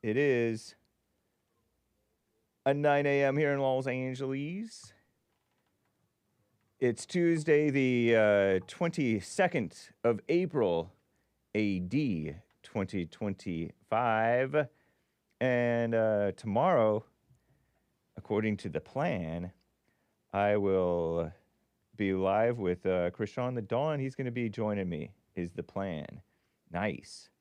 It is a 9 a.m. here in Los Angeles. It's Tuesday, the 22nd of April, AD 2025. And tomorrow, according to the plan, I will be live with Krishan the Dawn. He's going to be joining me, is the plan. Nice.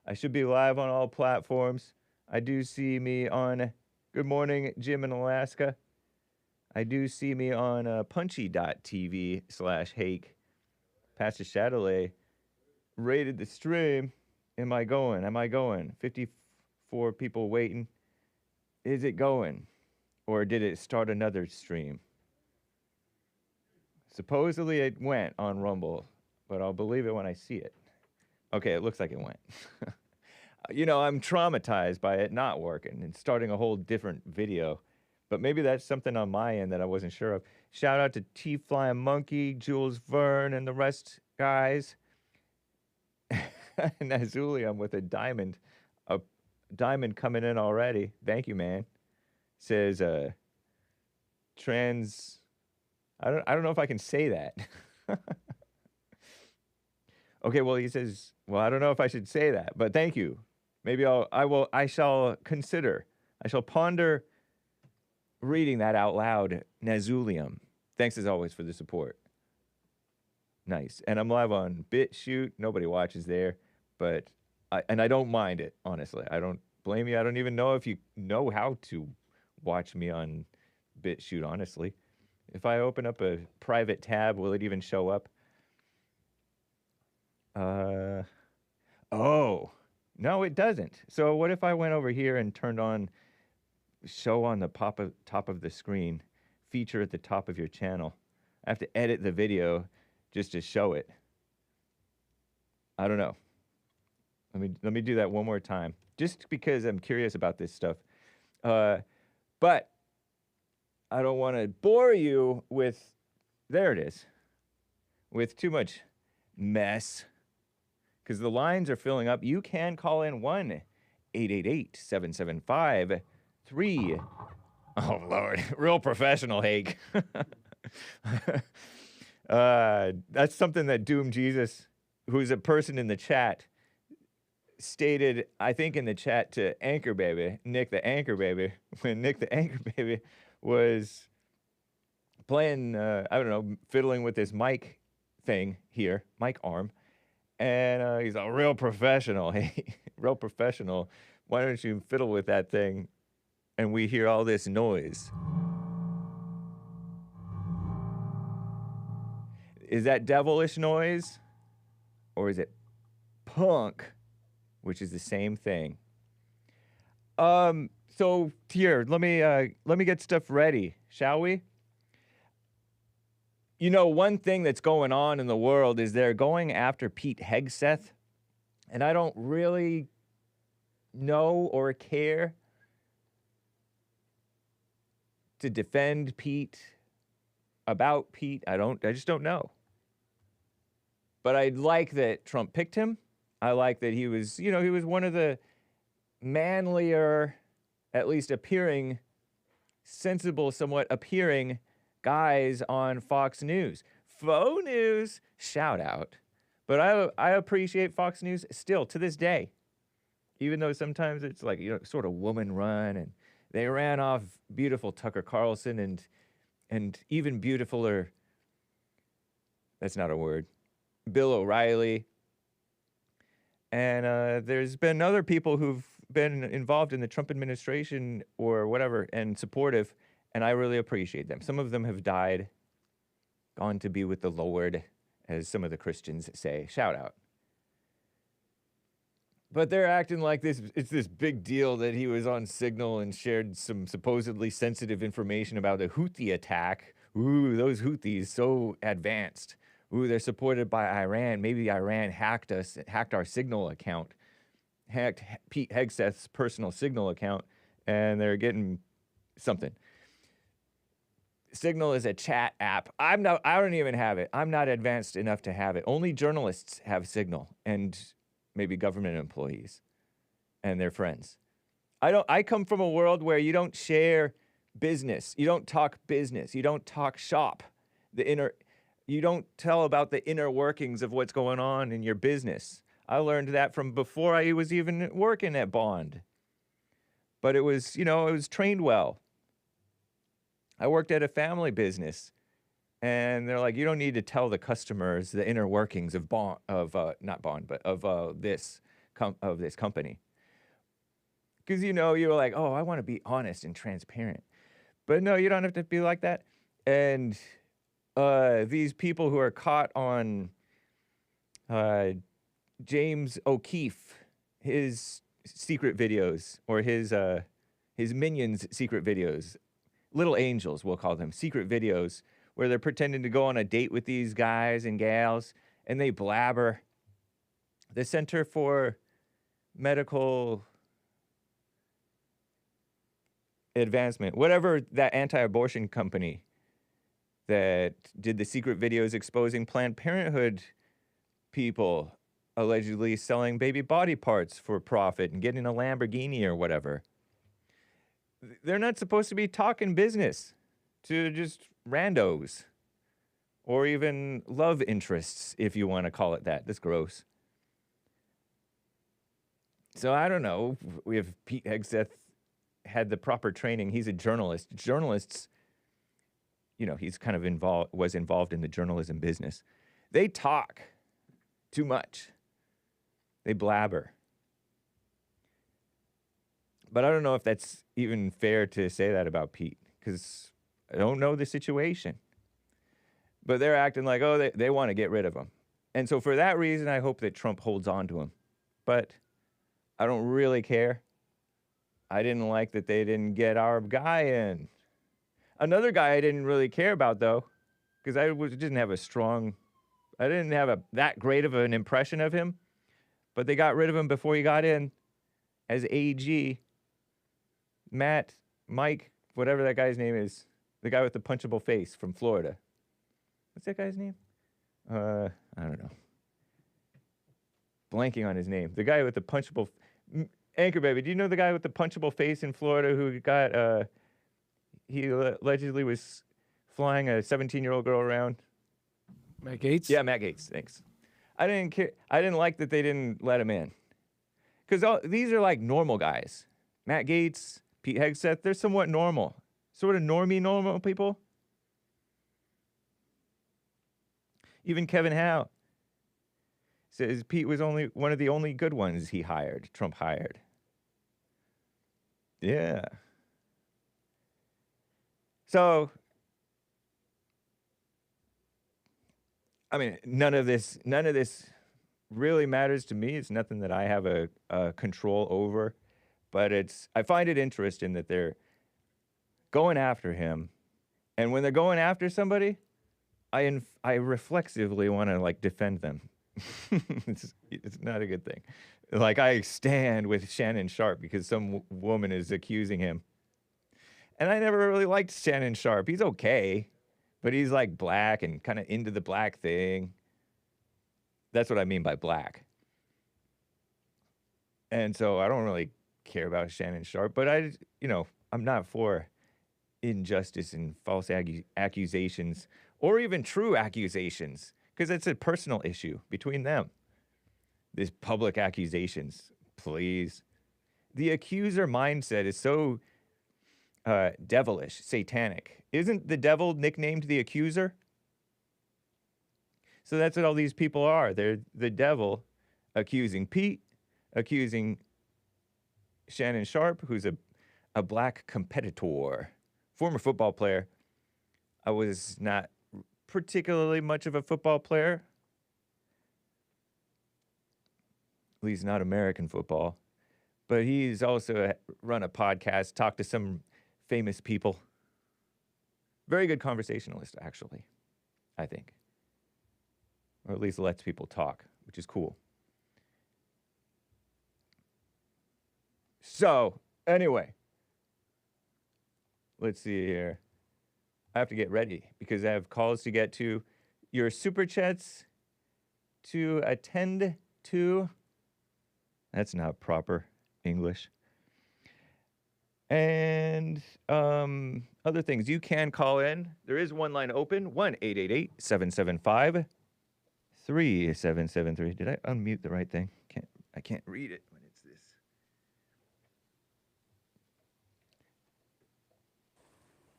I should be live on all platforms. I do see me on Good Morning Jim in Alaska. I do see me on punchy.tv/Hake. Pastor Shadowley rated the stream. Am I going? 54 people waiting. Is it going? Or did it start another stream? Supposedly it went on Rumble, but I'll believe it when I see it. Okay, it looks like it went. You know, I'm traumatized by it not working and starting a whole different video. But maybe that's something on my end that I wasn't sure of. Shout out to T Flying Monkey, Jules Verne, and the rest, guys. Nazulium with a diamond coming in already. Thank you, man. Says trans. I don't know if I can say that. Okay, well, he says, well, I don't know if I should say that, but thank you. Maybe I shall consider. I shall ponder reading that out loud. Nazulium. Thanks as always for the support. Nice. And I'm live on BitChute. Nobody watches there, but I don't mind it, honestly. I don't blame you. I don't even know if you know how to watch me on BitChute, honestly. If I open up a private tab, will it even show up? Oh, no, it doesn't. So what if I went over here and turned on show on the top of the screen, feature at the top of your channel? I have to edit the video just to show it. I don't know. Let me do that one more time, just because I'm curious about this stuff. But I don't want to bore you with, there it is, with too much mess, because the lines are filling up. You can call in 1-888-775-3. Oh, Lord. Real professional, Hake. That's something that Doom Jesus, who's a person in the chat, stated, I think in the chat to Anchor Baby, Nick the Anchor Baby, when Nick the Anchor Baby was playing, I don't know, fiddling with this mic thing here, mic arm. And he's a real professional. Hey, real professional. Why don't you fiddle with that thing? And we hear all this noise. Is that devilish noise? Or is it punk? Which is the same thing. So here, let me get stuff ready, shall we? You know, one thing that's going on in the world is they're going after Pete Hegseth, and I don't really know or care to defend Pete, about Pete. I just don't know. But I like that Trump picked him. I like that he was, you know, he was one of the manlier, at least appearing, sensible, somewhat appearing guys on Fox News. Faux news, shout out. But I appreciate Fox News still to this day. Even though sometimes it's like, you know, sort of woman run, and they ran off beautiful Tucker Carlson and even beautifuler, that's not a word, Bill O'Reilly. And there's been other people who've been involved in the Trump administration or whatever and supportive, and I really appreciate them. Some of them have died, gone to be with the Lord, as some of the Christians say. Shout out. But they're acting like it's this big deal that he was on Signal and shared some supposedly sensitive information about the Houthi attack. Ooh, those Houthis, so advanced. Ooh, they're supported by Iran. Maybe Iran hacked our Signal account, hacked Pete Hegseth's personal Signal account, and they're getting something. Signal is a chat app. I don't even have it. I'm not advanced enough to have it. Only journalists have Signal, and maybe government employees. and their friends. I come from a world where you don't share business. You don't talk business. You don't talk shop. You don't tell about the inner workings of what's going on in your business. I learned that from before I was even working at Bond. But it was, it was trained well. I worked at a family business, and they're like, you don't need to tell the customers the inner workings of this company. Because, you're like, oh, I want to be honest and transparent. But no, you don't have to be like that. And these people who are caught on James O'Keefe, his secret videos, or his minions' secret videos, little angels, we'll call them, secret videos, where they're pretending to go on a date with these guys and gals, and they blabber. The Center for Medical Advancement, whatever that anti-abortion company that did the secret videos exposing Planned Parenthood people allegedly selling baby body parts for profit and getting a Lamborghini or whatever. They're not supposed to be talking business to just randos or even love interests, if you want to call it that. That's gross. So I don't know if Pete Hegseth had the proper training. He's a journalist. Journalists, he's kind of was involved in the journalism business. They talk too much. They blabber. But I don't know if that's even fair to say that about Pete, because I don't know the situation. But they're acting like, oh, they want to get rid of him. And so for that reason, I hope that Trump holds on to him. But I don't really care. I didn't like that they didn't get our guy in. Another guy I didn't really care about, though, because I didn't have that great of an impression of him. But they got rid of him before he got in as AG. Mike, whatever that guy's name is, the guy with the punchable face from Florida. What's that guy's name? I don't know. Blanking on his name. The guy with the punchable... Anchor Baby, do you know the guy with the punchable face in Florida who got... he allegedly was flying a 17-year-old girl around? Matt Gaetz? Yeah, Matt Gaetz, thanks. I didn't care. I didn't like that they didn't let him in. Because these are like normal guys. Matt Gaetz, Pete Hegseth, they're somewhat normal. Sort of normal people. Even Kevin Howe says Pete was only one of the only good ones Trump hired. Yeah. So, I mean, none of this really matters to me. It's nothing that I have a control over. But I find it interesting that they're going after him. And when they're going after somebody, I reflexively want to, defend them. It's not a good thing. Like, I stand with Shannon Sharp because some woman is accusing him. And I never really liked Shannon Sharp. He's okay, but he's, black and kind of into the black thing. That's what I mean by black. And so I don't really care about Shannon Sharp, but I'm not for injustice and false accusations or even true accusations, because it's a personal issue between them. These public accusations, please. The accuser mindset is so devilish, satanic. Isn't the devil nicknamed the accuser? So that's what all these people are. They're the devil accusing Pete, accusing Shannon Sharp, who's a black competitor, former football player. I was not particularly much of a football player, at least not American football. But he's also run a podcast, talked to some famous people. Very good conversationalist, actually, I think. Or at least lets people talk, which is cool. So, anyway, let's see here. I have to get ready because I have calls to get to. Your super chats to attend to. That's not proper. English. And other things. You can call in. There is one line open, 1-888-775-3773. Did I unmute the right thing? I can't read it when it's this.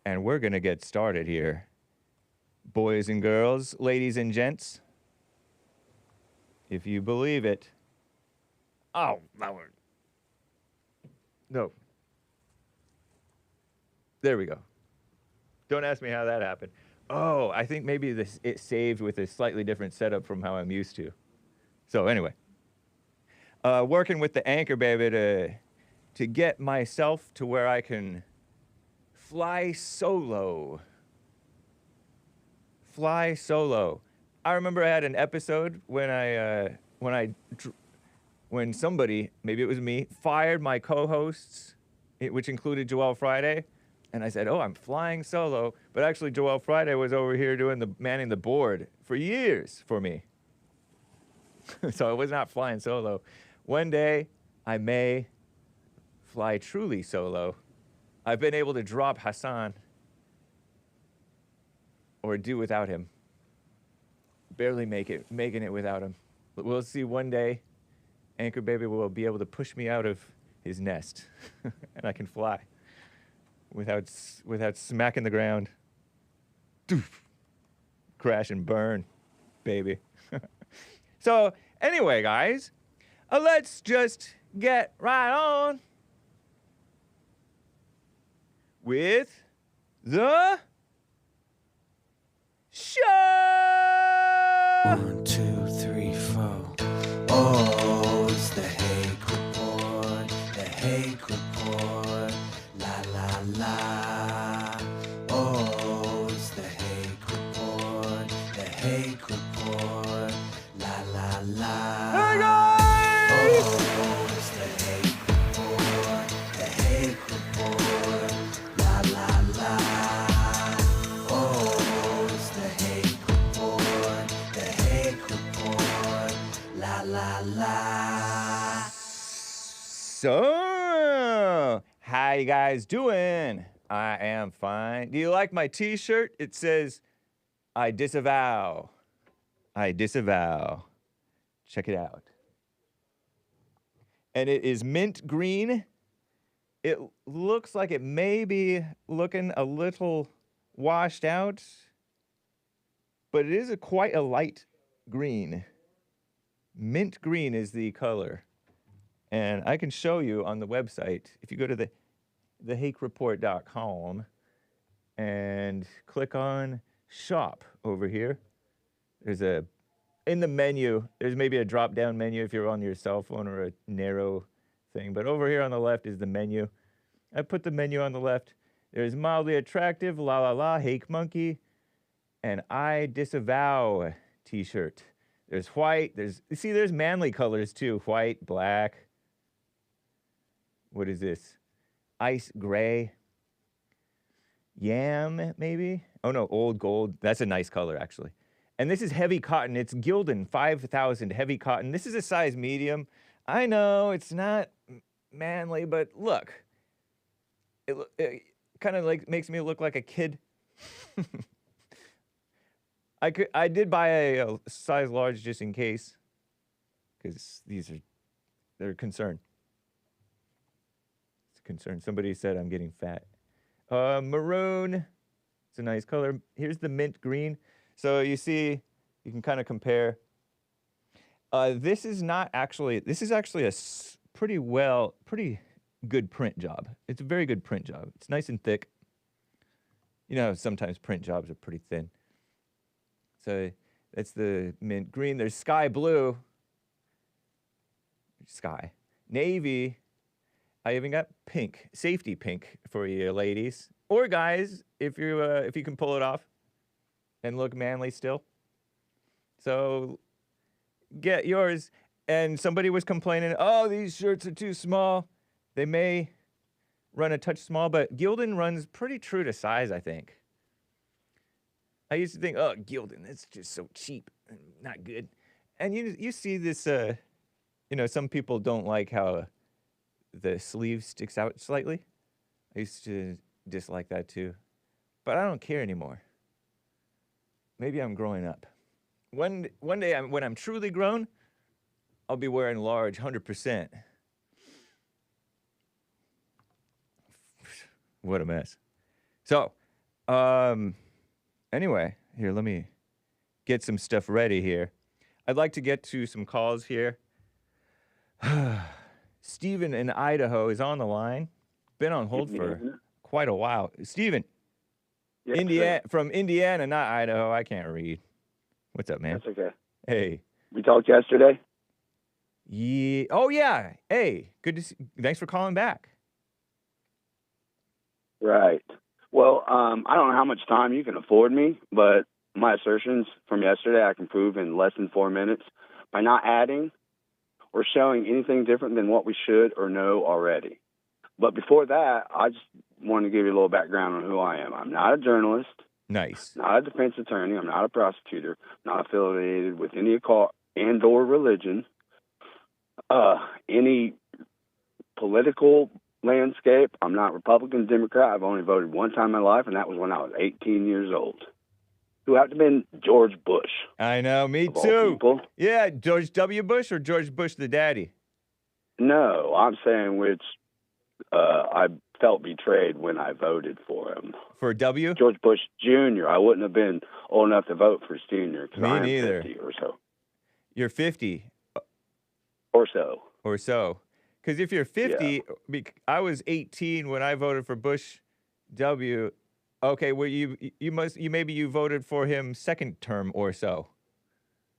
And we're going to get started here. Boys and girls, ladies and gents, if you believe it. Oh, Lord. No. There we go. Don't ask me how that happened. Oh, I think maybe it saved with a slightly different setup from how I'm used to. So anyway, working with the anchor baby to get myself to where I can fly solo. Fly solo. I remember I had an episode when somebody, maybe it was me, fired my co-hosts, which included Joel Friday. And I said, oh, I'm flying solo. But actually, Joel Friday was over here manning the board for years for me. So I was not flying solo. One day, I may fly truly solo. I've been able to drop Hassan or do without him. Barely making it without him. But we'll see one day, Anchor Baby will be able to push me out of his nest and I can fly. Without smacking the ground. Doof. Crash and burn, baby. So, anyway, guys, let's just get right on with the show. 1, 2, 3, 4. Oh, it's the Hake Report. The Hake Report. La la la. Oh, it's the Hake Report. The Hake Report. La la la. Hey guys! Oh, it's the Hake Report. The Hake Report. La la la. Oh, it's the Hake Report. The Hake Report. La la la. So, how you guys doing? I am fine. Do you like my t-shirt? It says, I disavow. I disavow. Check it out. And it is mint green. It looks like it may be looking a little washed out, but it is quite a light green. Mint green is the color. And I can show you on the website, if you go to thehakereport.com and click on shop over here, in the menu, there's maybe a drop-down menu if you're on your cell phone or a narrow thing. But over here on the left is the menu. I put the menu on the left. There's mildly attractive, la la la, Hake monkey, and I disavow t-shirt. There's white, there's manly colors too, white, black. What is this? Ice gray. Yam, maybe? Oh no, old gold. That's a nice color, actually. And this is heavy cotton. It's Gildan 5000 heavy cotton. This is a size medium. I know it's not manly, but look. It kind of like makes me look like a kid. I did buy a size large just in case, because they're concerned. Concern. Somebody said I'm getting fat. Maroon. It's a nice color. Here's the mint green. So you see, you can kind of compare. This is actually a pretty good print job. It's a very good print job. It's nice and thick. You know, sometimes print jobs are pretty thin. So that's the mint green. There's sky blue. Sky. Navy. I even got pink, safety pink for you ladies or guys, if you can pull it off and look manly still. So get yours. And somebody was complaining, oh, these shirts are too small. They may run a touch small, but Gildan runs pretty true to size, I think. I used to think, oh, Gildan, that's just so cheap and not good. And you see this, some people don't like how the sleeve sticks out slightly. I used to dislike that too, but I don't care anymore. Maybe I'm growing up. One day, when I'm truly grown, I'll be wearing large 100%. What a mess. So, anyway, here, let me get some stuff ready here. I'd like to get to some calls here. Stephen in Idaho is on the line. Been on hold for quite a while. Stephen, Yes, from Indiana, not Idaho. I can't read. What's up, man? That's okay. Hey. We talked yesterday? Yeah. Oh, yeah. Hey, good to see. Thanks for calling back. Right. Well, I don't know how much time you can afford me, but my assertions from yesterday I can prove in less than 4 minutes by not adding or showing anything different than what we should or know already. But before that, I just want to give you a little background on who I am. I'm not a journalist. Nice. Not a defense attorney. I'm not a prosecutor. Not affiliated with any occult and/or religion. Any political landscape. I'm not Republican, Democrat. I've only voted one time in my life, and that was when I was 18 years old. Who happened to been George Bush. I know, me of all too. people. Yeah, George W. Bush or George Bush the daddy? No, I'm saying which I felt betrayed when I voted for him. For W? George Bush Jr. I wouldn't have been old enough to vote for Sr. because Me I'm neither. 50 or so. You're 50 Or so. or so. Because if you're 50, I was 18 when I voted for Bush W. Okay, well maybe you voted for him second term or so.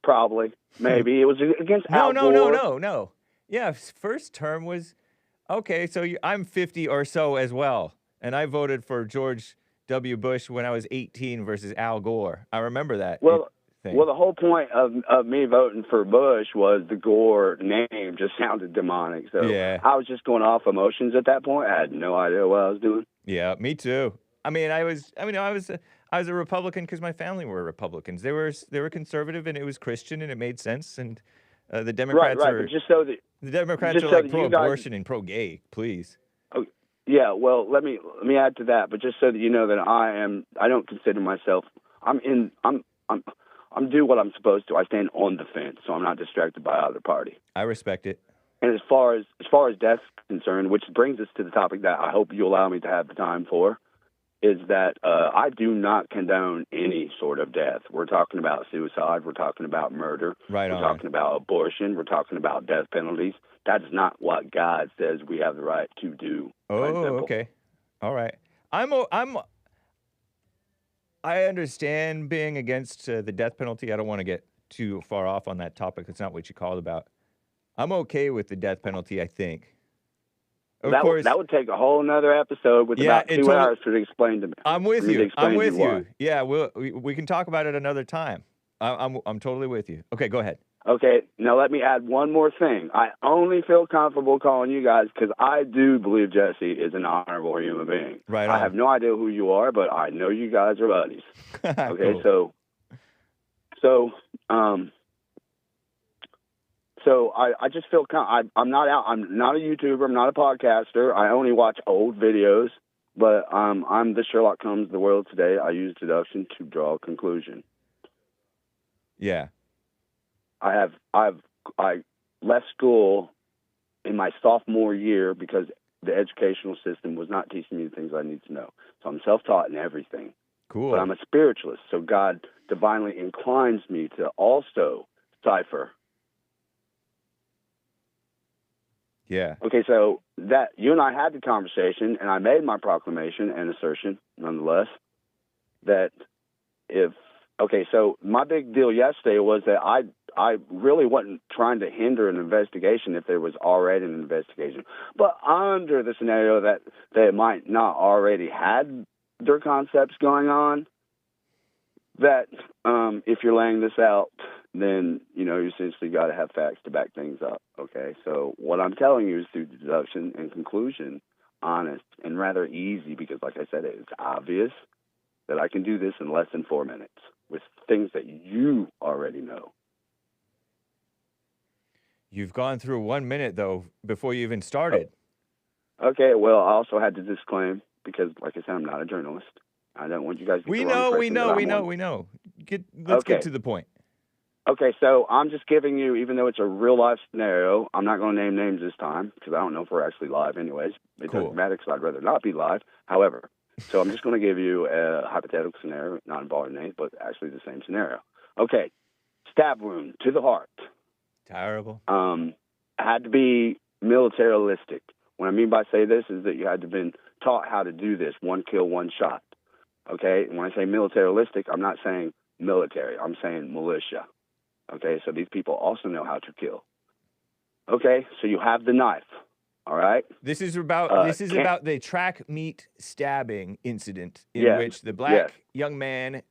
Probably. Maybe. It was against Al Gore. No. Yeah, first term was, okay, so I'm 50 or so as well. And I voted for George W. Bush when I was 18 versus Al Gore. I remember that. Well, thing. Well, the whole point of me voting for Bush was the Gore name just sounded demonic. So yeah. I was just going off emotions at that point. I had no idea what I was doing. Yeah, me too. I was a Republican because my family were Republicans. They were conservative and it was Christian and it made sense. And the Democrats right. But just so that the Democrats are like pro-abortion and pro-gay. Please. Oh, yeah. Well, let me add to that. But just so that you know that I don't consider myself. I'm do what I'm supposed to. I stand on the fence, so I'm not distracted by either party. I respect it. And as far as death's concerned, which brings us to the topic that I hope you allow me to have the time for, is that I do not condone any sort of death. We're talking about suicide. We're talking about murder. Right on. We're talking about abortion. We're talking about death penalties. That is not what God says we have the right to do. Oh, okay. All right. I understand being against the death penalty. I don't want to get too far off on that topic. It's not what you called about. I'm okay with the death penalty, I think. Of course, that would take a whole nother episode with about 2 hours to explain to me. I'm with you. I'm with you. Yeah, we can talk about it another time. I'm totally with you. Okay, go ahead. Okay, now let me add one more thing. I only feel comfortable calling you guys because I do believe Jesse is an honorable human being. Right. I have no idea who you are, but I know you guys are buddies. Okay, cool. So I just feel I'm not a YouTuber. I'm not a podcaster. I only watch old videos. But I'm the Sherlock Holmes of the world today. I use deduction to draw a conclusion. Yeah. I left school in my sophomore year because the educational system was not teaching me the things I need to know. So I'm self-taught in everything. Cool. But I'm a spiritualist, so God divinely inclines me to also cipher. Yeah. Okay, so that you and I had the conversation, and I made my proclamation and assertion, nonetheless, that so my big deal yesterday was that I really wasn't trying to hinder an investigation if there was already an investigation. But under the scenario that they might not already had their concepts going on, that if you're laying this out, then, you essentially got to have facts to back things up, okay? So what I'm telling you is through deduction and conclusion, honest and rather easy, because like I said, it's obvious that I can do this in less than 4 minutes with things that you already know. You've gone through 1 minute, though, before you even started. Okay, well, I also had to disclaim because, like I said, I'm not a journalist. I don't want you guys to get We the wrong know. impression that I'm one. Let's get Okay. to the point. Okay, so I'm just giving you, even though it's a real-life scenario, I'm not going to name names this time because I don't know if we're actually live anyways. It Cool. doesn't matter because I'd rather not be live. However, so I'm just going to give you a hypothetical scenario, not involving names, but actually the same scenario. Okay, stab wound to the heart. Terrible. Had to be militaristic. What I mean by say this is that you had to have been taught how to do this, one kill, one shot. Okay, and when I say militaristic, I'm not saying military. I'm saying militia. Okay, so these people also know how to kill. Okay, so you have the knife. All right. This is about about the track meet stabbing incident in which the black young man,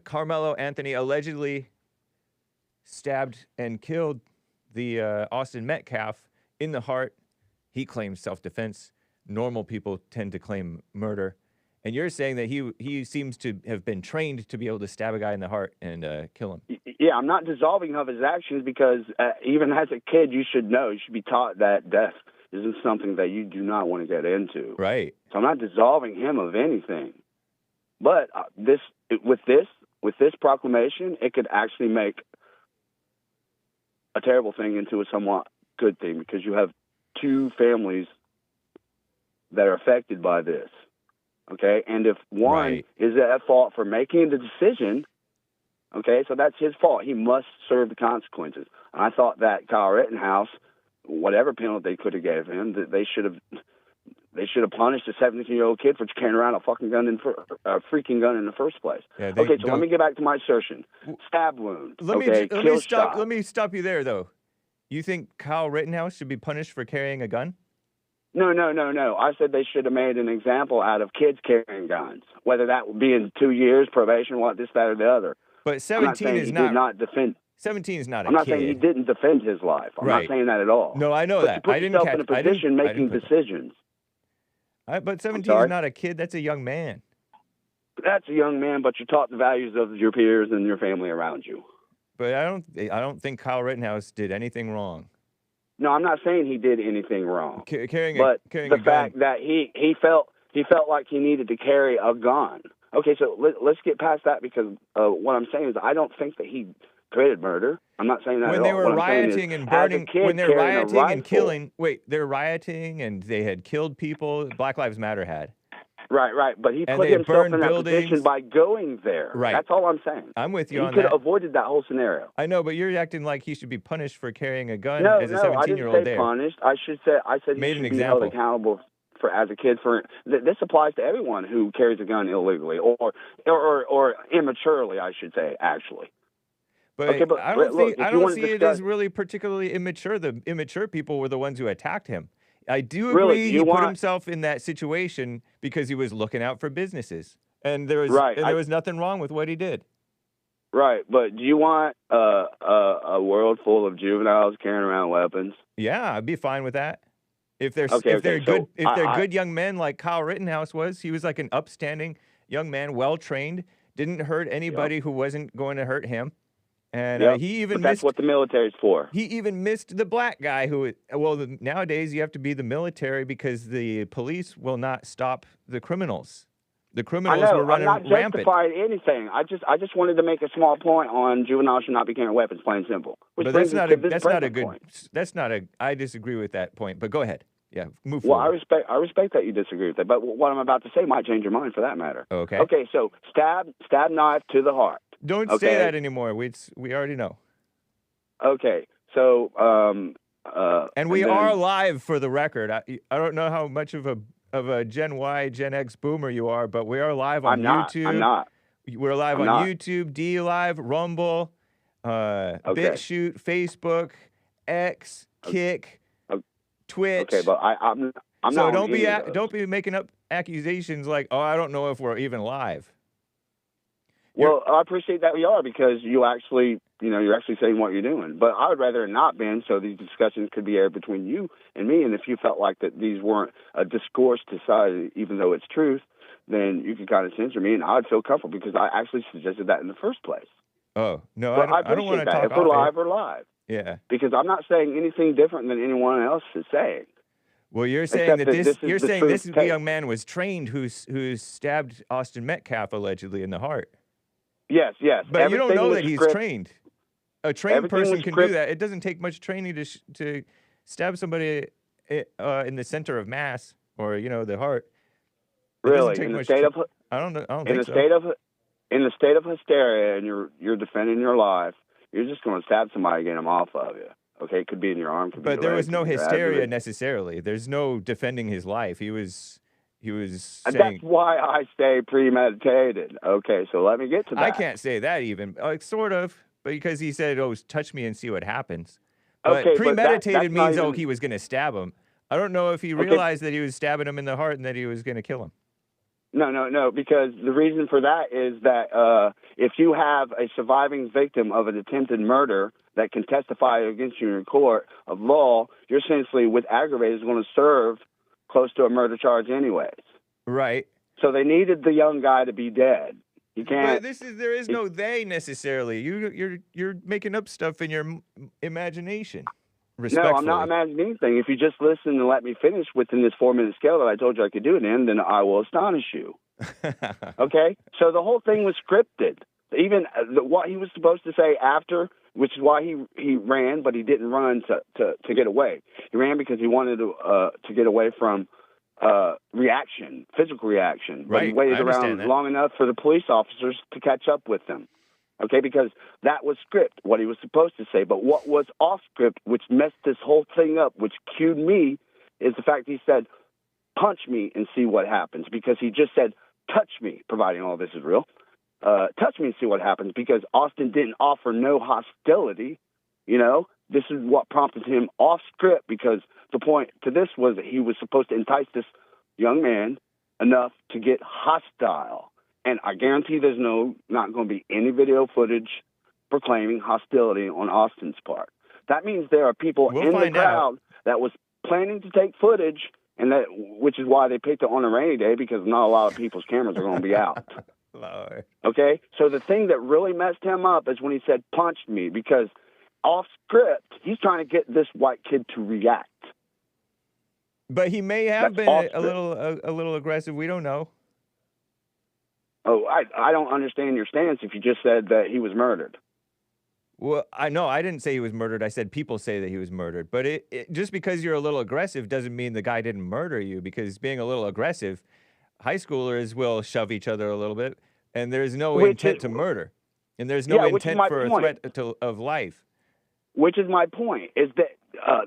Carmelo Anthony, allegedly stabbed and killed the Austin Metcalf in the heart. He claims self-defense. Normal people tend to claim murder. And you're saying that he seems to have been trained to be able to stab a guy in the heart and kill him. Yeah, I'm not dissolving of his actions because even as a kid, you should know, you should be taught that death isn't something that you do not want to get into. Right. So I'm not dissolving him of anything. But with this proclamation, it could actually make a terrible thing into a somewhat good thing because you have two families that are affected by this. Okay, and if one is at fault for making the decision, okay, so that's his fault. He must serve the consequences. And I thought that Kyle Rittenhouse, whatever penalty they could have gave him, that they should have punished a 17-year-old kid for carrying around a freaking gun in the first place. Yeah, okay, so let me get back to my assertion. Stab wound. Let me stop you there, though. You think Kyle Rittenhouse should be punished for carrying a gun? No. I said they should have made an example out of kids carrying guns, whether that would be in 2 years probation, this, that, or the other. But 17 is not. Did not defend. 17 is not a kid. I'm not saying he didn't defend his life. I'm not saying that at all. No, I know but that. You put yourself in a position making decisions. But 17 is not a kid. That's a young man. That's a young man, but you're taught the values of your peers and your family around you. But I don't think Kyle Rittenhouse did anything wrong. No, I'm not saying he did anything wrong. Carrying the fact that he felt like he needed to carry a gun. Okay, so let's get past that because what I'm saying is I don't think that he committed murder. I'm not saying that at all. When they were rioting and burning, when they're rioting and killing, they're rioting and they had killed people. Black Lives Matter had. Right. But he put himself in that position by going there. Right. That's all I'm saying. I'm with you on that. He could have avoided that whole scenario. I know, but you're acting like he should be punished for carrying a gun as a 17-year-old. I didn't say punished. I said he should be held accountable as a kid for. This applies to everyone who carries a gun illegally or immaturely, I should say, actually. But, I don't see it as really particularly immature. The immature people were the ones who attacked him. I do agree he put himself in that situation because he was looking out for businesses. And there was nothing wrong with what he did. Right, but do you want a world full of juveniles carrying around weapons? Yeah, I'd be fine with that. If they're good young men like Kyle Rittenhouse was, he was like an upstanding young man, well trained, didn't hurt anybody who wasn't going to hurt him. And he even that's what the military's for. He even missed the black guy who, nowadays you have to be the military because the police will not stop the criminals. The criminals were running rampant. I'm not justifying anything. I just wanted to make a small point on juveniles should not be carrying weapons, plain and simple. But I disagree with that point. But go ahead. Yeah, move forward. Well, I respect that you disagree with that. But what I'm about to say might change your mind for that matter. Okay. Okay, so stab knife to the heart. Don't say that anymore. We already know. Okay, so and we are live for the record. I don't know how much of a Gen Y, Gen X boomer you are, but we are live on YouTube. I'm not. We're live on YouTube, D Live, Rumble, BitChute, Facebook, X, Kick, Twitch. Okay, but I'm not. So don't be making up accusations like, oh, I don't know if we're even live. Well, I appreciate that we are because you're actually saying what you're doing. But I would rather it not been so these discussions could be aired between you and me. And if you felt like that these weren't a discourse to society, even though it's truth, then you could kind of censor me, and I'd feel comfortable because I actually suggested that in the first place. Oh no, but I don't want to talk. If we're live, we're live. Yeah. Because I'm not saying anything different than anyone else is saying. Well, you're saying Except that that this this is you're the saying truth this tape. young man was trained who stabbed Austin Metcalf allegedly in the heart. Yes. But you don't Everything know was that he's script- trained. A trained Everything person was can script- do that. It doesn't take much training to stab somebody in the center of mass or the heart. It doesn't Really, take in the much state of I don't know. I don't in think the so. in the state of hysteria, and you're defending your life, you're just going to stab somebody, get them off of you. Okay, it could be in your arm. Could be But your there leg, was no could be your hysteria abdomen. necessarily. There's no defending his life. He was And saying. that's why I say premeditated. Okay, so let me get to that. I can't say that even. Sort of, because he said, "Oh, touch me and see what happens." But Okay, but premeditated that's not means, even- he was going to stab him. I don't know if he Okay. realized that he was stabbing him in the heart and that he was going to kill him. No, because the reason for that is that if you have a surviving victim of an attempted murder that can testify against you in court of law, you're essentially, with aggravated, is going to serve close to a murder charge anyways. Right. So they needed the young guy to be dead. You can't. But there is no they necessarily. You're making up stuff in your imagination. No, Respectfully. I'm not imagining anything. If you just listen and let me finish within this 4-minute scale that I told you I could do it in, then I will astonish you. Okay? So the whole thing was scripted. Even what he was supposed to say after, which is why he ran, but he didn't run to get away. He ran because he wanted to get away from reaction, physical reaction. But he Right, waited I understand around that. long enough for the police officers to catch up with them. Okay, because that was script, what he was supposed to say. But what was off script, which messed this whole thing up, which cued me, is the fact he said, punch me and see what happens. Because he just said, touch me, providing all this is real. Touch me and see what happens. Because Austin didn't offer no hostility. This is what prompted him off script, because the point to this was that he was supposed to entice this young man enough to get hostile. And I guarantee there's not going to be any video footage proclaiming hostility on Austin's part. That means there are people We'll in the find crowd that was planning to take footage, and which is why they picked it on a rainy day, because not a lot of people's cameras are going to be out. Lord. Okay? So the thing that really messed him up is when he said, punch me, because off script, he's trying to get this white kid to react. But he may have That's been off a little aggressive. We don't know. Oh, I don't understand your stance if you just said that he was murdered. Well, I didn't say he was murdered. I said people say that he was murdered. But just because you're a little aggressive doesn't mean the guy didn't murder you. Because being a little aggressive, high schoolers will shove each other a little bit, and there's no intent to murder, and there's no intent for a threat of life. Which is my point, is that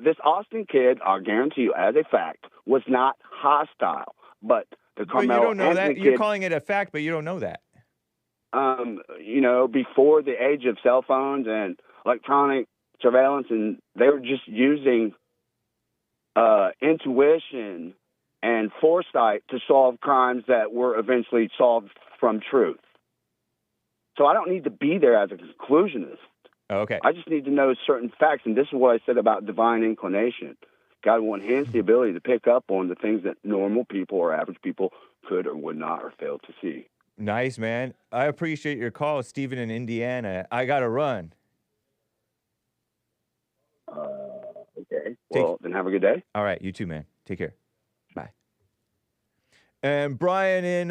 this Austin kid, I'll guarantee you as a fact, was not hostile. But the But you Carmelo don't know Anthony that. You're kid, calling it a fact, but you don't know that. before the age of cell phones and electronic surveillance, and they were just using intuition and foresight to solve crimes that were eventually solved from truth. So I don't need to be there as a conclusionist. Okay. I just need to know certain facts, and this is what I said about divine inclination. God will enhance the ability to pick up on the things that normal people or average people could or would not or fail to see. Nice, man. I appreciate your call, Stephen in Indiana. I got to run. Okay. Well, then have a good day. All right. You too, man. Take care. Bye. And Brian in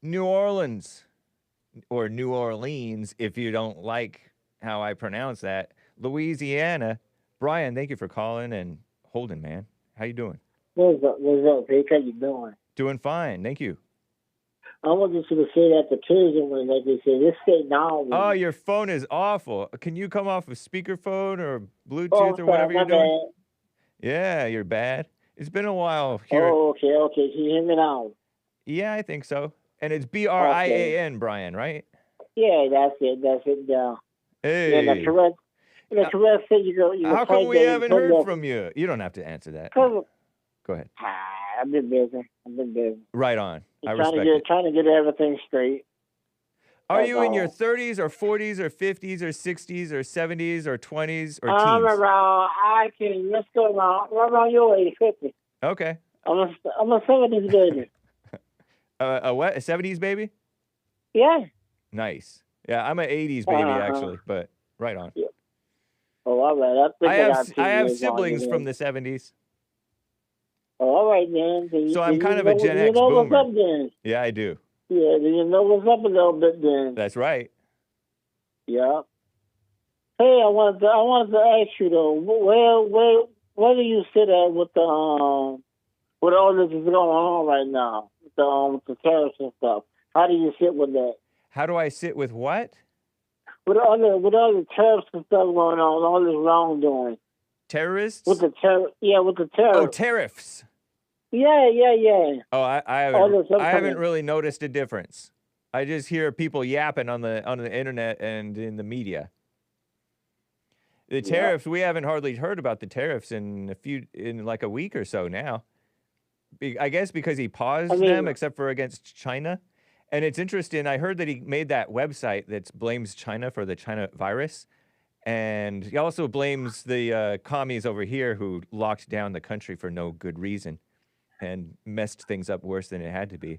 New Orleans, or New Orleans, if you don't like how I pronounce that, Louisiana. Brian, thank you for calling and holding, man. How you doing? What's up, Hake? How you doing? Doing fine. Thank you. I wanted you to say that the tourism when like they say this state now. Oh, your phone is awful. Can you come off a speakerphone or Bluetooth Oh, or whatever you're my doing? bad. Yeah, you're bad. It's been a while here. Oh, okay. Can you hear me now? Yeah, I think so. And it's Brian, Brian, right? Yeah, that's it. Yeah. Hey. Yeah, the correct thing you go. How come we haven't heard from you? You don't have to answer that. Go ahead. I've been busy. Right on. I Trying respect to get it. trying to get everything straight. Are That's you in your all. 30s or 40s or 50s or 60s or 70s or 20s or I'm teens? around. Let's go around your age, 50. Okay. I'm a 70s baby. A what? A 70s baby? Yeah. Nice. Yeah, I'm an 80s baby actually, but right on. Oh, all right. I have siblings from the 70s. All right, then. So I'm kind of a Gen X you know boomer. what's up then? Yeah, I do. Yeah, then you know what's up a little bit then. That's right. Yeah. Hey, I wanted to ask you though, where do you sit at with the with all this is going on right now with the tariffs and stuff? How do you sit with that? How do I sit with what? With all the tariffs and stuff going on, all this wrongdoing. Terrorists? With the tariffs. Oh, tariffs. Yeah. Oh, I haven't really noticed a difference. I just hear people yapping on the internet and in the media. The tariffs, we haven't hardly heard about the tariffs in like a week or so now. I guess because he paused them, except for against China. And it's interesting. I heard that he made that website that blames China for the China virus. And he also blames the commies over here who locked down the country for no good reason and messed things up worse than it had to be.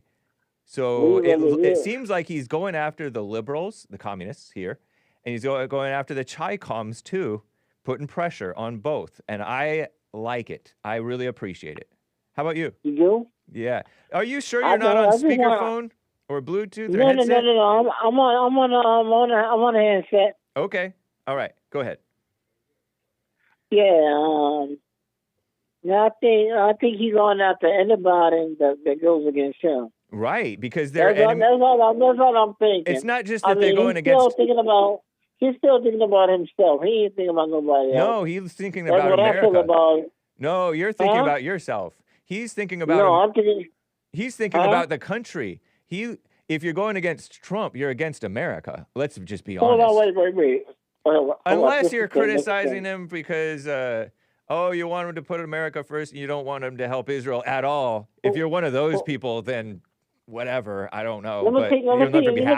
So it seems like he's going after the liberals, the communists here, and he's going after the Chi-coms too, putting pressure on both. And I like it. I really appreciate it. How about you? You do? Yeah. Are you sure you're not on speakerphone or Bluetooth or headset? No. I'm on a handset. Okay. All right. Go ahead. Yeah. No, I think he's going after anybody that goes against him. Right, because they're that's all I'm thinking. It's not just that they're going against. He's still thinking about himself. He ain't thinking about nobody else. No, he's thinking about America. No, you're thinking about yourself. He's thinking about. No, I'm thinking. He's thinking about the country. If you're going against Trump, you're against America. Let's just be honest. Hold on, wait. Unless you're criticizing him because, you want him to put America first and you don't want him to help Israel at all. If you're one of those people, then whatever. I don't know. Let me tell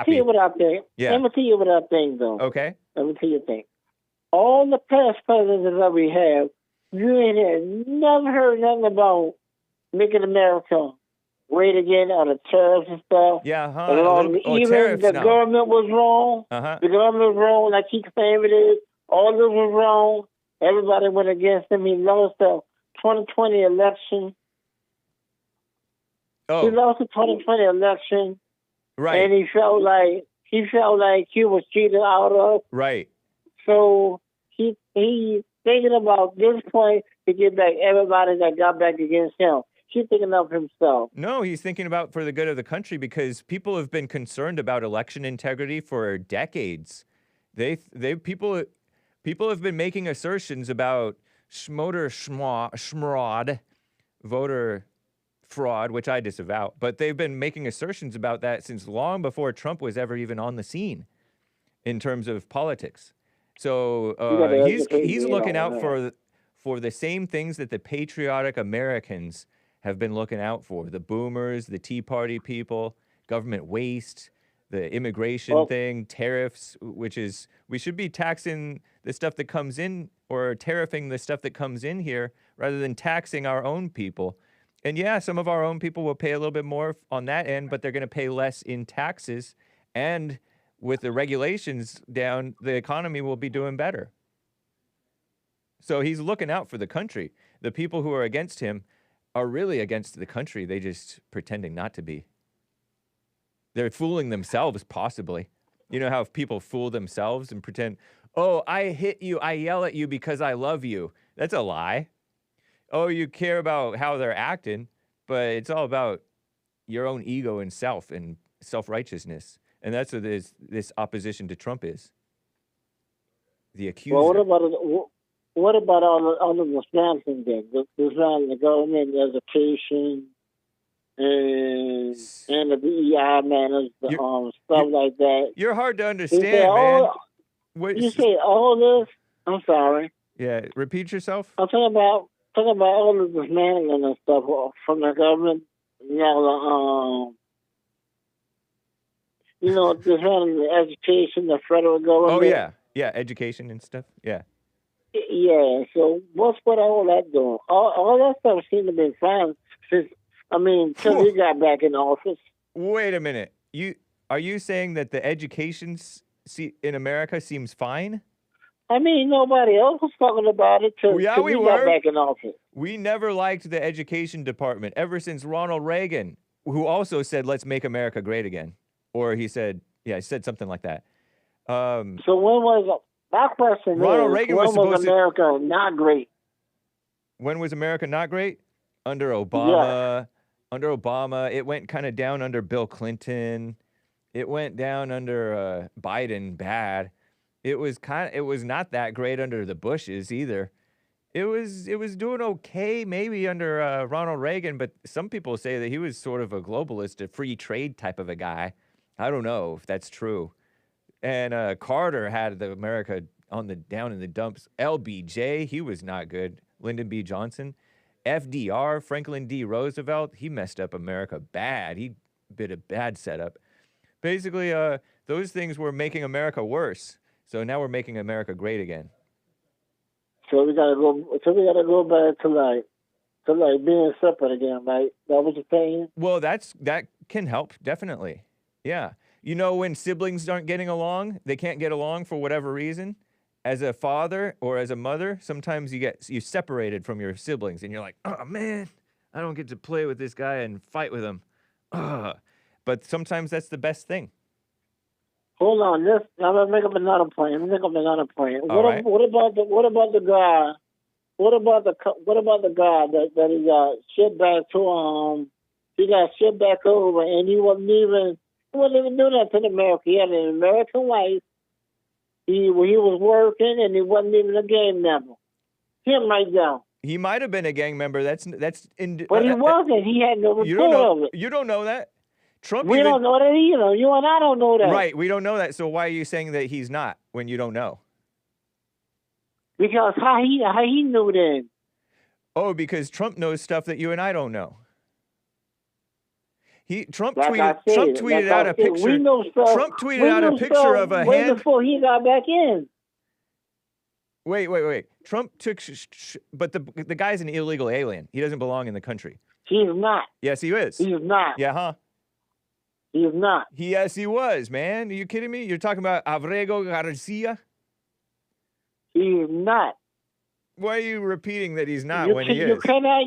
you what I think. Yeah. Let me tell you what I think, though. Okay. Let me tell you a thing. All the past presidents that we have, you ain't never heard nothing about making America great again on the tariffs and stuff. Yeah, Even tariffs, the government was wrong. The government was wrong, like he claimed it is. All this was wrong. Everybody went against him. He lost the 2020 election. He lost the 2020 election. Right. And he felt like he was cheated out of. Right. So he's thinking about this point to get back everybody that got back against him. He's thinking of himself. No, he's thinking about for the good of the country because people have been concerned about election integrity for decades. People have been making assertions about schmod, voter fraud, which I disavow, but they've been making assertions about that since long before Trump was ever even on the scene in terms of politics. So he's looking out for the same things that the patriotic Americans have been looking out for. The boomers, the Tea Party people, government waste, the immigration thing, tariffs, which is we should be taxing the stuff that comes in or tariffing the stuff that comes in here rather than taxing our own people. And yeah, some of our own people will pay a little bit more on that end, but they're going to pay less in taxes. And with the regulations down, the economy will be doing better. So he's looking out for the country. The people who are against him are really against the country. They just pretending not to be. They're fooling themselves, possibly. You know how people fool themselves and pretend, oh, I hit you, I yell at you because I love you. That's a lie. Oh, you care about how they're acting, but it's all about your own ego and self-righteousness. And that's what this opposition to Trump is. The accuser. Well, what about all of the scams and things? The government, education, and the DEI manners, stuff like that. You're hard to understand, man. You say all this? I'm sorry. Yeah, repeat yourself. I'm talking about all of this management and stuff from the government. Just running the education, the federal government. Oh yeah, education and stuff. Yeah. Yeah. So what's with all that doing? All that stuff seemed to be fine till he got back in office. Wait a minute. Are you saying that the education in America seems fine? I mean, nobody else was talking about it till, Yeah, till we we got were. back in office. We never liked the education department ever since Ronald Reagan, who also said, let's make America great again. Or he said something like that. So when was my question? Ronald is, Reagan when was supposed to- America not great? When was America not great? Under Obama. Yeah. Under Obama. It went kind of down under Bill Clinton. It went down under Biden bad. It was not that great under the Bushes either. It was doing okay maybe under Ronald Reagan, but some people say that he was sort of a globalist, a free trade type of a guy. I don't know if that's true. And Carter had the America down in the dumps. LBJ, he was not good. Lyndon B. Johnson. FDR, Franklin D. Roosevelt, he messed up America bad. He did a bad setup. Basically, those things were making America worse. So now we're making America great again. So we gotta go back to like being separate again, right? That what you're saying? Well, that can help, definitely. Yeah. You know, when siblings aren't getting along, they can't get along for whatever reason. As a father or as a mother, sometimes you separated from your siblings, and you're like, oh man, I don't get to play with this guy and fight with him. But sometimes that's the best thing. Hold on, I'm gonna make up another point. What right. What about the guy? What about the guy that he got shipped back to? He got shipped back over, and he wasn't even doing that to America. He had an American wife. He was working, and he wasn't even a gang member. Him right now. He might have been a gang member. But he wasn't. He had no report of it. You don't know that. Trump. We don't know that either. You and I don't know that. Right. We don't know that. So why are you saying that he's not when you don't know? Because how he knew then? Oh, because Trump knows stuff that you and I don't know. Trump like tweeted out a picture. We know stuff. Trump tweeted out a picture of a way hand before he got back in. Wait. Trump took, but the guy's an illegal alien. He doesn't belong in the country. He's not. Yes, he is. He's not. Yeah, huh? He's not. Yes, he was, man. Are you kidding me? You're talking about Abrego Garcia? He's not. Why are you repeating that he's not when he is? You cannot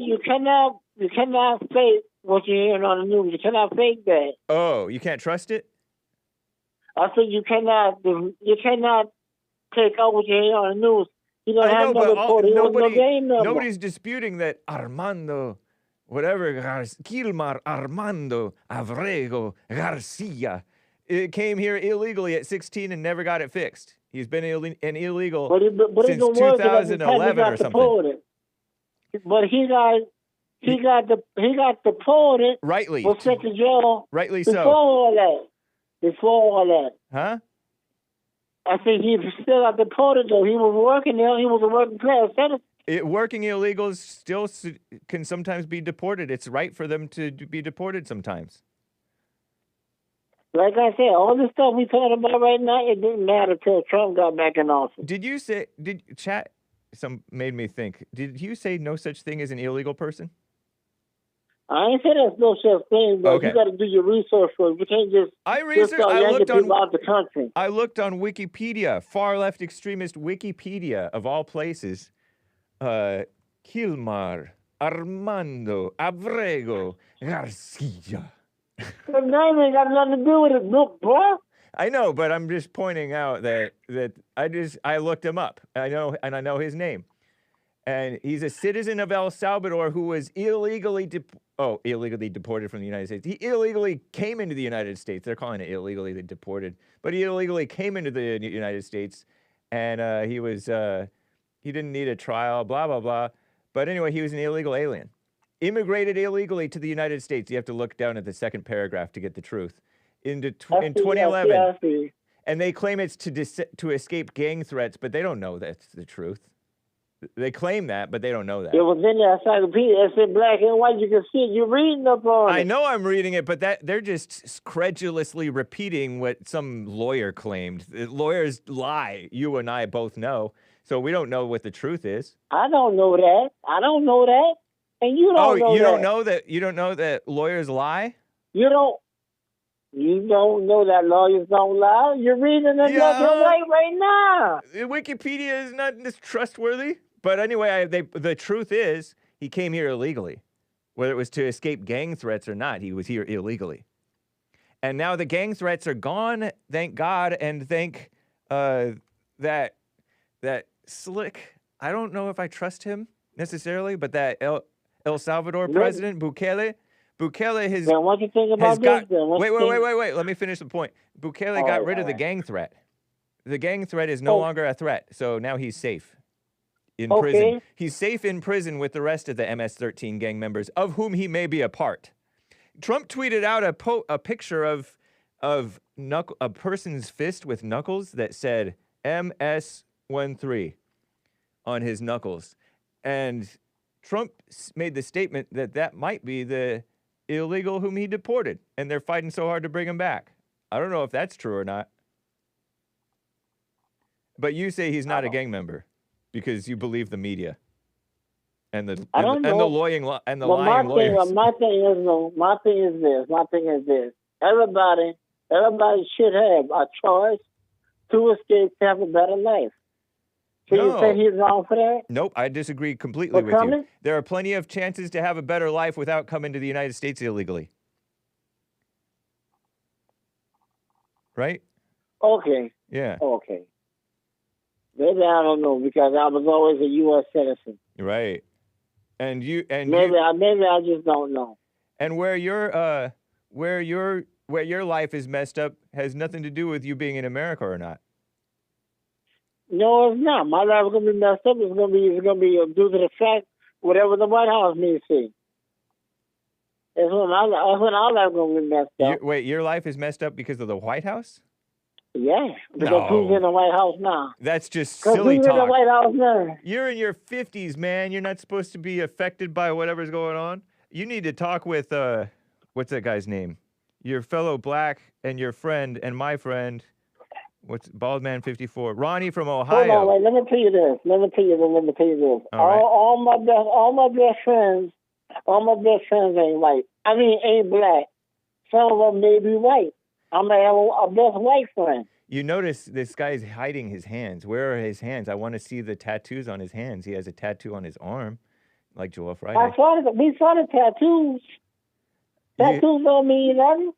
fake what you're hearing on the news. You cannot fake that. Oh, you can't trust it? I said you cannot take out what you're hearing on the news. You don't have no report. Nobody's disputing that Armando, Kilmar Armando Abrego Garcia, it came here illegally at 16 and never got it fixed. He's been an illegal since 2011 or something. But he got deported. Rightly. Was sent to jail. Rightly before so. All that. Huh? I think he still got deported though. He was working there. He was a working class citizen. Working illegals still can sometimes be deported. It's right for them to be deported sometimes. Like I said, all this stuff we talking about right now, it didn't matter till Trump got back in office. Some made me think, did you say no such thing as an illegal person? I ain't say there's no such thing, but you got to do your research first. You can't just people out the country. I looked on Wikipedia, far left extremist Wikipedia of all places. Kilmar Armando Abrego Garcia. That name ain't got nothing to do with it, look, bro. I know, but I'm just pointing out that I looked him up. I know his name. And he's a citizen of El Salvador who was illegally deported from the United States. He illegally came into the United States. They're calling it illegally deported, but he illegally came into the United States, and he didn't need a trial, blah blah blah. But anyway, he was an illegal alien, immigrated illegally to the United States. You have to look down at the second paragraph to get the truth. In 2011, and they claim it's to escape gang threats, but they don't know that's the truth. They claim that, but they don't know that. It was in the encyclopedia. It's in black and white. You can see it. You're reading up on it. I know I'm reading it, but they're just credulously repeating what some lawyer claimed. Lawyers lie. You and I both know. So we don't know what the truth is. I don't know that. And you don't know that. You don't know that? You don't know that lawyers lie? You don't. You don't know that lawyers don't lie? You're reading it left and right now. Wikipedia is not this trustworthy. But anyway, the truth is, he came here illegally. Whether it was to escape gang threats or not, he was here illegally. And now the gang threats are gone, thank God, and thank that slick, I don't know if I trust him necessarily, but that El Salvador president, Bukele has... Now, what do you think about this? Wait, let me finish the point. Bukele got rid of the gang threat. The gang threat is no longer a threat, so now he's safe in prison. He's safe in prison with the rest of the MS-13 gang members, of whom he may be a part. Trump tweeted out a picture of a person's fist with knuckles that said MS-13 on his knuckles. And Trump made the statement that might be the illegal whom he deported, and they're fighting so hard to bring him back. I don't know if that's true or not. But you say he's not a gang member because you believe the media and the lying lawyers. My thing is this. Everybody should have a choice to escape to have a better life. So you say he's wrong for that? Nope, I disagree completely with you. There are plenty of chances to have a better life without coming to the United States illegally. Right? Okay. Yeah. Okay. Maybe I don't know because I was always a U.S. citizen. Right. Maybe I just don't know. And where your life is messed up has nothing to do with you being in America or not. No, it's not. My life is gonna be messed up. It's gonna be due to the fact whatever the White House may say. That's when our life is gonna be messed up. Wait, your life is messed up because of the White House? Yeah, because who's in the White House now? That's just silly talk. Who's in the White House now? You're in your 50s, man. You're not supposed to be affected by whatever's going on. You need to talk with, what's that guy's name? Your fellow black and your friend and my friend, Baldman 54, Ronnie from Ohio. Hold on, wait, let me tell you this. All my best friends ain't white. I mean, ain't black. Some of them may be white. I'm gonna have a best white friend. You notice this guy's hiding his hands. Where are his hands? I want to see the tattoos on his hands. He has a tattoo on his arm, like Joel Friday. We saw the tattoos. Tattoos don't mean nothing.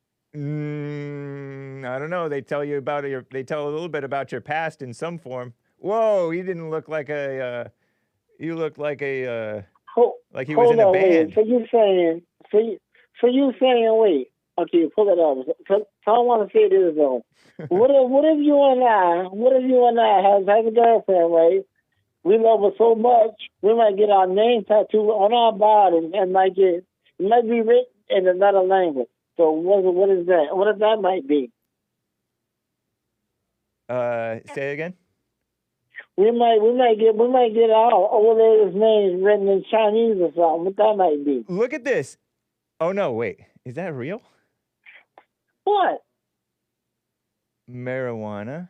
I don't know. They tell you about they tell a little bit about your past in some form. Whoa, he didn't look like you looked like like he was in a band. Wait. So you saying, wait. Okay, pull it up. So I want to say this though. What if you and I have a girlfriend, right? We love her so much, we might get our name tattooed on our bodies and it might be written in another language. So what is that? What if that might be? Say it again. We might get our old lady's name written in Chinese or something. What that might be? Look at this. Oh no, wait. Is that real? What? Marijuana.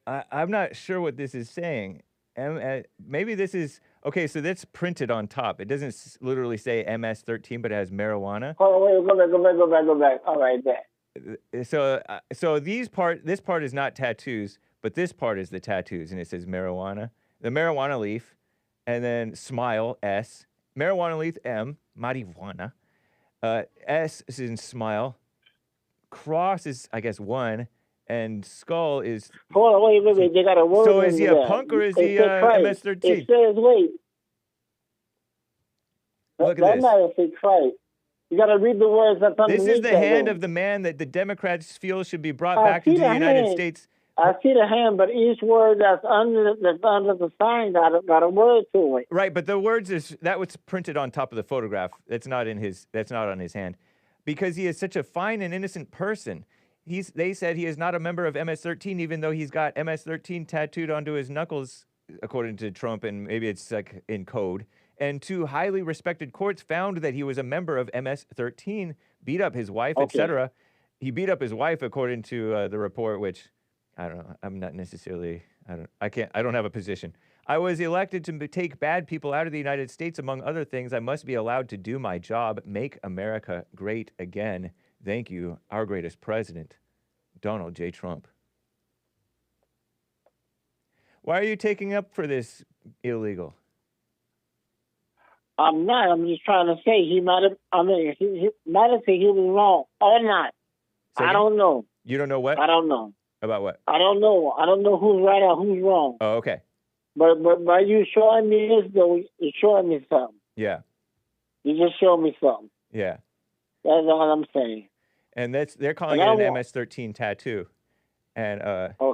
I'm not sure what this is saying. Maybe this is... Okay, so that's printed on top. It doesn't literally say MS-13, but it has marijuana. Oh, wait, go back. All right, there. So this part is not tattoos, but this part is the tattoos, and it says marijuana. The marijuana leaf, and then smile, S. Marijuana leaf, M. Marijuana. S is in smile. Cross is, I guess, 1. And skull is... Hold on, wait. They got a word. So is he a punk or is he MS-13? It says, wait. Look at this. That might say Christ. You got to read the words that's underneath. This is the hand of the man that the Democrats feel should be brought back into the United States. I see the hand, but each word that's under the sign got a word to it. Right, but the words that was printed on top of the photograph. That's not on his hand, because he is such a fine and innocent person. They said he is not a member of MS-13, even though he's got MS-13 tattooed onto his knuckles, according to Trump, and maybe it's like in code. And 2 highly respected courts found that he was a member of MS-13, beat up his wife, etc. He beat up his wife, according to the report, which I don't know. I'm not necessarily. I don't have a position. I was elected to take bad people out of the United States, among other things. I must be allowed to do my job, make America great again. Thank you, our greatest president, Donald J. Trump. Why are you taking up for this illegal? I'm not. I'm just trying to say he might have. I mean, he might have said he was wrong or not. I don't know. You don't know what? I don't know. About what? I don't know. I don't know who's right or who's wrong. Oh, okay. But by you showing me this, though, you're showing me something. Yeah. You just showed me something. Yeah. That's all I'm saying. And they're calling it an MS-13 tattoo. And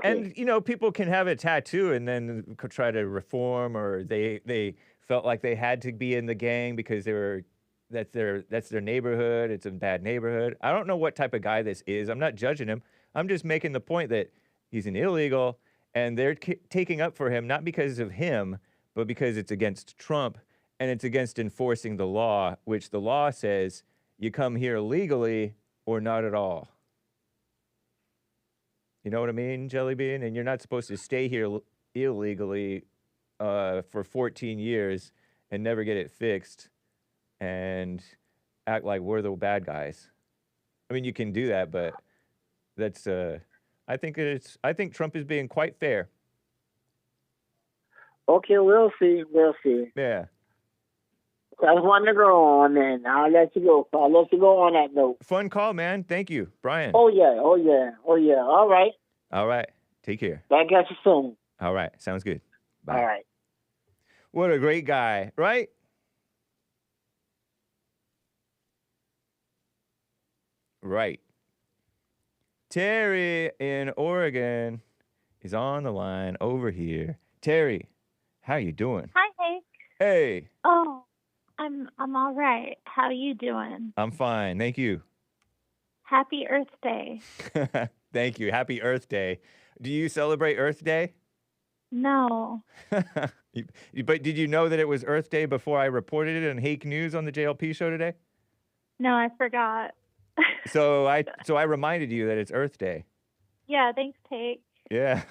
and you know, people can have a tattoo and then try to reform, or they felt like they had to be in the gang because that's their neighborhood. It's a bad neighborhood. I don't know what type of guy this is. I'm not judging him. I'm just making the point that he's an illegal, and they're taking up for him not because of him, but because it's against Trump, and it's against enforcing the law, which the law says you come here legally or not at all. You know what I mean, Jelly Bean? And you're not supposed to stay here illegally for 14 years and never get it fixed and act like we're the bad guys. I mean, you can do that, but that's I think Trump is being quite fair. Okay, we'll see. We'll see. Yeah. I just wanted to go on, and I'll let you go. I'll let you go on that note. Fun call, man. Thank you, Brian. Oh, yeah. Oh, yeah. Oh, yeah. All right. All right. Take care. I'll catch you soon. All right. Sounds good. Bye. All right. What a great guy, right? Right. Terry in Oregon is on the line over here. Terry, how you doing? Hi, Hake. Hey. Oh, I'm all right. How you doing? I'm fine. Thank you. Happy Earth Day. Thank you. Happy Earth Day. Do you celebrate Earth Day? No. But did you know that it was Earth Day before I reported it on Hake News on the JLP show today? No, I forgot. So I reminded you that it's Earth Day. Yeah, thanks, Hake. Yeah.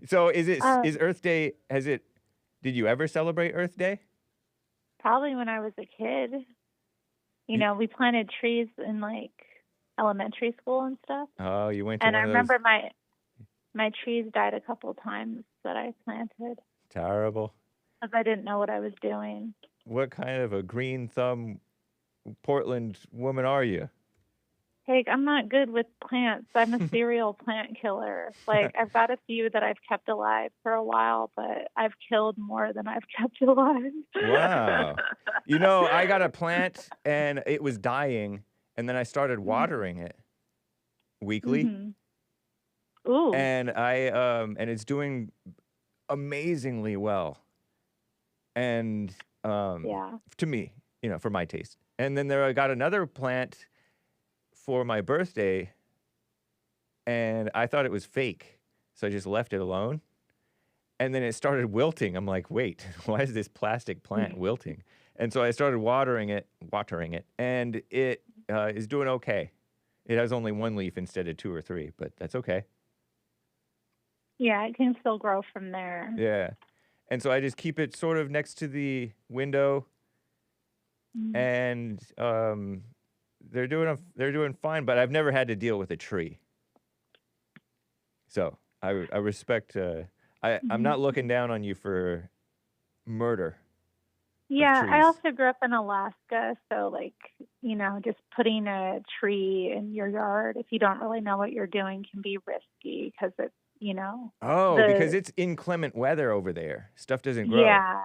So is Earth Day, did you ever celebrate Earth Day? Probably when I was a kid. You know, we planted trees in like elementary school and stuff. Oh, you went to and one I of remember those... my trees died a couple times that I planted. Terrible. Because I didn't know what I was doing. What kind of a green thumb Portland woman are you? Hey, I'm not good with plants. I'm a serial plant killer. Like, I've got a few that I've kept alive for a while, but I've killed more than I've kept alive. Wow. You know, I got a plant and it was dying, and then I started watering it weekly. Mm-hmm. Ooh. And and it's doing amazingly well. And yeah. To me, you know, for my taste. And then I got another plant for my birthday, and I thought it was fake, so I just left it alone. And then it started wilting. I'm like, wait, why is this plastic plant wilting? And so I started watering it, and it is doing okay. It has only one leaf instead of 2 or 3, but that's okay. Yeah, it can still grow from there. Yeah. And so I just keep it sort of next to the window, and they're doing fine, but I've never had to deal with a tree. So I respect. I'm not looking down on you for murder. Yeah, I also grew up in Alaska, so like, you know, just putting a tree in your yard if you don't really know what you're doing can be risky because it's, you know. Oh, because it's inclement weather over there. Stuff doesn't grow. Yeah.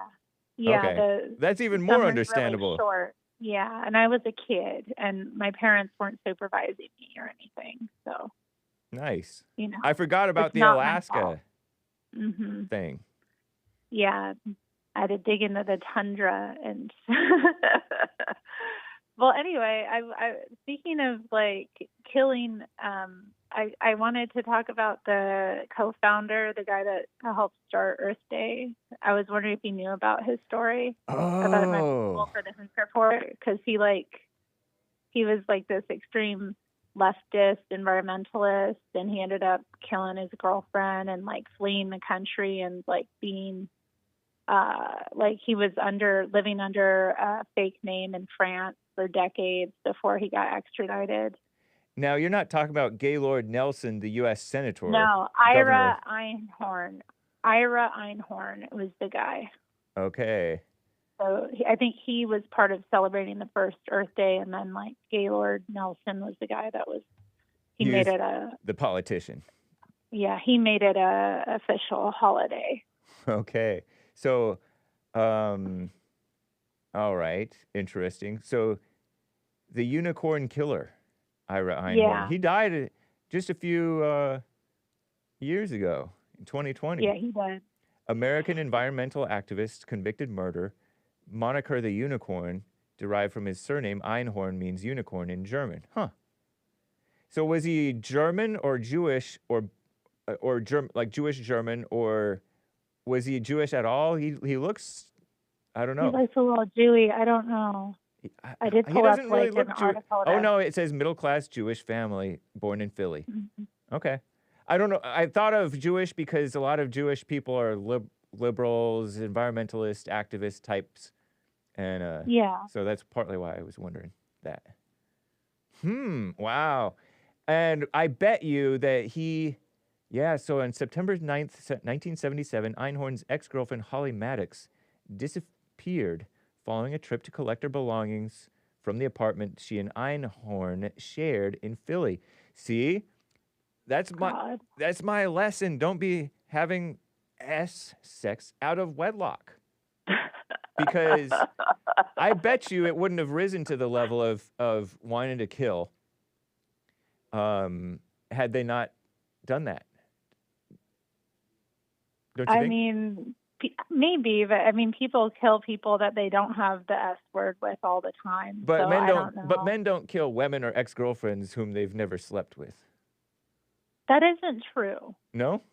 Yeah. Okay. That's even more understandable. Really short. Yeah, and I was a kid, and my parents weren't supervising me or anything, so. Nice. You know, I forgot about the Alaska thing. Yeah, I had to dig into the tundra, and well, anyway, I speaking of like killing, I wanted to talk about the co-founder, the guy that helped start Earth Day. I was wondering if you knew about his story. About him for the Hake Report, because he was like this extreme leftist environmentalist, and he ended up killing his girlfriend and like fleeing the country and like being like he was living under a fake name in France for decades before he got extradited. Now, you're not talking about Gaylord Nelson, the U.S. Senator. No, Governor. Ira Einhorn. Ira Einhorn was the guy. Okay. So I think he was part of celebrating the first Earth Day, and then like Gaylord Nelson was the guy that was. He made it the politician. Yeah, he made it a official holiday. Okay. So, all right, interesting. So, the unicorn killer, Ira Einhorn, Yeah. he died just a few years ago, in 2020. Yeah, he did. American environmental activist, convicted murder, moniker the unicorn, derived from his surname. Einhorn means unicorn in German. Huh. So was he German or Jewish or like Jewish German, or was he Jewish at all? He looks, I don't know. He looks a little Jewy. I don't know. I did pull up like an article. Oh no, it says middle class Jewish family born in Philly. Okay. I don't know. I thought of Jewish because a lot of Jewish people are liberals, environmentalist, activist types. And yeah. So that's partly why I was wondering that. Wow. And I bet you that so on September 9th, 1977, Einhorn's ex-girlfriend Holly Maddox disappeared following a trip to collect her belongings from the apartment she and Einhorn shared in Philly. See? That's my lesson. Don't be having sex out of wedlock. Because I bet you it wouldn't have risen to the level of wanting to kill had they not done that. Don't you think? I mean, maybe, but I mean, people kill people that they don't have the S word with all the time. But so men don't. know. But men don't kill women or ex-girlfriends whom they've never slept with. That isn't true. No.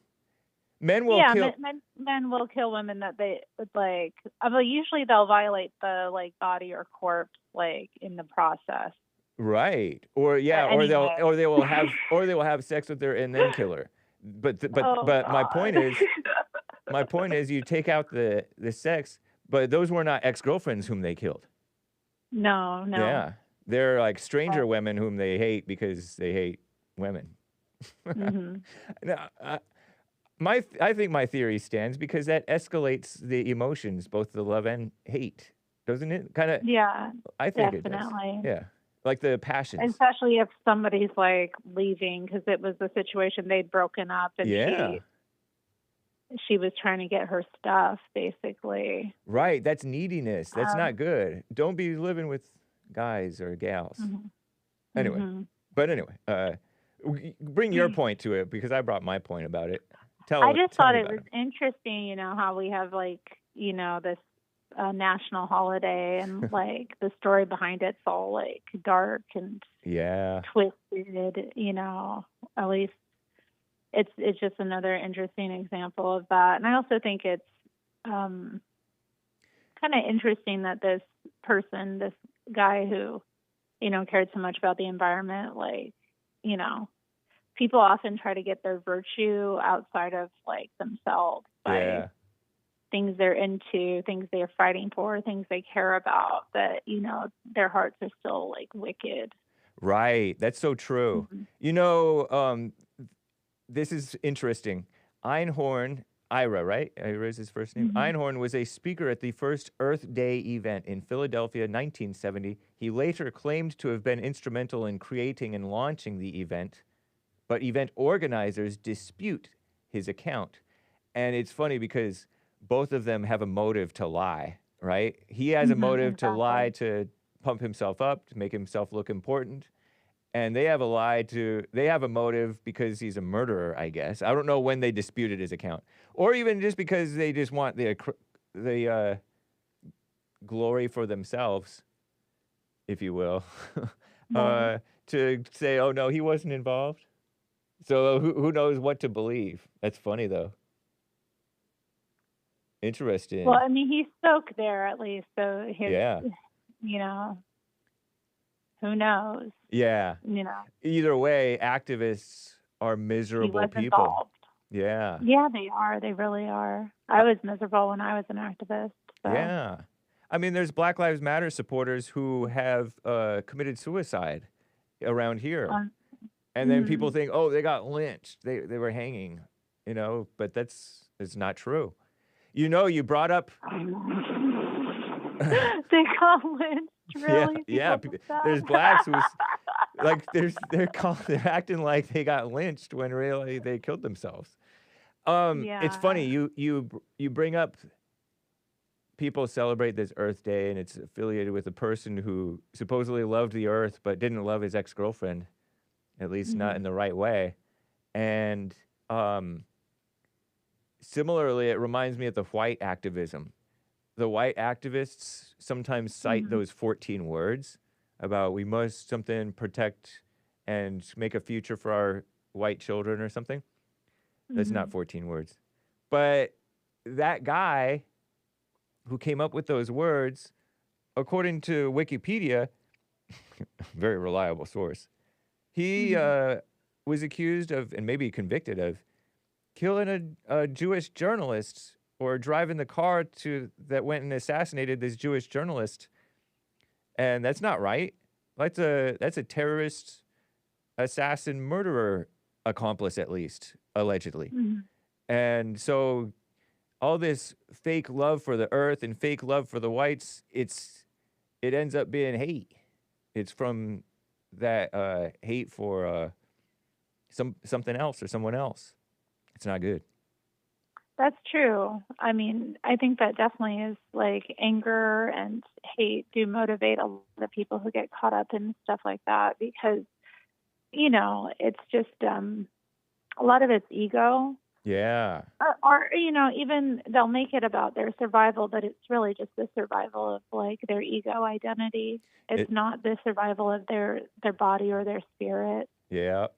Men will kill. Men will kill women that they like. Usually they'll violate the like body or corpse like in the process. Right. Or anyway. they will have sex with her and then kill her. But my point is you take out the sex, but those were not ex-girlfriends whom they killed. No. Yeah. They're like stranger women whom they hate because they hate women. Now, I think my theory stands because that escalates the emotions, both the love and hate, doesn't it? Kind of. Yeah. I think definitely. It does. Yeah. Like the passions. Especially if somebody's like leaving because it was the situation they'd broken up and she was trying to get her stuff basically. Right. That's neediness. That's not good. Don't be living with guys or gals. Anyway. But anyway, bring your point to it because I brought my point about it. I just thought it was interesting, you know, how we have like, you know, this national holiday and like the story behind it's all like dark and twisted, you know. At least it's just another interesting example of that. And I also think it's kind of interesting that this guy who, you know, cared so much about the environment, like, you know, people often try to get their virtue outside of like themselves by things they're into, things they're fighting for, things they care about, that, you know, their hearts are still like wicked. Right. That's so true. You know, this is interesting. Einhorn, Ira, right? Ira is his first name. Einhorn was a speaker at the first Earth Day event in Philadelphia, 1970. He later claimed to have been instrumental in creating and launching the event, but event organizers dispute his account. And it's funny because both of them have a motive to lie, right? He has a motive to lie, to pump himself up, to make himself look important. And they have a motive because he's a murderer, I guess. I don't know when they disputed his account. Or even just because they just want the glory for themselves, if you will, to say, oh, no, he wasn't involved. So who knows what to believe? That's funny, though. Interesting. Well, I mean, he spoke there at least, so you know, who knows? Yeah. You know. Either way, activists are miserable people. Involved. Yeah. Yeah, they are. They really are. I was miserable when I was an activist. So. Yeah. I mean, there's Black Lives Matter supporters who have committed suicide around here. And then people think, oh, they got lynched. They were hanging, you know, but it's not true. You know, you brought up. They got lynched, really? Yeah. There's blacks who's like, they're acting like they got lynched when really they killed themselves. It's funny you bring up people celebrate this Earth Day, and it's affiliated with a person who supposedly loved the Earth but didn't love his ex-girlfriend, at least not in the right way. And similarly, it reminds me of the white activism. The white activists sometimes cite those 14 words about we must something protect and make a future for our white children or something. That's not 14 words. But that guy who came up with those words, according to Wikipedia, very reliable source, he was accused of, and maybe convicted of, killing a Jewish journalist or driving the car that went and assassinated this Jewish journalist. And that's not right. That's a terrorist, assassin, murderer accomplice, at least, allegedly. And so all this fake love for the earth and fake love for the whites, it ends up being hate. It's from that hate for something else or someone else. It's not good. That's true. I mean, I think that definitely is like anger and hate do motivate a lot of people who get caught up in stuff like that because, you know, it's just a lot of it's ego. Yeah. Or, you know, even they'll make it about their survival, but it's really just the survival of like their ego identity. It's not the survival of their body or their spirit. Yeah.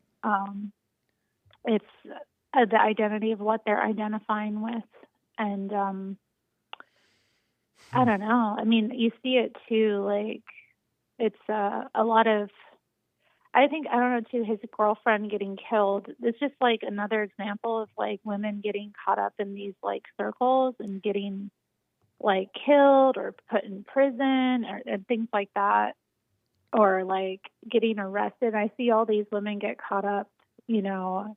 It's the identity of what they're identifying with. And I don't know. I mean, you see it too, like it's a lot of, I think, I don't know, too, his girlfriend getting killed. It's just like another example of like women getting caught up in these like circles and getting like killed or put in prison and things like that, or like getting arrested. I see all these women get caught up, you know,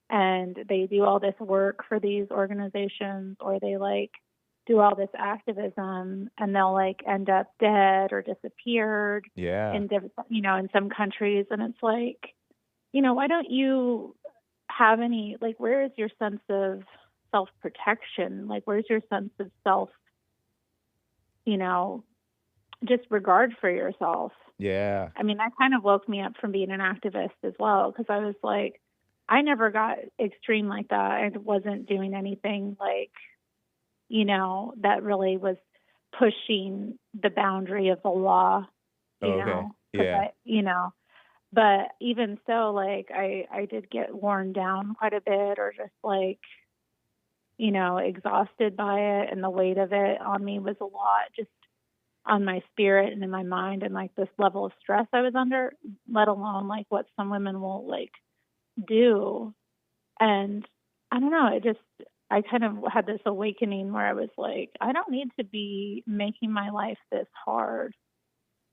and they do all this work for these organizations, or they like do all this activism, and they'll like end up dead or disappeared. Yeah. In different, you know, in some countries, and it's like, you know, why don't you have any, like, where is your sense of self-protection? Like, where's your sense of self, you know, just regard for yourself? Yeah. I mean, that kind of woke me up from being an activist as well, because I was like, I never got extreme like that. I wasn't doing anything like, you know, that really was pushing the boundary of the law, you know, yeah. you know, but even so, like I did get worn down quite a bit, or just like, you know, exhausted by it. And the weight of it on me was a lot, just on my spirit and in my mind, and like this level of stress I was under, let alone like what some women will like do. And I don't know, I kind of had this awakening where I was like, I don't need to be making my life this hard.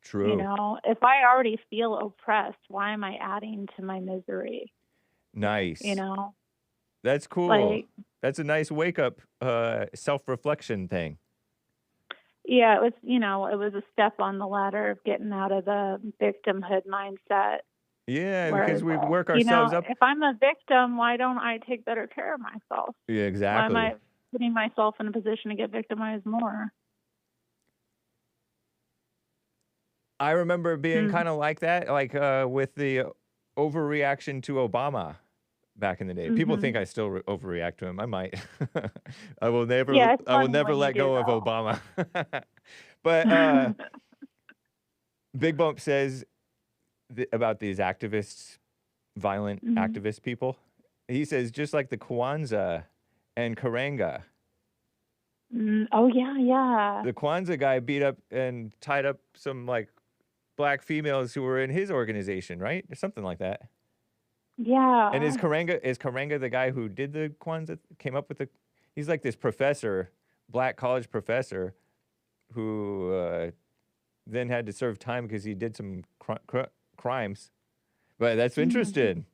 True. You know, if I already feel oppressed, why am I adding to my misery? Nice. You know? That's cool. Like, that's a nice wake up self-reflection thing. Yeah, it was, you know, it was a step on the ladder of getting out of the victimhood mindset. Yeah, where, because we work ourselves up. If I'm a victim, why don't I take better care of myself? Yeah, exactly. Why am I putting myself in a position to get victimized more? I remember being kind of like that, like with the overreaction to Obama back in the day. People think I still overreact to him. I might. I will never. Yeah, I will never let go of Obama. But Big Bump says about these activists, violent activist people. He says just like the Kwanzaa and Karanga. Oh yeah, yeah. The Kwanzaa guy beat up and tied up some like black females who were in his organization, right? Or something like that. Yeah. And is Karanga the guy who did the Kwanzaa, came up with he's like this professor, black college professor, who then had to serve time because he did some crimes. But that's interesting.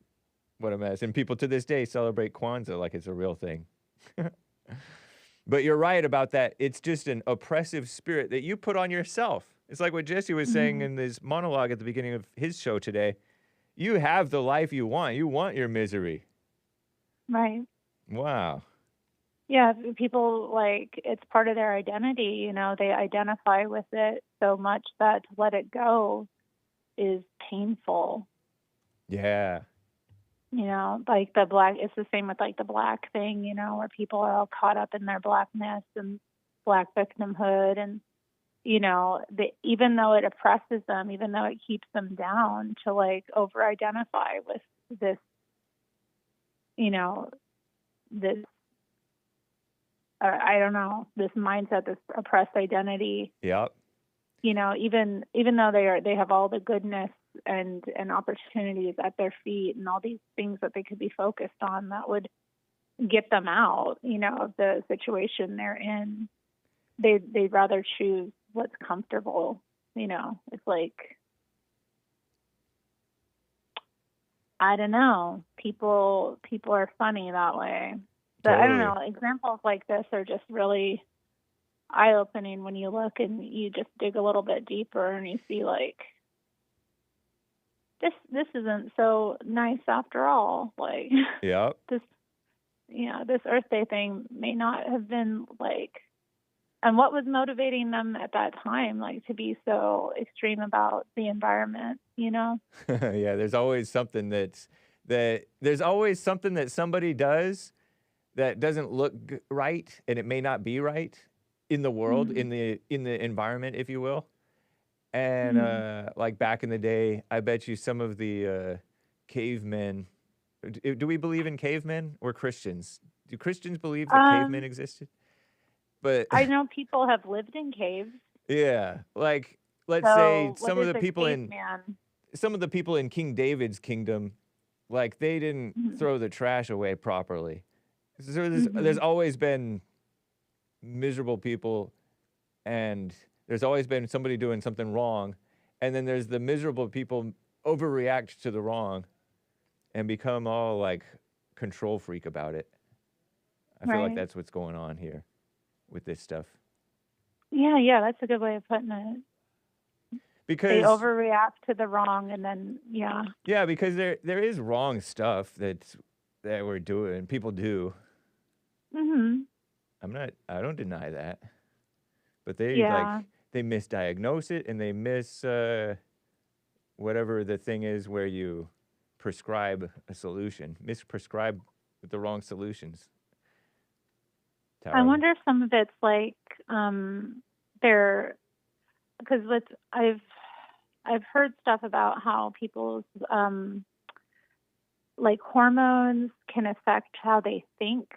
What a mess. And people to this day celebrate Kwanzaa like it's a real thing. But you're right about that. It's just an oppressive spirit that you put on yourself. It's like what Jesse was saying in this monologue at the beginning of his show today. You have the life you want. You want your misery. Right. Wow. Yeah, people, like, it's part of their identity, you know, they identify with it so much that to let it go is painful. Yeah. You know, like it's the same with like the black thing, you know, where people are all caught up in their blackness and black victimhood. And, you know, even though it oppresses them, even though it keeps them down to like over-identify with this, you know, this, I don't know, this mindset, this oppressed identity. Yep. You know, even though they have all the goodness and opportunities at their feet and all these things that they could be focused on that would get them out, you know, of the situation they're in, they'd rather choose what's comfortable. You know, it's like, I don't know, people are funny that way. But Totally. I don't know, examples like this are just really eye-opening when you look and you just dig a little bit deeper and you see like, this isn't so nice after all. Like, Yep. this, you know, this Earth Day thing may not have been like, and what was motivating them at that time, like to be so extreme about the environment, you know? Yeah, there's always something there's always something that somebody does that doesn't look right, and it may not be right in the world, in the environment, if you will. And like back in the day, I bet you some of the cavemen. Do we believe in cavemen or Christians? Do Christians believe that cavemen existed? But I know people have lived in caves. yeah, like let's So say what is a caveman? some of the people in King David's kingdom, like they didn't throw the trash away properly. So there's always been miserable people, and there's always been somebody doing something wrong, and then there's the miserable people overreact to the wrong and become all like control freak about it. I feel like that's what's going on here with this stuff. Yeah, that's a good way of putting it. Because they overreact to the wrong, and then yeah, because there is wrong stuff that we're doing. People do. I don't deny that, but they they misdiagnose it, and they miss whatever the thing is where you prescribe a solution, misprescribe with the wrong solutions. I wonder if some of it's like they're, because I've heard stuff about how people's like hormones can affect how they think.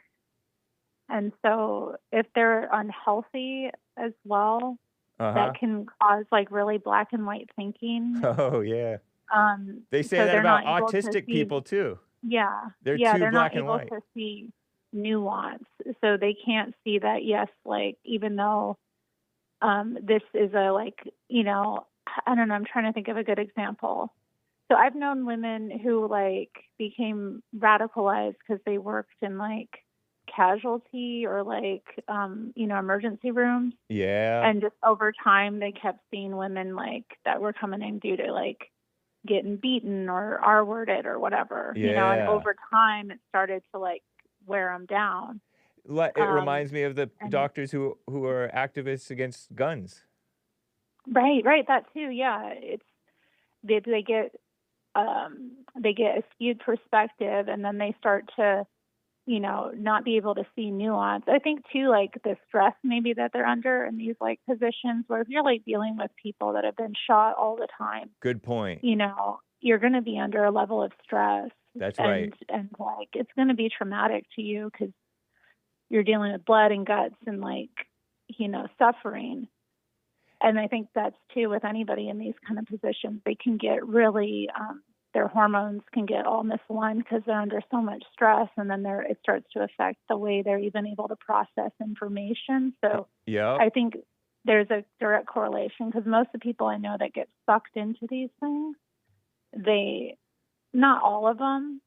And so if they're unhealthy as well, that can cause like really black and white thinking. Oh yeah. They say so that about autistic people too. Yeah. They're too they're black not and able white to see nuance. So they can't see that, yes, like even though this is a like, you know, I don't know, I'm trying to think of a good example. So I've known women who like became radicalized because they worked in like casualty or like, you know, emergency rooms. Yeah. And just over time, they kept seeing women like that were coming in due to like getting beaten or R-worded or whatever, you know, and over time it started to like wear them down. It reminds me of the doctors who are activists against guns. Right, that too. Yeah, it's they get a skewed perspective, and then they start to, you know, not be able to see nuance. I think too, like the stress maybe that they're under in these like positions where if you're like dealing with people that have been shot all the time. Good point. You know, you're going to be under a level of stress. That's right. And like it's going to be traumatic to you because you're dealing with blood and guts and like, you know, suffering. And I think that's too with anybody in these kind of positions. They can get really, their hormones can get all misaligned because they're under so much stress, and then it starts to affect the way they're even able to process information. So I think there's a direct correlation, because most of the people I know that get sucked into these things, not all of them,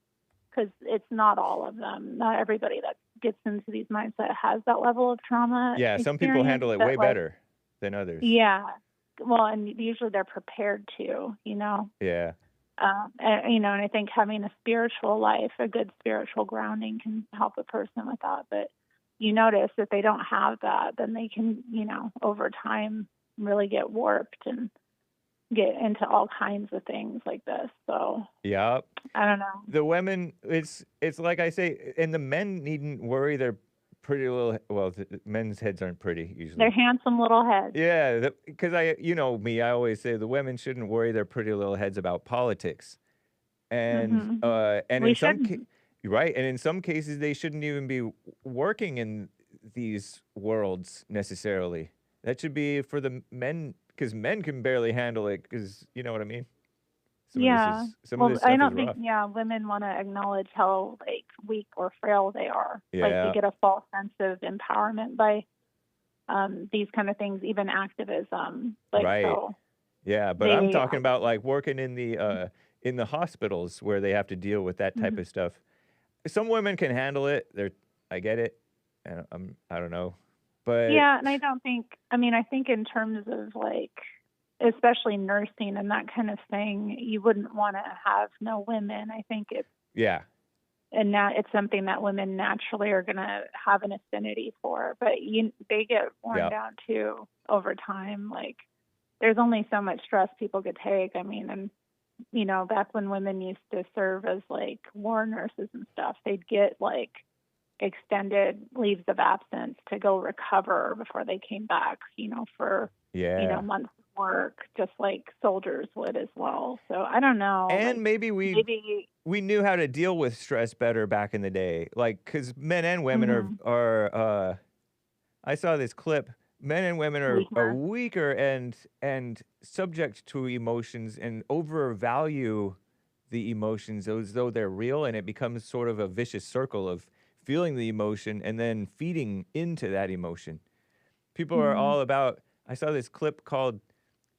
because it's not all of them. Not everybody that gets into these mindset has that level of trauma. Yeah, some people handle it way better than others. Yeah. Well, and usually they're prepared to, you know. Yeah. And, you know, and I think having a spiritual life, a good spiritual grounding can help a person with that. But you notice if they don't have that, then they can, you know, over time really get warped and get into all kinds of things like this. So yeah, I don't know. The women, it's like I say, and the men needn't worry their pretty little. Well, the men's heads aren't pretty usually. They're handsome little heads. Yeah, because you know me, I always say the women shouldn't worry their pretty little heads about politics, and in some cases they shouldn't even be working in these worlds necessarily. That should be for the men, because men can barely handle it. Because you know what I mean. Well, I don't think women want to acknowledge how like weak or frail they are. Yeah. Like they get a false sense of empowerment by these kind of things, even activism. Like, right. So yeah, but I'm talking about like working in the hospitals where they have to deal with that type of stuff. Some women can handle it. I get it. And I don't know. But yeah, and I don't think. I mean, I think in terms of like, especially nursing and that kind of thing, you wouldn't want to have no women. I think it's and now it's something that women naturally are going to have an affinity for. But they get worn down too over time. Like there's only so much stress people could take. I mean, and you know, back when women used to serve as like war nurses and stuff, they'd get like extended leaves of absence to go recover before they came back, you know, for you know, months of work, just like soldiers would as well. So I don't know. And like, maybe we knew how to deal with stress better back in the day, like because men and women are I saw this clip. Men and women are weaker and subject to emotions and overvalue the emotions as though they're real, and it becomes sort of a vicious circle of feeling the emotion and then feeding into that emotion. People are all about, I saw this clip called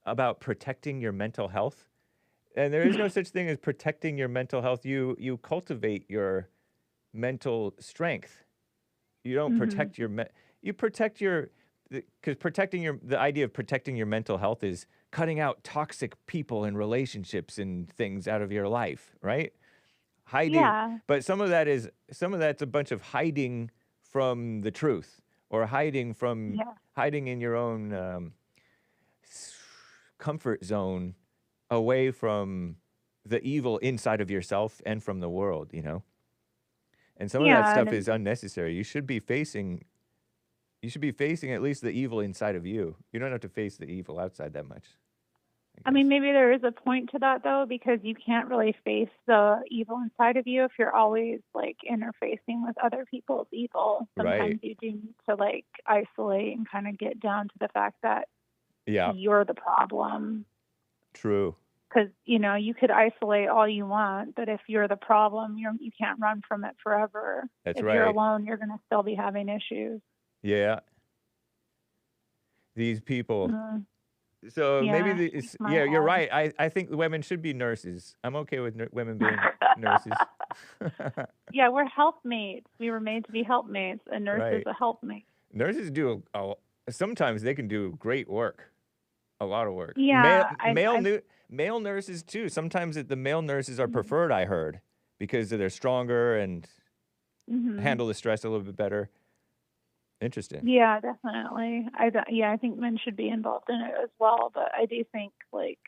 about protecting your mental health. And there is no such thing as protecting your mental health. You cultivate your mental strength. You don't protect you protect your, because the idea of protecting your mental health is cutting out toxic people and relationships and things out of your life, right? Hiding, but some of that's a bunch of hiding from the truth, or hiding in your own comfort zone, away from the evil inside of yourself and from the world, you know. And some of that stuff is unnecessary. You should be facing at least the evil inside of you. You don't have to face the evil outside that much. I mean, maybe there is a point to that, though, because you can't really face the evil inside of you if you're always, like, interfacing with other people's evil. Sometimes you do need to, like, isolate and kind of get down to the fact that you're the problem. True. Because, you know, you could isolate all you want, but if you're the problem, you can't run from it forever. That's if right. If you're alone, you're going to still be having issues. Yeah. These people... So maybe you're right. I think women should be nurses. I'm okay with women being nurses. Yeah, we're helpmates. We were made to be helpmates. A nurse is a helpmate. Nurses do sometimes they can do great work, a lot of work. Yeah, male nurses too. Sometimes the male nurses are preferred. I heard because they're stronger and handle the stress a little bit better. Interesting. Yeah, definitely. I think men should be involved in it as well, but I do think, like,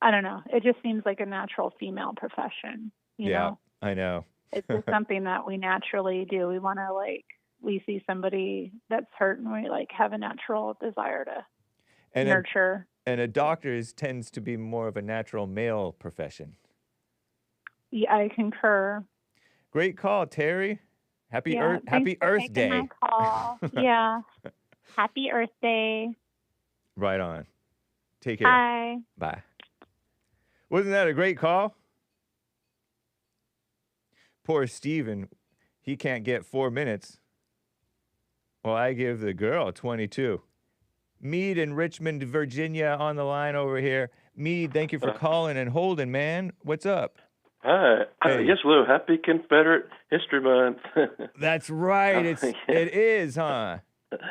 I don't know. It just seems like a natural female profession, you know? I know. It's just something that we naturally do. We want to, like, we see somebody that's hurt and we, like, have a natural desire to nurture. And a doctor's tends to be more of a natural male profession. Yeah, I concur. Great call, Terry. Happy Earth Day. My call. Yeah. Happy Earth Day. Right on. Take care. Bye. Bye. Wasn't that a great call? Poor Steven. He can't get 4 minutes. Well, I give the girl 22. Meade in Richmond, Virginia on the line over here. Meade, thank you for calling and holding, man. What's up? Hi. Hey. Yes, hello. Happy Confederate History Month. That's right. Yeah. It is, huh?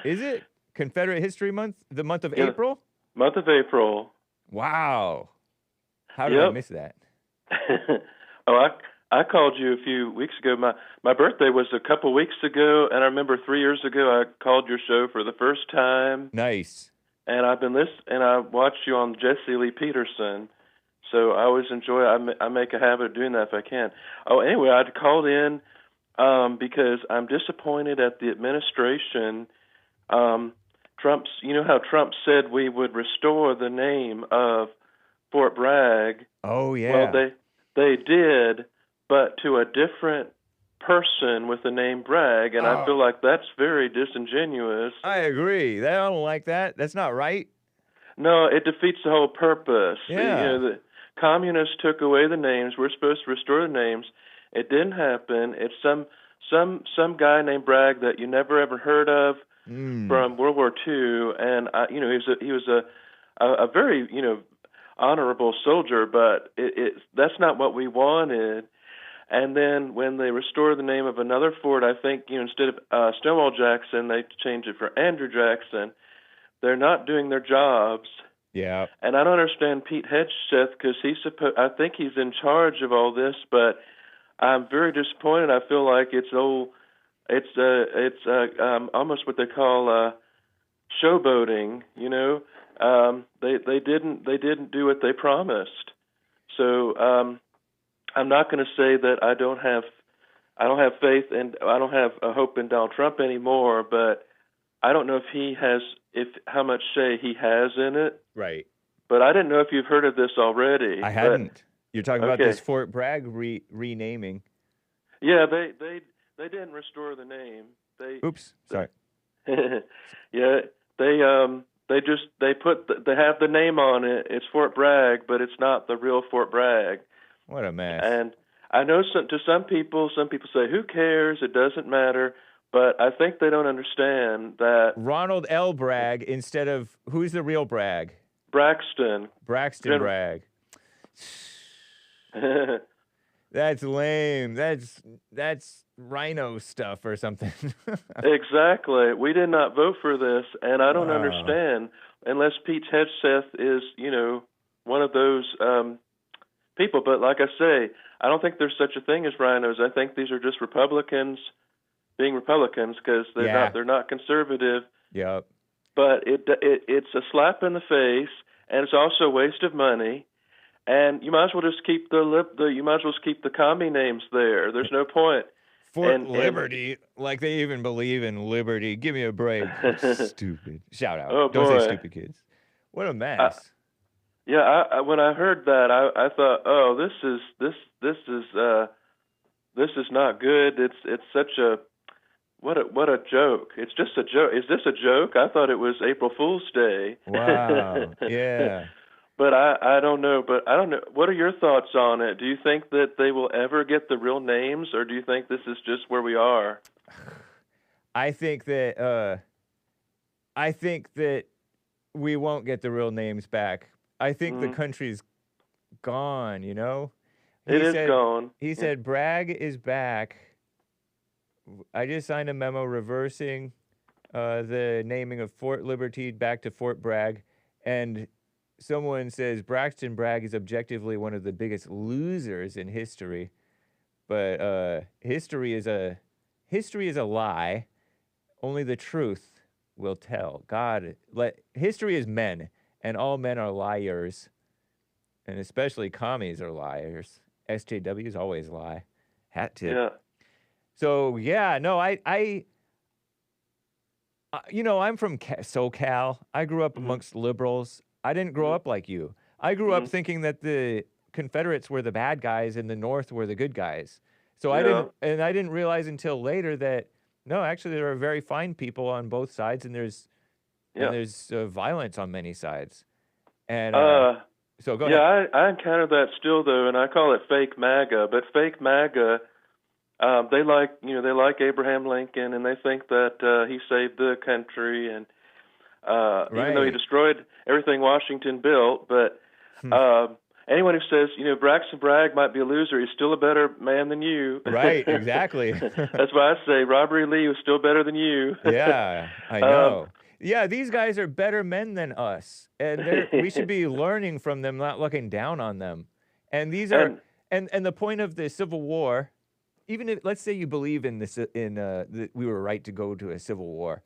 Is it Confederate History Month? The month of April? Month of April. Wow. How did I miss that? I called you a few weeks ago. My birthday was a couple weeks ago, and I remember 3 years ago I called your show for the first time. Nice. And I've been listening, and I watched you on Jesse Lee Peterson. So I always enjoy it. I make a habit of doing that if I can. Oh, anyway, I called in because I'm disappointed at the administration. Trump's, you know how Trump said we would restore the name of Fort Bragg. Oh yeah. Well, they did, but to a different person with the name Bragg, and I feel like that's very disingenuous. I agree. I don't like that. That's not right. No, it defeats the whole purpose. Yeah. You know, the communists took away the names. We're supposed to restore the names. It didn't happen. It's some guy named Bragg that you never ever heard of from World War II, and he was a very honorable soldier, but that's not what we wanted. And then when they restored the name of another fort, I think instead of Stonewall Jackson, they changed it for Andrew Jackson. They're not doing their jobs. Yeah. And I don't understand Pete Hegseth because I think he's in charge of all this, but I'm very disappointed. I feel like it's almost what they call showboating. They didn't do what they promised. So I'm not going to say that I don't have faith and I don't have a hope in Donald Trump anymore, but I don't know how much say he has in it. Right. But I didn't know if you've heard of this already. I hadn't. You're talking about this Fort Bragg renaming. Yeah, they didn't restore the name. Oops, sorry. Yeah, they have the name on it. It's Fort Bragg, but it's not the real Fort Bragg. What a mess. And I know to some people say, who cares? It doesn't matter. But I think they don't understand that Ronald L. Bragg instead of who's the real Bragg? Braxton. Bragg. That's lame. That's rhino stuff or something. Exactly. We did not vote for this, and I don't understand unless Pete Hegseth is, one of those people. But like I say, I don't think there's such a thing as rhinos. I think these are just Republicans being Republicans because they're not conservative. Yep. But it's a slap in the face, and it's also a waste of money. And you might as well just keep the commie names there. There's no point. Fort Liberty, like they even believe in liberty. Give me a break. Stupid. Shout out. Oh, Don't boy. say stupid kids. What a mess. When I heard that, I thought, oh, this is not good. It's such a what a joke. It's just a joke. Is this a joke? I thought it was April Fool's Day. Wow. Yeah. But I don't know. But I don't know. What are your thoughts on it? Do you think that they will ever get the real names, or do you think this is just where we are? I think that we won't get the real names back. I think the country's gone. It is gone. He said Bragg is back. I just signed a memo reversing the naming of Fort Liberty back to Fort Bragg, and someone says Braxton Bragg is objectively one of the biggest losers in history, but history is a lie. Only the truth will tell. History is men, and all men are liars, and especially commies are liars. SJWs always lie. Hat tip. Yeah. So yeah, no, I'm from SoCal. I grew up amongst liberals. I didn't grow up like you. I grew up thinking that the Confederates were the bad guys and the North were the good guys. So I didn't realize until later that no, actually there are very fine people on both sides, and there's violence on many sides. And so go ahead. Yeah, I encounter that still though, and I call it fake MAGA. But fake MAGA, they like Abraham Lincoln, and they think that he saved the country. And even though he destroyed everything Washington built. But anyone who says, Braxton Bragg might be a loser, he's still a better man than you. Right, exactly. That's why I say Robert E. Lee was still better than you. Yeah, I know. Yeah, these guys are better men than us, and we should be learning from them, not looking down on them. And these are, and the point of the Civil War, even if, let's say you believe in this, that we were right to go to a civil war,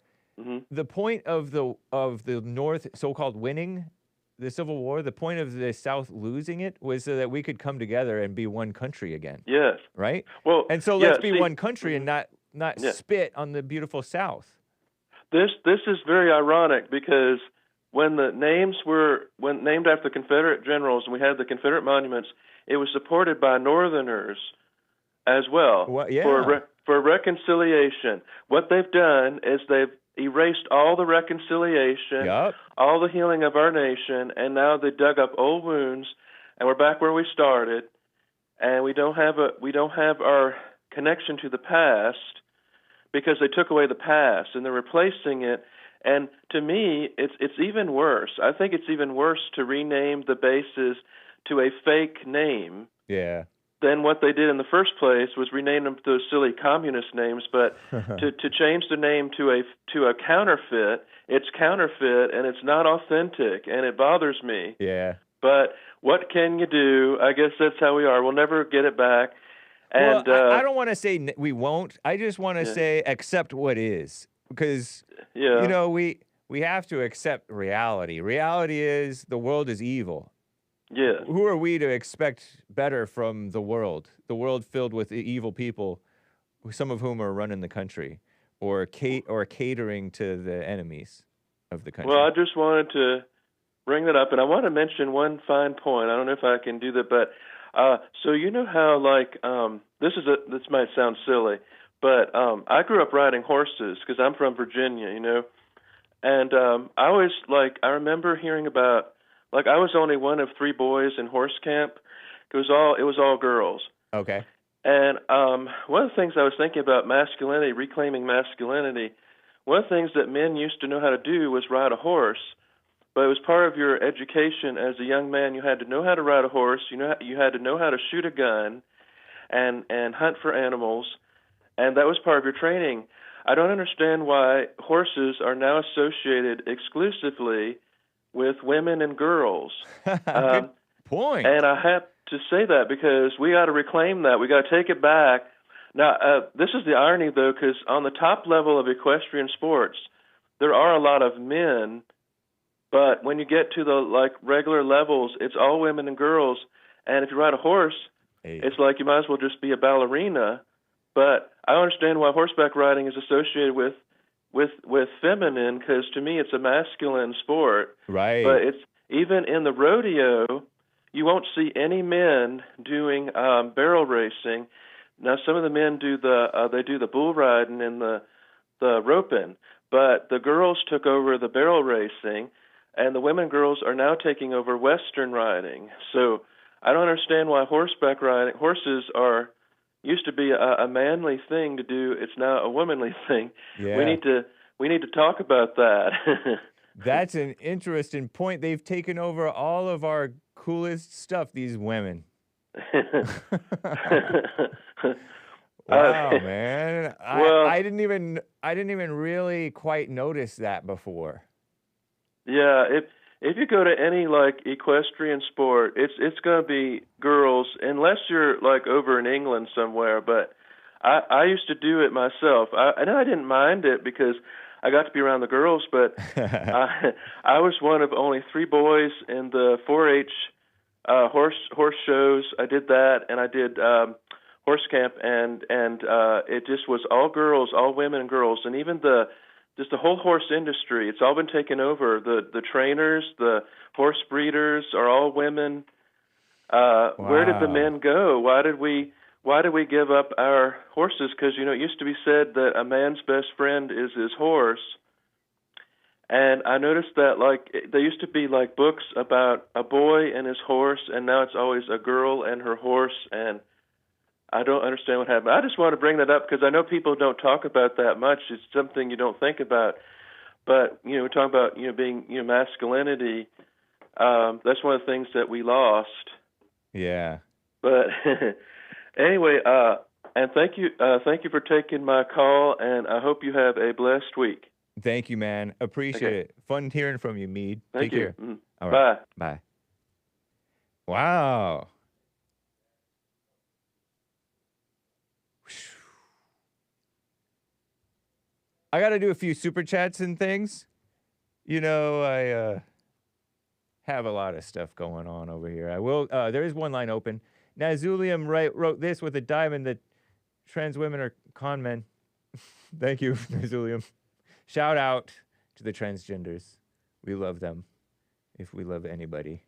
the point of the North so-called winning the Civil War, the point of the South losing it was so that we could come together and be one country again. Yes. Right? Well, and so let's be one country and not spit on the beautiful South. This is very ironic because when the names were named after the Confederate generals and we had the Confederate monuments, it was supported by Northerners as well, for reconciliation. What they've done is they've erased all the reconciliation, all the healing of our nation, and now they dug up old wounds, and we're back where we started, and we don't have our connection to the past because they took away the past and they're replacing it. And to me, it's even worse. I think it's even worse to rename the bases to a fake name. Yeah. Then what they did in the first place was rename them those silly communist names, but to change the name to a counterfeit, it's counterfeit and it's not authentic, and it bothers me. Yeah. But what can you do? I guess that's how we are. We'll never get it back. And I don't want to say we won't. I just want to say accept what is, because we have to accept reality. Reality is the world is evil. Yeah. Who are we to expect better from the world? The world filled with evil people, some of whom are running the country, or catering to the enemies of the country. Well, I just wanted to bring that up, and I want to mention one fine point. I don't know if I can do that, but so you know how this might sound silly, but I grew up riding horses because I'm from Virginia, and I remember hearing about. I was only one of 3 boys in horse camp. It was all girls. Okay. And one of the things I was thinking about masculinity, reclaiming masculinity, one of the things that men used to know how to do was ride a horse. But it was part of your education as a young man. You had to know how to ride a horse. You had to know how to shoot a gun and hunt for animals. And that was part of your training. I don't understand why horses are now associated exclusively with women and girls. Good point. And I have to say that because we got to reclaim that. We got to take it back. Now, this is the irony, though, because on the top level of equestrian sports, there are a lot of men, but when you get to the regular levels, it's all women and girls. And if you ride a horse, it's like you might as well just be a ballerina. But I understand why horseback riding is associated with feminine, because to me it's a masculine sport. Right. But it's even in the rodeo, you won't see any men doing barrel racing. Now some of the men do the bull riding and the roping, but the girls took over the barrel racing, and the women girls are now taking over Western riding. So I don't understand why horseback riding horses used to be a manly thing to do. It's now a womanly thing. Yeah. We need to talk about that. That's an interesting point. They've taken over all of our coolest stuff, these women. Wow, man. I didn't even really quite notice that before. Yeah, if you go to any equestrian sport, it's going to be girls, unless you're over in England somewhere. But I used to do it myself. I didn't mind it because I got to be around the girls. But I was one of only 3 boys in the 4-H horse shows. I did that, and I did horse camp, and it just was all girls, all women and girls, and even just the whole horse industry. It's all been taken over. The trainers, the horse breeders are all women. Wow. Where did the men go? Why did we give up our horses? Because it used to be said that a man's best friend is his horse. And I noticed that there used to be books about a boy and his horse, and now it's always a girl and her horse, and I don't understand what happened. I just want to bring that up because I know people don't talk about that much. It's something you don't think about. But we're talking about being masculinity. That's one of the things that we lost. Yeah. But anyway, and thank you for taking my call, and I hope you have a blessed week. Thank you, man. Appreciate it. Fun hearing from you, Meade. Thank Take you. care. Mm. All Bye. right. Bye. Wow. I got to do a few super chats and things. I have a lot of stuff going on over here. I will. There is one line open. Nazulium wrote this with a diamond that trans women are con men. Thank you, Nazulium. Shout out to the transgenders. We love them, if we love anybody.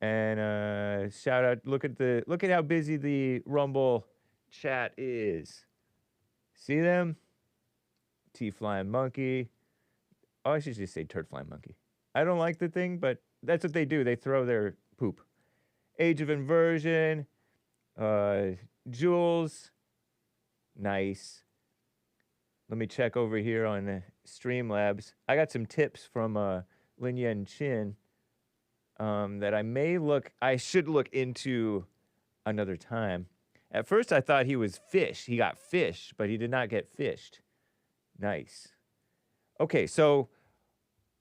And shout out. Look at how busy the Rumble chat is. See them? Tea flying monkey. Oh, I should just say turd flying monkey. I don't like the thing, but that's what they do. They throw their poop. Age of Inversion. Jules. Nice. Let me check over here on Streamlabs. I got some tips from Lin Yen Chin that I should look into another time. At first, I thought he was fish. He got fish, but he did not get fished. Nice. Okay, so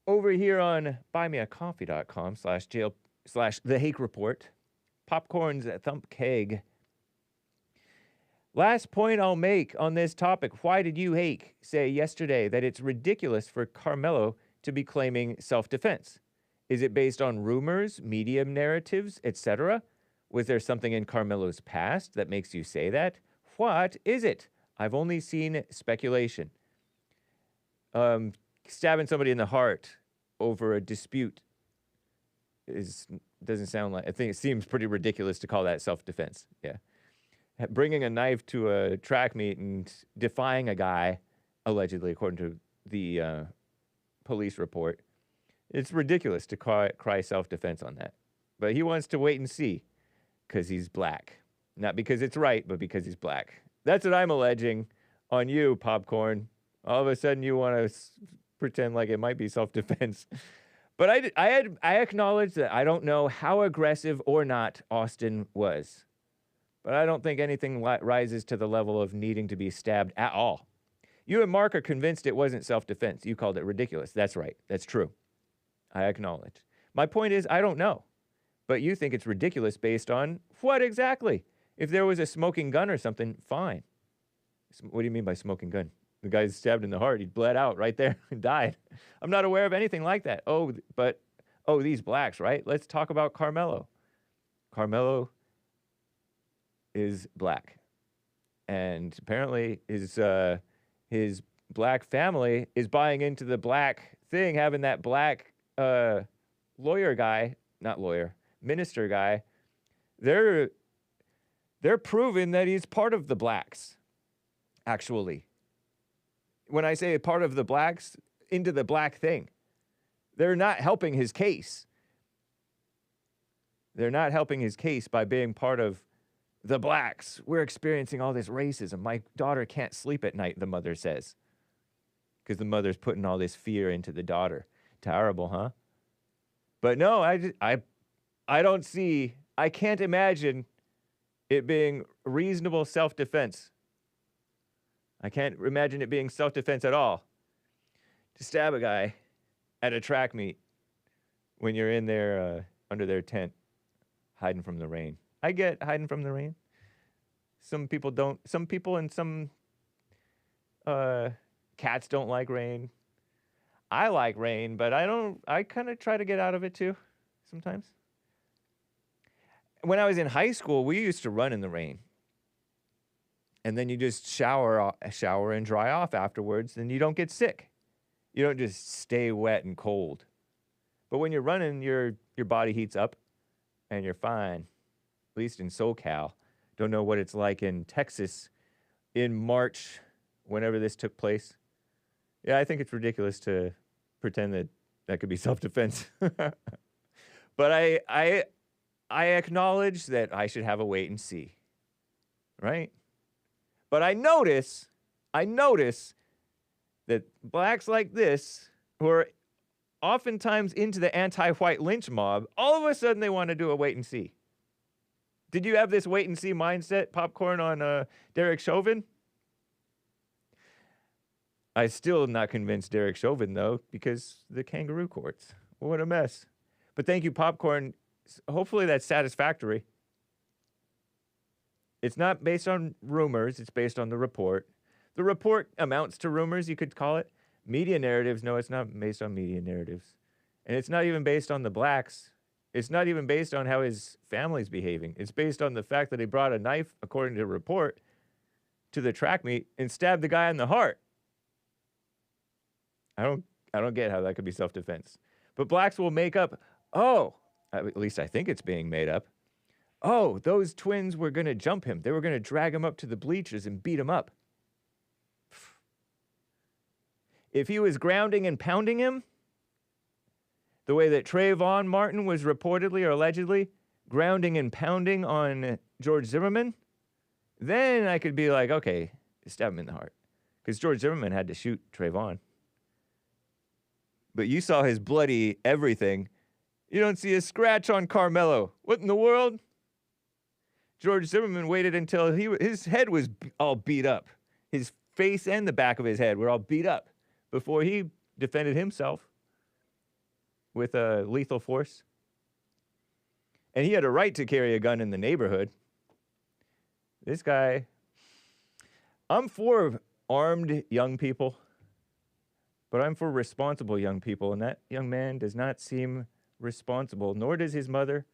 over here on buymeacoffee.com/the Hake Report, Popcorn's Thump Keg. Last point I'll make on this topic. Why did you, Hake, say yesterday that it's ridiculous for Carmelo to be claiming self-defense? Is it based on rumors, media narratives, etc.? Was there something in Carmelo's past that makes you say that? What is it? I've only seen speculation. Stabbing somebody in the heart over a dispute doesn't sound like, I think it seems pretty ridiculous to call that self-defense. Yeah. Bringing a knife to a track meet and defying a guy, allegedly, according to the police report, it's ridiculous to cry self-defense on that. But he wants to wait and see because he's black. Not because it's right, but because he's black. That's what I'm alleging on you, Popcorn. All of a sudden you want to pretend like it might be self-defense. But I acknowledge that I don't know how aggressive or not Austin was. But I don't think anything rises to the level of needing to be stabbed at all. You and Mark are convinced it wasn't self-defense. You called it ridiculous. That's right. That's true. I acknowledge. My point is, I don't know. But you think it's ridiculous based on what exactly? If there was a smoking gun or something, fine. What do you mean by smoking gun? The guy's stabbed in the heart. He bled out right there and died. I'm not aware of anything like that. These blacks, right? Let's talk about Carmelo. Carmelo is black. And apparently his black family is buying into the black thing, having that black minister guy. They're proving that he's part of the blacks, actually. When I say a part of the blacks, into the black thing. They're not helping his case. They're not helping his case by being part of the blacks. We're experiencing all this racism. My daughter can't sleep at night, the mother says. Because the mother's putting all this fear into the daughter. Terrible, huh? But no, I can't imagine it being reasonable self-defense. I can't imagine it being self-defense at all. To stab a guy at a track meet when you're in there under their tent, hiding from the rain. I get hiding from the rain. Some people don't. Some people and some cats don't like rain. I like rain, but I don't. I kind of try to get out of it too, sometimes. When I was in high school, we used to run in the rain. And then you just shower and dry off afterwards, and you don't get sick. You don't just stay wet and cold. But when you're running, your body heats up, and you're fine. At least in SoCal. Don't know what it's like in Texas in March, whenever this took place. Yeah, I think it's ridiculous to pretend that could be self-defense. But I acknowledge that I should have a wait and see. Right? But I notice that blacks like this, who are oftentimes into the anti-white lynch mob, all of a sudden they want to do a wait and see. Did you have this wait and see mindset, Popcorn, on Derek Chauvin? I still not convinced Derek Chauvin, though, because the kangaroo courts. What a mess. But thank you, Popcorn. Hopefully that's satisfactory. It's not based on rumors. It's based on the report. The report amounts to rumors, you could call it. Media narratives, no, it's not based on media narratives. And it's not even based on the blacks. It's not even based on how his family's behaving. It's based on the fact that he brought a knife, according to the report, to the track meet and stabbed the guy in the heart. I don't get how that could be self-defense. But blacks will make up, at least I think it's being made up. Oh, those twins were going to jump him. They were going to drag him up to the bleachers and beat him up. If he was grounding and pounding him, the way that Trayvon Martin was reportedly or allegedly grounding and pounding on George Zimmerman, then I could be like, okay, stab him in the heart. Because George Zimmerman had to shoot Trayvon. But you saw his bloody everything. You don't see a scratch on Carmelo. What in the world? George Zimmerman waited until his head was all beat up. His face and the back of his head were all beat up before he defended himself with a lethal force. And he had a right to carry a gun in the neighborhood. This guy, I'm for armed young people, but I'm for responsible young people, and that young man does not seem responsible, nor does his mother,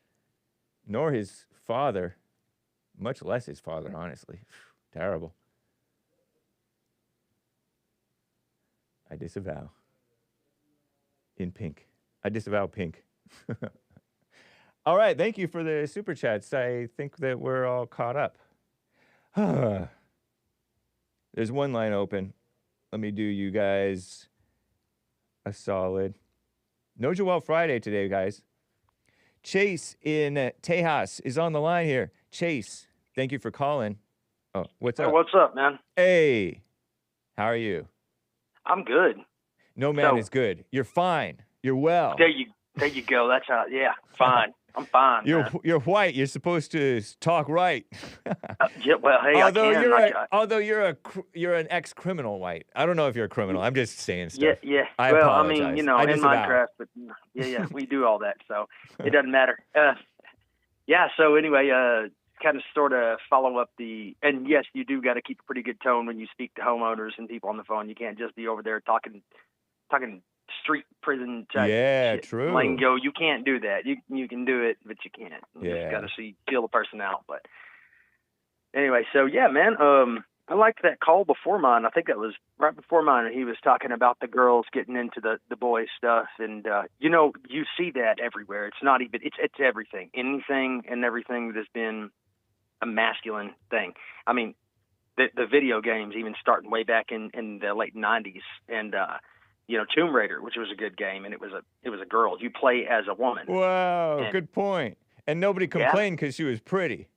nor his father, much less his father, honestly. Terrible. I disavow. In pink. I disavow pink. All right, thank you for the super chats. I think that we're all caught up. There's one line open. Let me do you guys a solid. No Joel Friday today, guys. Chase in Tejas is on the line here. Chase, thank you for calling. Oh, what's up? Hey, what's up, man? Hey, how are you? I'm good. No man is good. You're fine. You're well. There you go. That's how. Yeah, fine. I'm fine. You're white. You're supposed to talk right. Yeah, well, hey, although you're an ex-criminal white. I don't know if you're a criminal. I'm just saying stuff. Yeah. I well, apologize. I mean, in Minecraft, but yeah, we do all that, so it doesn't matter. Yeah. So anyway, kind of sort of follow up and yes, you do got to keep a pretty good tone when you speak to homeowners and people on the phone. You can't just be over there talking street prison type shit. True. Lingo. You can't do that. You can do it, but you can't. You just got to feel the person out. But anyway, so yeah, man. I liked that call before mine. I think that was right before mine, and he was talking about the girls getting into the boy stuff, and you see that everywhere. It's not even. It's everything. Anything and everything that has been a masculine thing. I mean, the video games even starting way back in the late 90s, and Tomb Raider, which was a good game, and it was a girl. You play as a woman. Wow, good point. And nobody complained because she was pretty.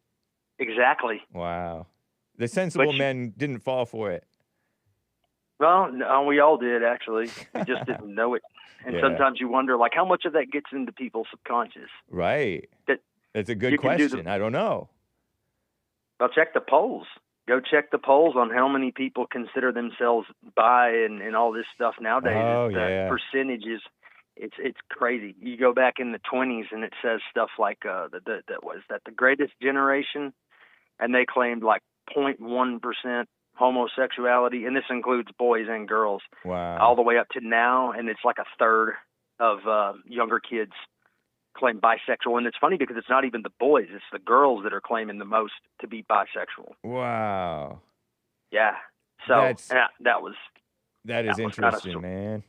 Exactly. Wow. The sensible men didn't fall for it. Well, no, we all did, actually. We just didn't know it. And sometimes you wonder, like, how much of that gets into people's subconscious? Right. That's a good question. I don't know. Well, check the polls. Go check the polls on how many people consider themselves bi and all this stuff nowadays. The percentages, it's crazy. You go back in the 20s and it says stuff like that was the greatest generation, and they claimed like 0.1% homosexuality, and this includes boys and girls. Wow. All the way up to now, and it's like a third of younger kids claim bisexual. And it's funny because it's not even the boys, it's the girls that are claiming the most to be bisexual. Wow. Yeah. So that is interesting, man.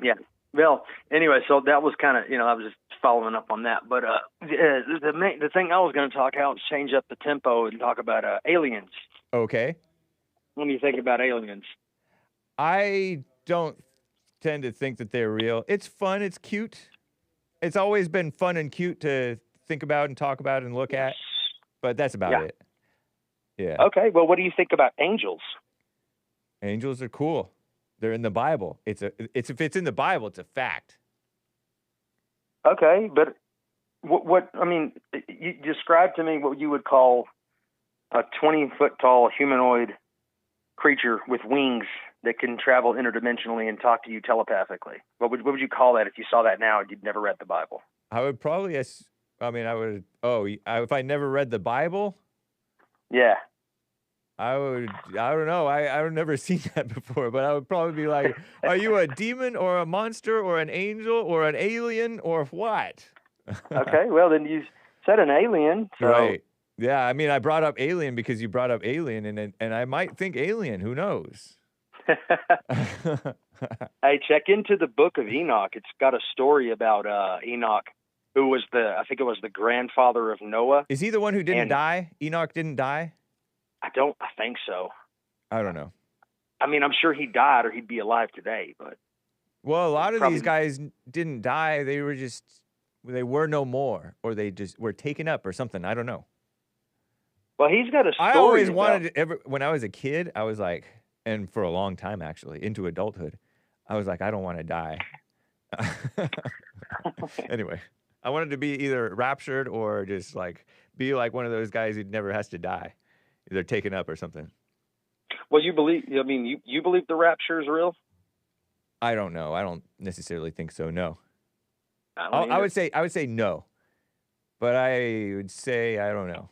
Yeah. Well, anyway, so that was kind of, I was just following up on that. But the thing I was going to talk about is change up the tempo and talk about aliens. Okay. What do you think about aliens? I don't tend to think that they're real. It's fun. It's cute. It's always been fun and cute to think about and talk about and look at. But that's about it. Yeah. Okay. Well, what do you think about angels? Angels are cool. They're in the Bible. If it's in the Bible, it's a fact. Okay, but what I mean, you describe to me what you would call a 20-foot tall humanoid creature with wings that can travel interdimensionally and talk to you telepathically. What would you call that if you saw that now and you'd never read the Bible? I would probably, if I never read the Bible? Yeah. I don't know. I've never seen that before, but I would probably be like, are you a demon or a monster or an angel or an alien or what? Okay, well, then you said an alien. So. Right. Yeah, I mean, I brought up alien because you brought up alien, and I might think alien. Who knows? Hey, check into the book of Enoch. It's got a story about Enoch, who was I think it was the grandfather of Noah. Is he the one who didn't die? Enoch didn't die? I think so. I don't know. I mean, I'm sure he died or he'd be alive today, but. Well, a lot of these guys didn't die. They were no more, or they just were taken up or something. I don't know. Well, he's got a story. I always wanted when I was a kid, I was like, and for a long time actually, into adulthood, I was like, I don't want to die. Anyway, I wanted to be either raptured or just like be like one of those guys who never has to die, either taken up or something. Well, you believe the rapture is real? I don't know. I don't necessarily think so. No. I would say no, but I would say I don't know.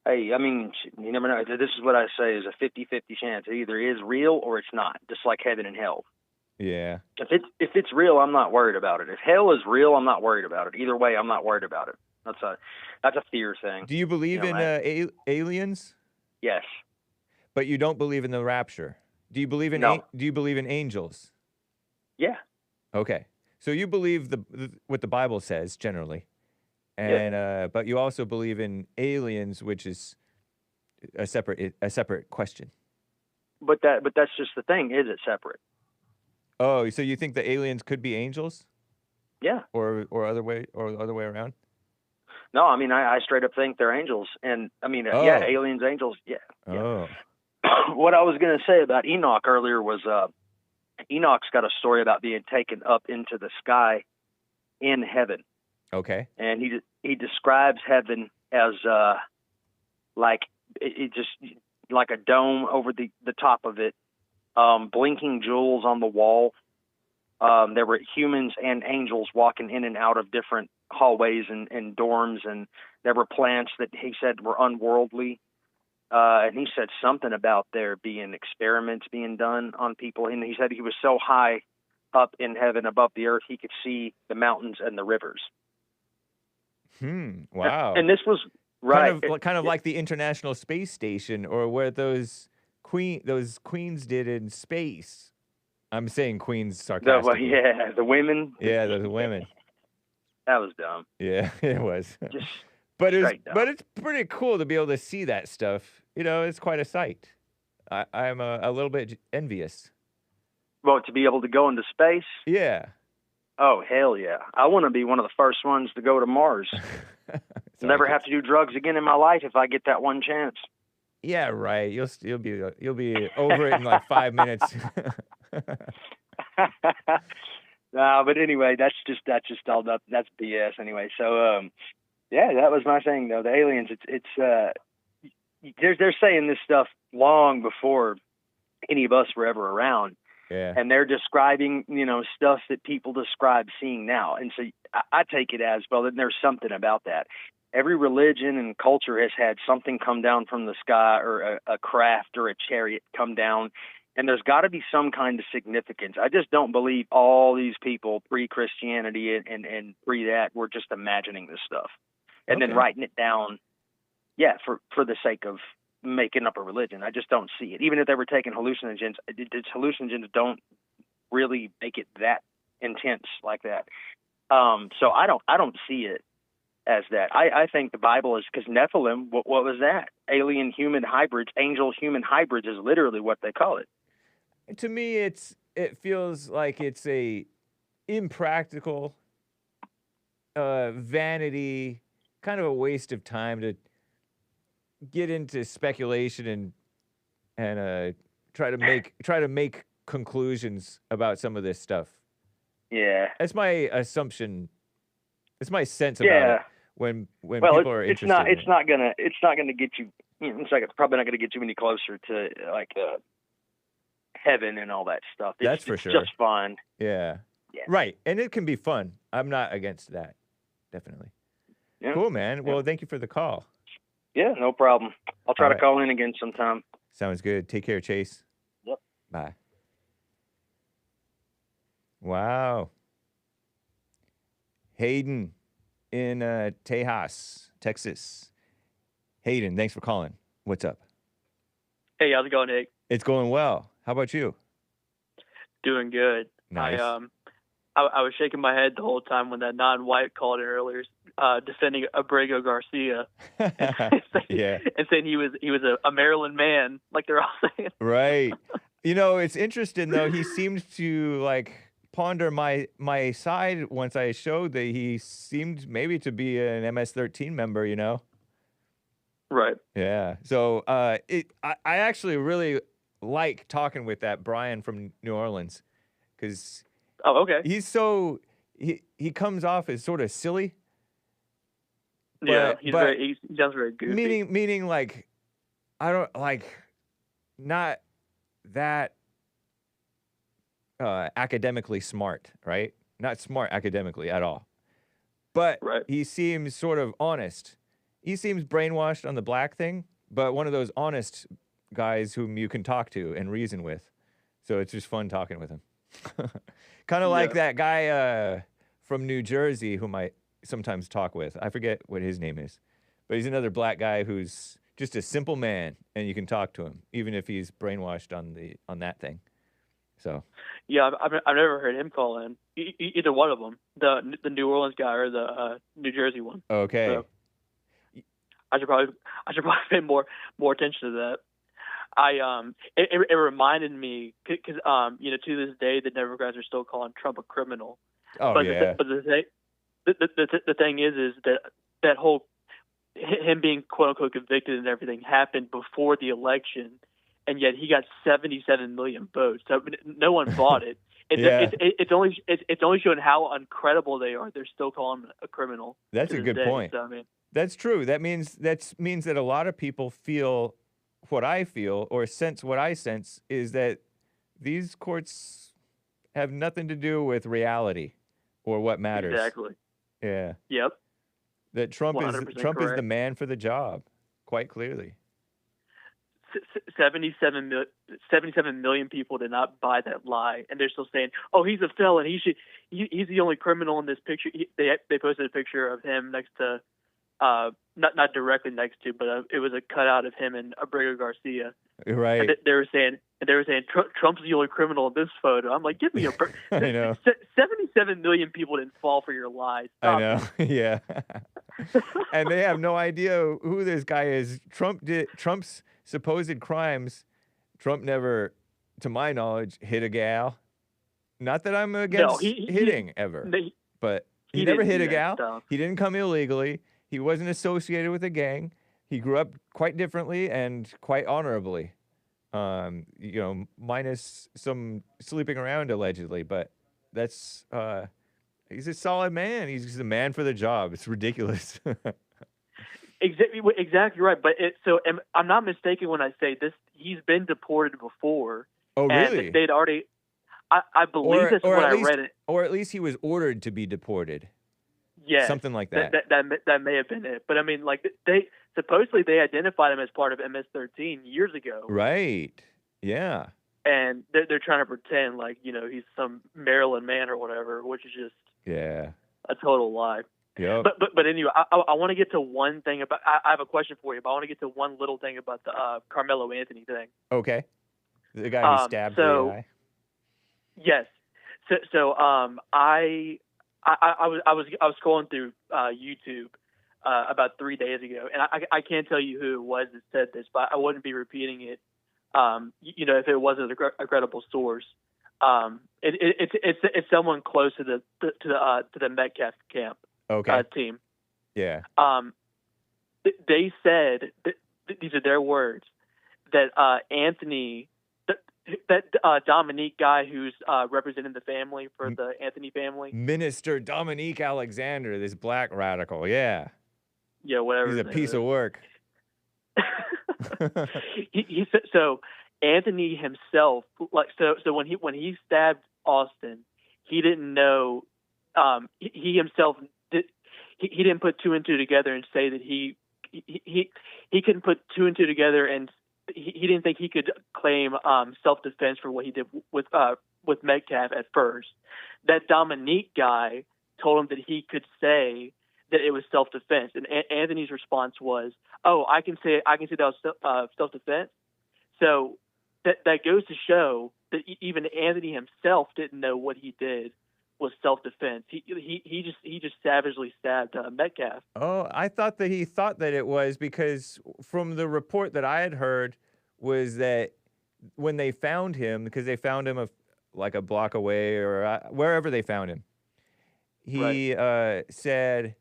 Hey, I mean, you never know. This is what I say is a 50-50 chance. It either is real or it's not, just like heaven and hell. Yeah. If it's real, I'm not worried about it. If hell is real, I'm not worried about it. Either way, I'm not worried about it. That's a fear thing. Do you believe in aliens? Yes. But you don't believe in the rapture. Do you believe in do you believe in angels? Yeah. Okay. So you believe what the Bible says generally. And but you also believe in aliens, which is a separate question. But that's just the thing. Is it separate? Oh, so you think the aliens could be angels? Yeah. Or other way around? No, I mean I straight up think they're angels, and I mean yeah, aliens, angels, yeah. Oh. What I was going to say about Enoch earlier was Enoch's got a story about being taken up into the sky in heaven. Okay. And he describes heaven as like it just like a dome over the top of it, blinking jewels on the wall. There were humans and angels walking in and out of different hallways and dorms, and there were plants that he said were unworldly. And he said something about there being experiments being done on people. And he said he was so high up in heaven above the earth, he could see the mountains and the rivers. Wow. And this was right. Kind of like the International Space Station, or where those queens did in space. I'm saying queens sarcastically. Yeah, the women. Yeah, the women. That was dumb. Yeah, it was. Just but it's pretty cool to be able to see that stuff. You know, it's quite a sight. I'm a little bit envious. Well, to be able to go into space? Yeah. Oh, hell yeah. I want to be one of the first ones to go to Mars. Never have to do drugs again in my life if I get that one chance. Yeah, right. You'll be over it in like 5 minutes. No, but anyway, that's just all that's BS anyway. So yeah, that was my thing though. The aliens, they're saying this stuff long before any of us were ever around. Yeah. And they're describing, stuff that people describe seeing now. And so I take it as, well, then there's something about that. Every religion and culture has had something come down from the sky, or a craft or a chariot come down. And there's got to be some kind of significance. I just don't believe all these people pre-Christianity and pre that were just imagining this stuff and then writing it down, for the sake of making up a religion. I just don't see it. Even if they were taking hallucinogens, hallucinogens don't really make it that intense like that. So I don't see it as that. I think the Bible is, because Nephilim, what was that? Alien human hybrids, angel human hybrids is literally what they call it. To me, it feels like it's a impractical, vanity, kind of a waste of time to get into speculation and try to make conclusions about some of this stuff. Yeah. That's my assumption. It's my sense about it when people are interested. It's not gonna get you. It's probably not gonna get you any closer to like heaven and all that stuff. That's for sure. Just fun. Yeah. Right, and it can be fun. I'm not against that. Definitely. Yeah. Cool, man. Well, thank you for the call. Yeah, no problem. I'll try to call in again sometime. Sounds good. Take care, Chase. Yep. Bye. Wow. Hayden in Tejas, Texas. Hayden, thanks for calling. What's up? Hey, how's it going, Hake? It's going well. How about you? Doing good. Nice. I was shaking my head the whole time when that non-white called in earlier, defending Abrego Garcia, and saying he was a Maryland man, like they're all saying. Right. It's interesting though. He seemed to like ponder my side once I showed that he seemed maybe to be an MS-13 member. Right. Yeah. So I actually really like talking with that Brian from New Orleans, because he's so he comes off as sort of silly. Yeah, he sounds very goofy. Meaning like I don't like not that academically smart, right? Not smart academically at all. But he seems sort of honest. He seems brainwashed on the black thing, but one of those honest guys whom you can talk to and reason with. So it's just fun talking with him. Kind of like that guy from New Jersey whom I sometimes talk with. I forget what his name is, but he's another black guy who's just a simple man, and you can talk to him even if he's brainwashed on that thing. So yeah, I've never heard him call in either one of them, the New Orleans guy or the New Jersey one. Okay. So I should probably pay more attention to that. It reminded me because to this day the Democrats are still calling Trump a criminal. Oh, but yeah. The thing is that whole him being quote unquote convicted and everything happened before the election, and yet he got 77 million votes. So no one bought it. It's only showing how incredible they are. They're still calling him a criminal. That's a good point. So, I mean, that's true. That means that a lot of people feel what I feel or sense what I sense is that these courts have nothing to do with reality or what matters. Exactly. Yeah. Yep. That Trump is the man for the job, quite clearly. 77 million people did not buy that lie, and they're still saying, "Oh, he's a felon. He's the only criminal in this picture." They posted a picture of him next to, not directly next to, but it was a cutout of him and Abrego Garcia. Right. And they were saying Trump's the only criminal in this photo. I'm like, give me a break. I know. 77 million people didn't fall for your lies. Stop. I know. Yeah. And they have no idea who this guy is. Trump's supposed crimes. Trump never, to my knowledge, hit a gal. Not that I'm against hitting ever, but he never hit a gal. Stuff. He didn't come illegally. He wasn't associated with a gang. He grew up quite differently and quite honorably. Minus some sleeping around allegedly, but that's he's a solid man. He's the man for the job. It's ridiculous. Exactly right. But I'm not mistaken when I say this. He's been deported before. Oh, really? And they'd already. I believe that's what I read it. Or at least he was ordered to be deported. Yeah, something like that. That may have been it. But I mean, like they supposedly they identified him as part of MS-13 years ago. Right. Yeah. And they're trying to pretend like he's some Maryland man or whatever, which is just a total lie. Yeah. But anyway, I want to get to one thing about. I have a question for you, but I want to get to one little thing about the Carmelo Anthony thing. Okay. The guy who stabbed the guy. Yes. So I was scrolling through YouTube about 3 days ago, and I can't tell you who it was that said this, but I wouldn't be repeating it. If it wasn't a credible source. It's someone close to the Metcalf camp team. Yeah. They said these are their words that Anthony. that Dominique guy who's representing the family for the Anthony family. Minister Dominique Alexander, this black radical. Yeah. Yeah, whatever. He's a piece of work. So Anthony himself, like, so when he stabbed Austin, he didn't know. He himself he didn't put two and two together and say that he couldn't put two and two together, and he didn't think he could claim self-defense for what he did with Metcalf at first. That Dominique guy told him that he could say that it was self-defense, and Anthony's response was, "Oh, I can say that was self-defense." So that goes to show that even Anthony himself didn't know what he did was self-defense. He just savagely stabbed Metcalf. Oh, I thought that he thought that it was, because from the report that I had heard was that when they found him, because they found him like a block away or wherever they found him, he said,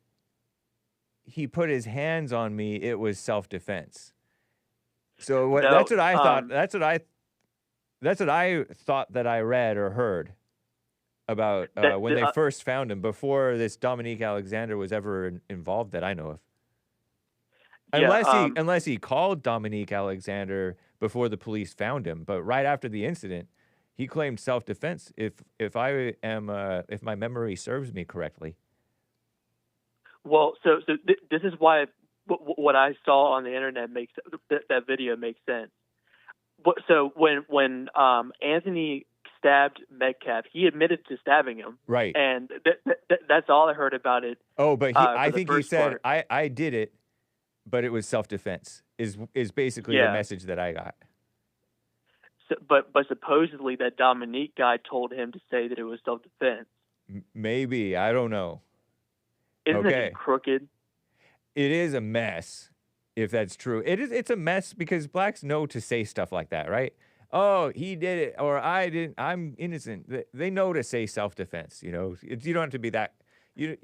he put his hands on me, it was self-defense. So that's what I thought. That's what I thought that I read or heard about when they first found him, before this Dominique Alexander was ever involved that I know of. Unless he called Dominique Alexander before the police found him, but right after the incident, he claimed self-defense. If my memory serves me correctly. Well, so this is why what I saw on the internet makes that video makes sense. So when Anthony stabbed Metcalf, he admitted to stabbing him. Right. And that's all I heard about it. Oh, but I think he said, I did it, but it was self-defense, is basically the message that I got. So, but supposedly that Dominique guy told him to say that it was self-defense. Maybe. I don't know. Isn't it crooked? It is a mess, if that's true. It's a mess because blacks know to say stuff like that, right? Oh, he did it, or I didn't. I'm innocent. They know to say self-defense. You know, you don't have to be that. You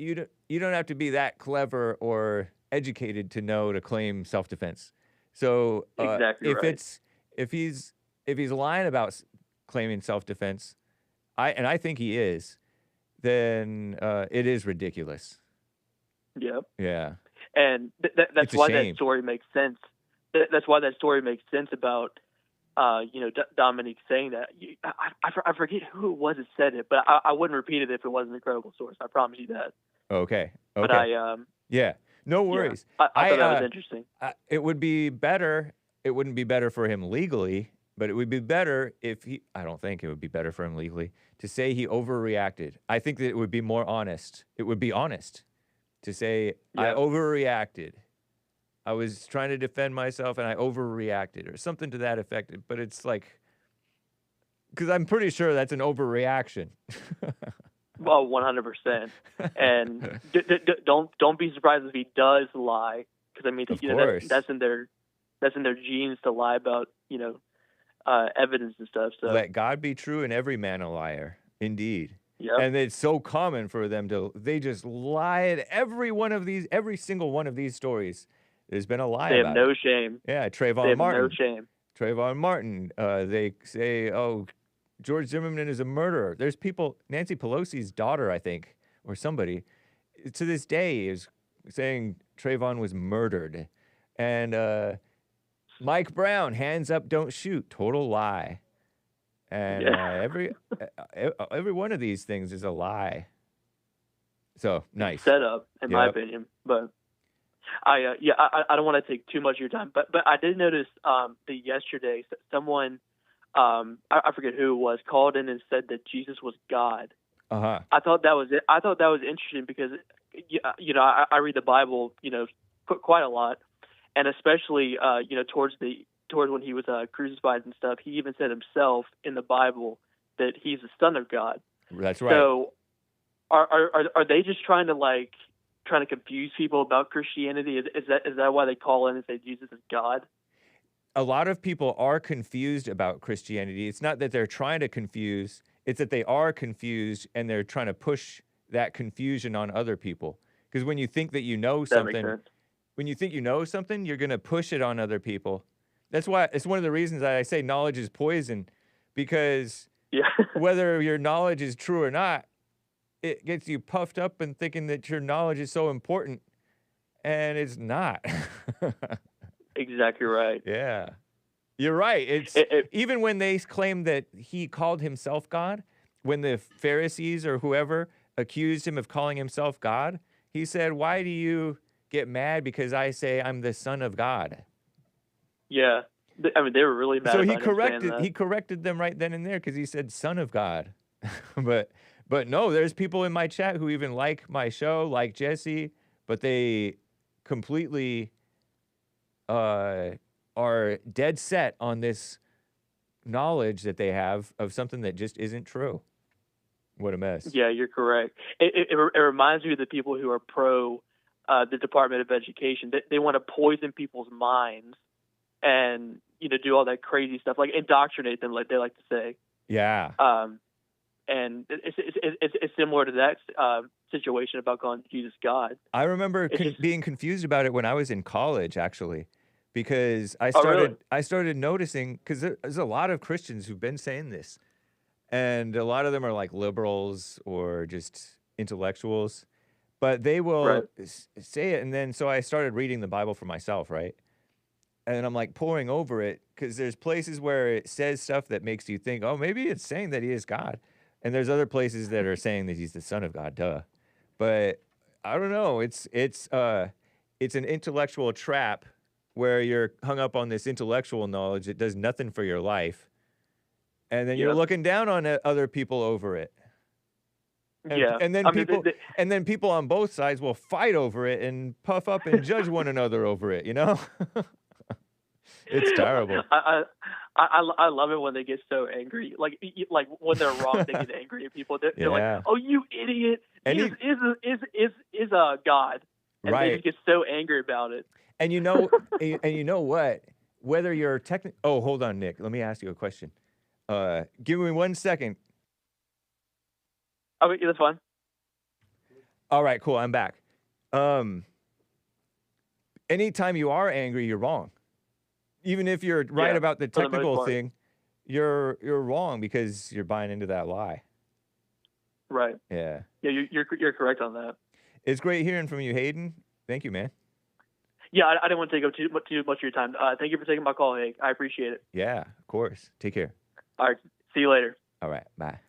don't have to be that clever or educated to know to claim self-defense. So exactly if he's lying about claiming self-defense, I think he is, then it is ridiculous. Yep. Yeah. And that's why that story makes sense. That's why that story makes sense about, Dominique saying that. I forget who it was that said it, but I wouldn't repeat it if it wasn't a credible source. I promise you that. Okay. But yeah, no worries. Yeah, I thought that was interesting. It would be better. It wouldn't be better for him legally, but it would be better if I don't think it would be better for him legally to say he overreacted. I think that it would be more honest. It would be honest to say, I overreacted. I was trying to defend myself and I overreacted, or something to that effect. But it's like, because I'm pretty sure that's an overreaction. Well, 100%. And don't be surprised if he does lie, because I mean, that's in their genes to lie about evidence and stuff. So let God be true and every man a liar. Indeed. Yep. And it's so common for them they just lie at every single one of these stories. There's been a lie about it. They have no shame. Yeah, Trayvon Martin. No shame. Trayvon Martin. They say, oh, George Zimmerman is a murderer. There's people, Nancy Pelosi's daughter, I think, or somebody, to this day is saying Trayvon was murdered. And Mike Brown, hands up, don't shoot. Total lie. And every one of these things is a lie. So nice set up, in my opinion. But I don't want to take too much of your time. But I did notice that yesterday someone, I forget who it was, called in and said that Jesus was God. Uh-huh. I thought that was it. I thought that was interesting because I read the Bible quite a lot, and especially towards when he was crucified and stuff, he even said himself in the Bible that he's the Son of God. That's right. So, are they just trying to confuse people about Christianity? Is that why they call in and say Jesus is God? A lot of people are confused about Christianity. It's not that they're trying to confuse; it's that they are confused and they're trying to push that confusion on other people. Because when you think that you know something, you're going to push it on other people. That's why it's one of the reasons that I say knowledge is poison, because whether your knowledge is true or not, it gets you puffed up and thinking that your knowledge is so important, and it's not. Exactly right. Yeah. You're right. It's even when they claim that he called himself God, when the Pharisees or whoever accused him of calling himself God, he said, "Why do you get mad because I say I'm the Son of God?" Yeah. I mean, they were really mad. So about him saying that. he corrected them right then and there because he said "Son of God." but no, there's people in my chat who even like my show, like Jesse, but they completely are dead set on this knowledge that they have of something that just isn't true. What a mess. Yeah, you're correct. It reminds me of the people who are pro the Department of Education. They want to poison people's minds and, do all that crazy stuff, like indoctrinate them, like they like to say. Yeah. And it's similar to that situation about calling Jesus God. I remember being confused about it when I was in college, actually, because I started noticing, because there's a lot of Christians who've been saying this, and a lot of them are like liberals or just intellectuals, but they will say it. And then so I started reading the Bible for myself, right? And I'm like poring over it, because there's places where it says stuff that makes you think, oh, maybe it's saying that he is God. And there's other places that are saying that he's the Son of God, duh. But I don't know. It's an intellectual trap where you're hung up on this intellectual knowledge that does nothing for your life, and then you're looking down on other people over it. And then people on both sides will fight over it and puff up and judge one another over it. It's terrible. I love it when they get so angry. Like when they're wrong, they get angry at people. They're like, "Oh, you idiot! He is a God," and they just get so angry about it. And you know what? Whether you're oh, hold on, Nick. Let me ask you a question. Give me 1 second. Okay, that's fine. All right, cool. I'm back. Anytime you are angry, you're wrong. Even if you're right about the technical thing, you're wrong because you're buying into that lie. Right. Yeah. Yeah, you're correct on that. It's great hearing from you, Hayden. Thank you, man. Yeah, I didn't want to take up too much of your time. Thank you for taking my call, Hake. I appreciate it. Yeah, of course. Take care. All right. See you later. All right. Bye.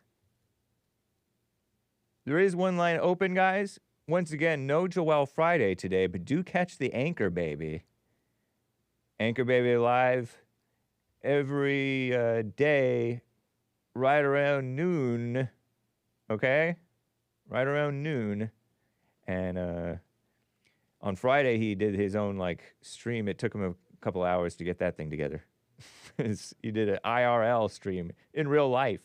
There is one line open, guys. Once again, no Joel Friday today, but do catch the Anchor Baby. Anchor Baby live every day right around noon. Okay? Right around noon. And on Friday, he did his own stream. It took him a couple hours to get that thing together. He did an IRL stream in real life.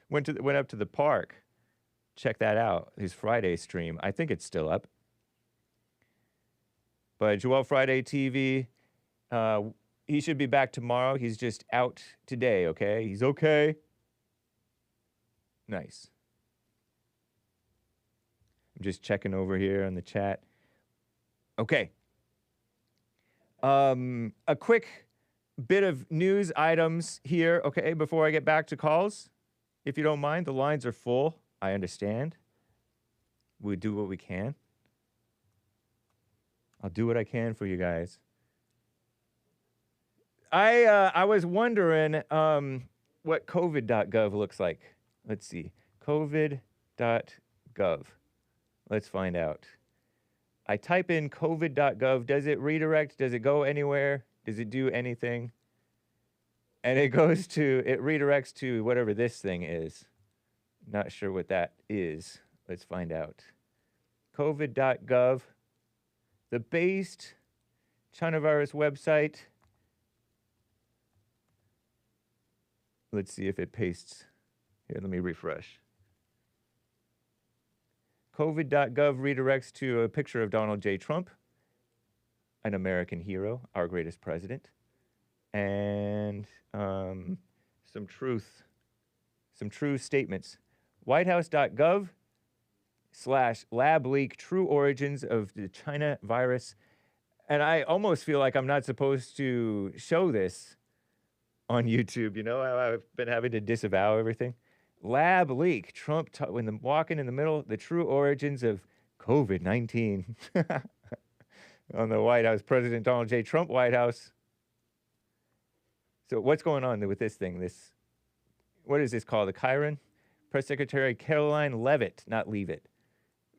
Went up to the park. Check that out. His Friday stream. I think it's still up. But Joel Friday TV, he should be back tomorrow. He's just out today, okay? He's okay. Nice. I'm just checking over here on the chat. Okay. A quick bit of news items here, okay, before I get back to calls. If you don't mind, the lines are full. I understand. We do what we can. I'll do what I can for you guys. I was wondering what COVID.gov looks like. Let's see. COVID.gov. Let's find out. I type in COVID.gov. Does it redirect? Does it go anywhere? Does it do anything? And it redirects to whatever this thing is. Not sure what that is. Let's find out. COVID.gov. The based China virus website. Let's see if it pastes. Here, let me refresh. COVID.gov redirects to a picture of Donald J. Trump, an American hero, our greatest president, and some true statements. WhiteHouse.gov/lab leak true origins of the China virus. And I almost feel like I'm not supposed to show this, on YouTube. You know how I've been having to disavow everything? Lab leak. Trump walking in the middle, the true origins of COVID-19 on the White House, President Donald J. Trump White House. So what's going on with this thing? What is this called? The Chiron? Press Secretary Caroline Leavitt, not Leavitt,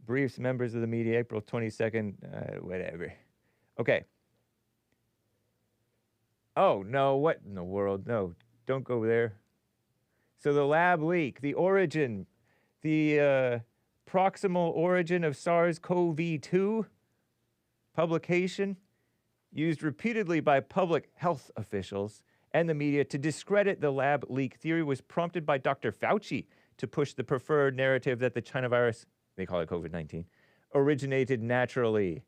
briefs members of the media April 22nd, whatever. Okay. Oh, no, what in the world? No, don't go there. So the lab leak, the origin, the proximal origin of SARS-CoV-2 publication used repeatedly by public health officials and the media to discredit the lab leak theory was prompted by Dr. Fauci to push the preferred narrative that the China virus, they call it COVID-19, originated naturally.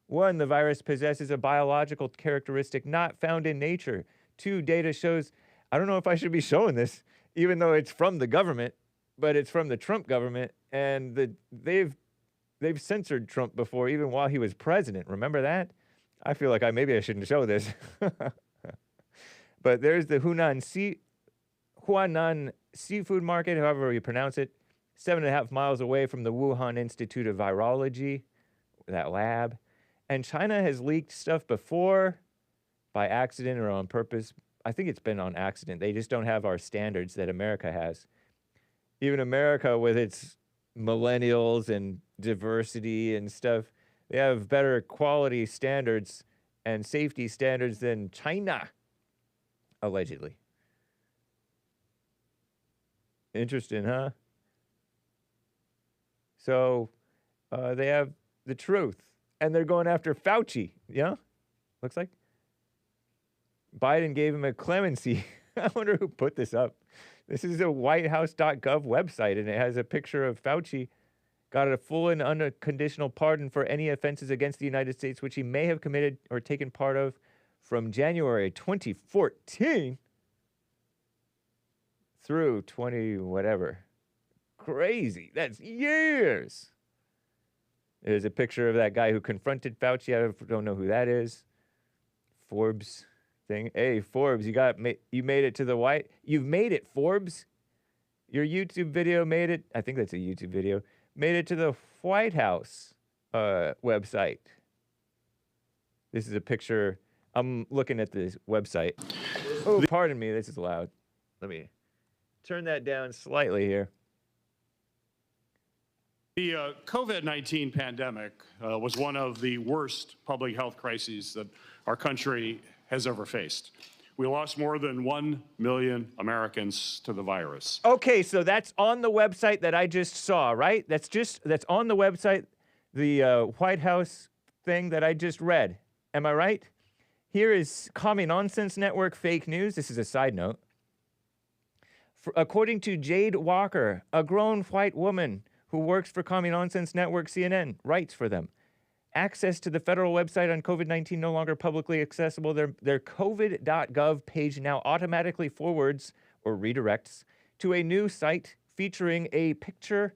1, the virus possesses a biological characteristic not found in nature. 2, data shows, I don't know if I should be showing this, even though it's from the government, but it's from the Trump government, and they've censored Trump before, even while he was president. Remember that? I feel like maybe I shouldn't show this. But there's the Huanan Seafood Market, however you pronounce it, 7.5 miles away from the Wuhan Institute of Virology, that lab. And China has leaked stuff before by accident or on purpose. I think it's been on accident. They just don't have our standards that America has. Even America, with its millennials and diversity and stuff, they have better quality standards and safety standards than China, allegedly. Interesting, huh? So they have the truth, and they're going after Fauci, yeah? Looks like. Biden gave him a clemency. I wonder who put this up. This is a whitehouse.gov website, and it has a picture of Fauci. Got a full and unconditional pardon for any offenses against the United States which he may have committed or taken part of from January 2014 through 20 whatever. Crazy. That's years. There's a picture of that guy who confronted Fauci. I don't know who that is. Forbes thing. Hey, Forbes, you made it to the White. You've made it, Forbes. Your YouTube video made it. I think that's a YouTube video. Made it to the White House website. This is a picture. I'm looking at this website. Oh, pardon me. This is loud. Let me turn that down slightly here. The COVID-19 pandemic was one of the worst public health crises that our country has ever faced. We lost more than 1 million Americans to the virus. Okay, so that's on the website that I just saw, right? That's on the website, the White House thing that I just read. Am I right? Here is Commie Nonsense Network fake news. This is a side note. According to Jade Walker, a grown white woman who works for Commie Nonsense Network CNN, writes for them. Access to the federal website on COVID-19 no longer publicly accessible. Their covid.gov page now automatically forwards or redirects to a new site featuring a picture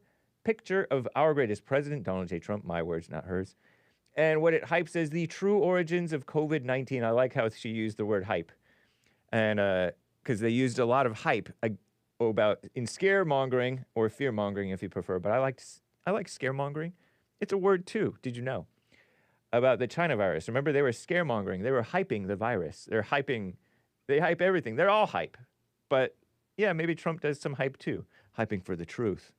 of our greatest president, Donald J. Trump, my words, not hers. And what it hypes as the true origins of COVID-19. I like how she used the word hype. And because they used a lot of hype about in scaremongering or fearmongering if you prefer. But I like scaremongering. It's a word too. Did you know? About the China virus. Remember, they were scaremongering. They were hyping the virus. They hype everything. They're all hype. But yeah, maybe Trump does some hype too. Hyping for the truth.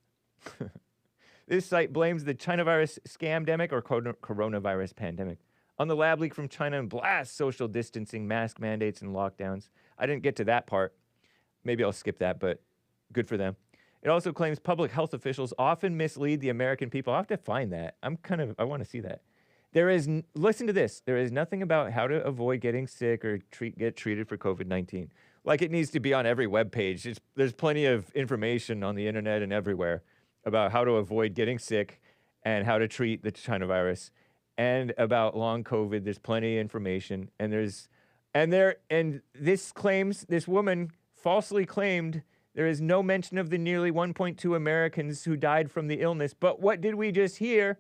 This site blames the China virus scamdemic or coronavirus pandemic on the lab leak from China and blasts social distancing, mask mandates, and lockdowns. I didn't get to that part. Maybe I'll skip that, but good for them. It also claims public health officials often mislead the American people. I'll have to find that. I want to see that. Listen to this. There is nothing about how to avoid getting sick or get treated for COVID-19. Like it needs to be on every web page. There's plenty of information on the internet and everywhere about how to avoid getting sick and how to treat the China virus and about long COVID. There's plenty of information. And this woman falsely claimed there is no mention of the nearly 1.2 Americans who died from the illness. But what did we just hear?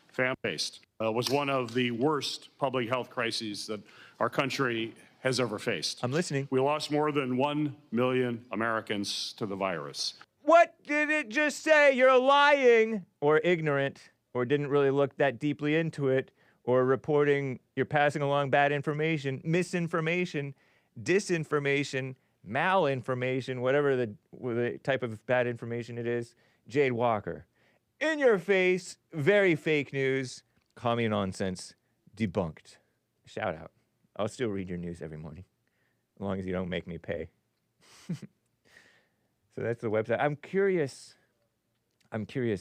Family-based was one of the worst public health crises that our country has ever faced. I'm listening. We lost more than 1 million Americans to the virus. What did it just say? You're lying or ignorant or didn't really look that deeply into it or reporting you're passing along bad information, misinformation, disinformation, malinformation, whatever the type of bad information it is. Jade Walker. In your face, very fake news, commie nonsense, debunked. Shout out. I'll still read your news every morning, as long as you don't make me pay. So that's the website. I'm curious.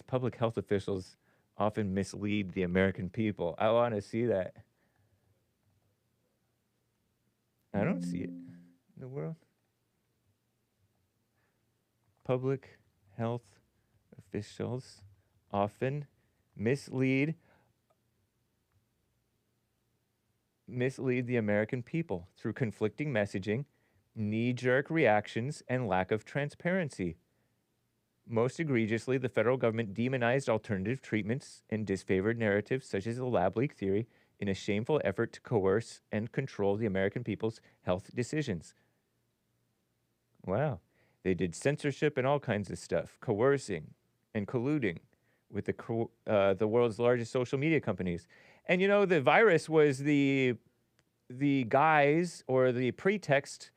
Public health officials often mislead the American people. I want to see that. I don't see it in the world. Public health officials often mislead the American people through conflicting messaging, knee-jerk reactions, and lack of transparency. Most egregiously, the federal government demonized alternative treatments and disfavored narratives such as the lab leak theory in a shameful effort to coerce and control the American people's health decisions. Wow. They did censorship and all kinds of stuff, coercing and colluding with the world's largest social media companies. And you know, the virus was the guise or the pretext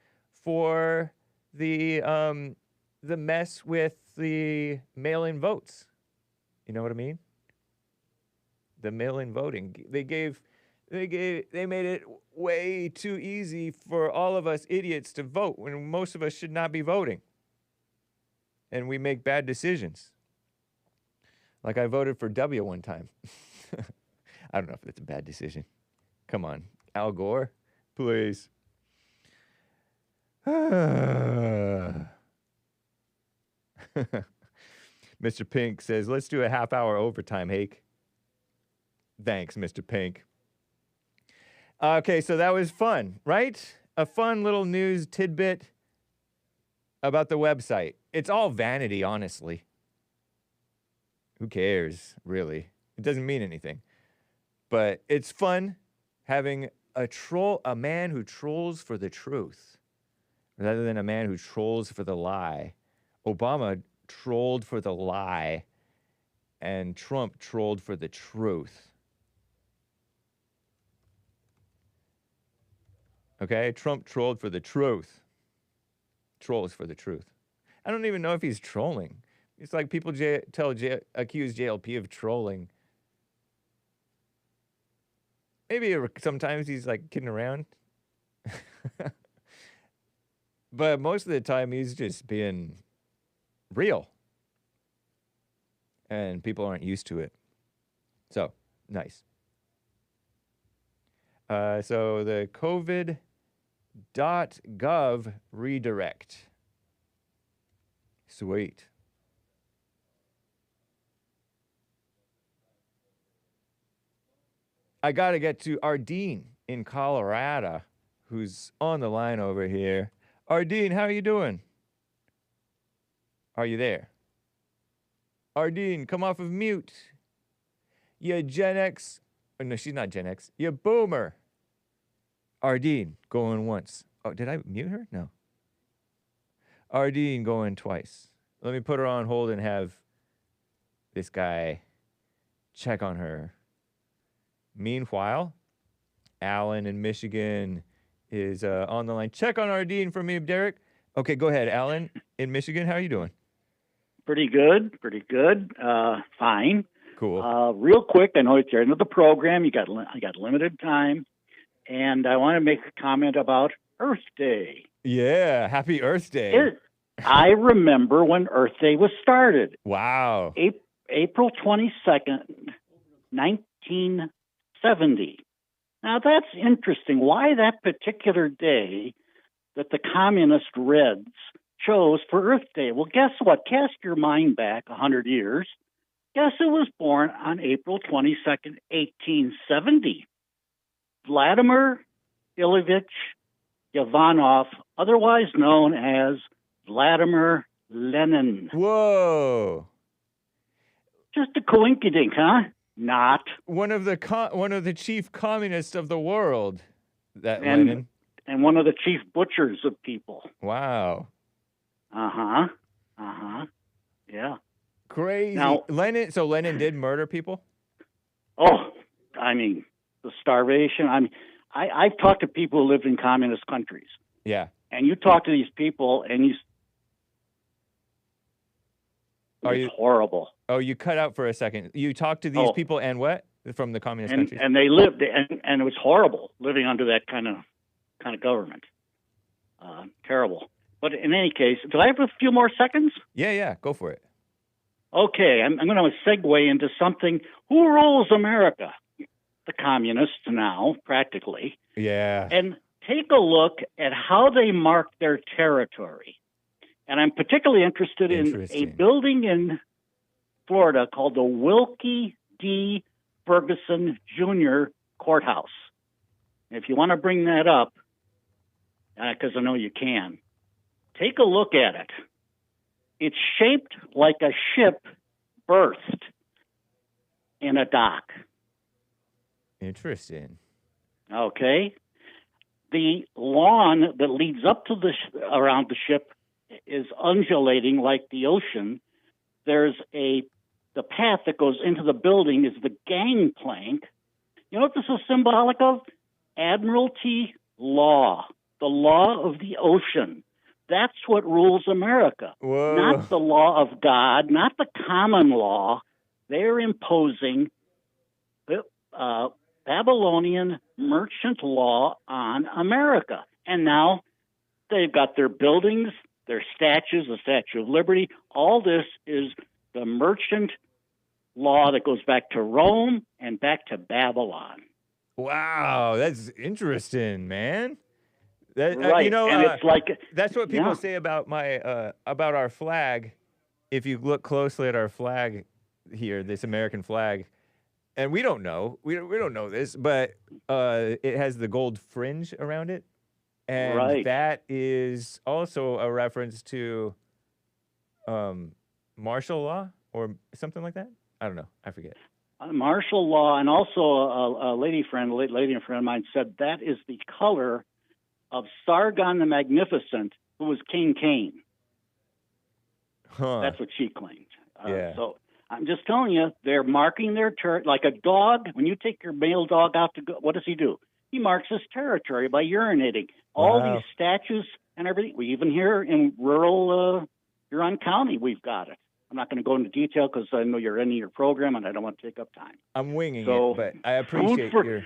for the mess with the mail-in votes. You know what I mean? The mail-in voting. They made it way too easy for all of us idiots to vote when most of us should not be voting. And we make bad decisions. Like I voted for W one time. I don't know if that's a bad decision. Come on, Al Gore, please. Mr. Pink says, let's do a half-hour overtime, Hake. Thanks, Mr. Pink. Okay, so that was fun, right? A fun little news tidbit about the website. It's all vanity, honestly. Who cares, really? It doesn't mean anything. But it's fun having a man who trolls for the truth rather than a man who trolls for the lie. Obama trolled for the lie, and Trump trolled for the truth. Okay? Trump trolled for the truth. Trolls for the truth. I don't even know if he's trolling. It's like people accuse JLP of trolling. Maybe sometimes he's like kidding around. But most of the time he's just being real. And people aren't used to it. So, nice. So the COVID.gov redirect. Sweet. I got to get to Ardene in Colorado, who's on the line over here. Ardene, how are you doing? Are you there? Ardene, come off of mute. You Gen X. Oh, no, she's not Gen X. You boomer. Ardene, going once. Oh, did I mute her? No. Ardene going twice. Let me put her on hold and have this guy check on her. Meanwhile, Alan in Michigan is on the line. Check on Ardene for me, Derek. Okay, go ahead, Alan in Michigan. How are you doing? Pretty good. Fine. Cool. Real quick, I know it's the end of the program. I got limited time, and I want to make a comment about Earth Day. Yeah, happy Earth Day. I remember when Earth Day was started. Wow. April 22nd, 1970. Now, that's interesting. Why that particular day that the communist Reds chose for Earth Day? Well, guess what? Cast your mind back 100 years. Guess who was born on April 22nd, 1870? Vladimir Ilyich Ivanov, otherwise known as Vladimir Lenin. Whoa. Just a coinkydink, huh? Not. One of the chief communists of the world. That and, Lenin? And one of the chief butchers of people. Wow. Uh-huh. Uh-huh. Yeah. Crazy. Now, Lenin did murder people? Oh, I mean, the starvation. I've talked to people who lived in communist countries. Yeah. And you talk to these people, and it's horrible. Oh, you cut out for a second. You talked to these people and what? From the communist countries? And they lived, and it was horrible living under that kind of government. Terrible. But in any case, do I have a few more seconds? Yeah, go for it. Okay, I'm going to segue into something. Who rules America? The communists now, practically. Yeah. And take a look at how they mark their territory. And I'm particularly interested in a building in Florida called the Wilkie D. Ferguson Jr. Courthouse. If you want to bring that up, because I know you can, take a look at it. It's shaped like a ship berthed in a dock. Interesting. Okay. The lawn that leads up to around the ship is undulating like the ocean. There's the path that goes into the building is the gangplank. You know what this is symbolic of? Admiralty law, the law of the ocean. That's what rules America. Whoa. Not the law of God, not the common law. They're imposing Babylonian merchant law on America. And now they've got their buildings, their statues, the Statue of Liberty. All this is the merchant law that goes back to Rome and back to Babylon. Wow, that's interesting, man. Right, and it's like that's what people say about about our flag. If you look closely at our flag here, this American flag, and we don't know this, but it has the gold fringe around it, and that is also a reference to martial law or something like that. I don't know. I forget. Martial law, and also a lady friend of mine said that is the color of Sargon the Magnificent, who was King Cain. Huh. That's what she claimed. Yeah. So I'm just telling you, they're marking their territory. Like a dog, when you take your male dog out to go, what does he do? He marks his territory by urinating. All these statues and everything. We even here in rural Huron County, we've got it. I'm not going to go into detail because I know you're ending your program and I don't want to take up time. I'm winging it, but I appreciate your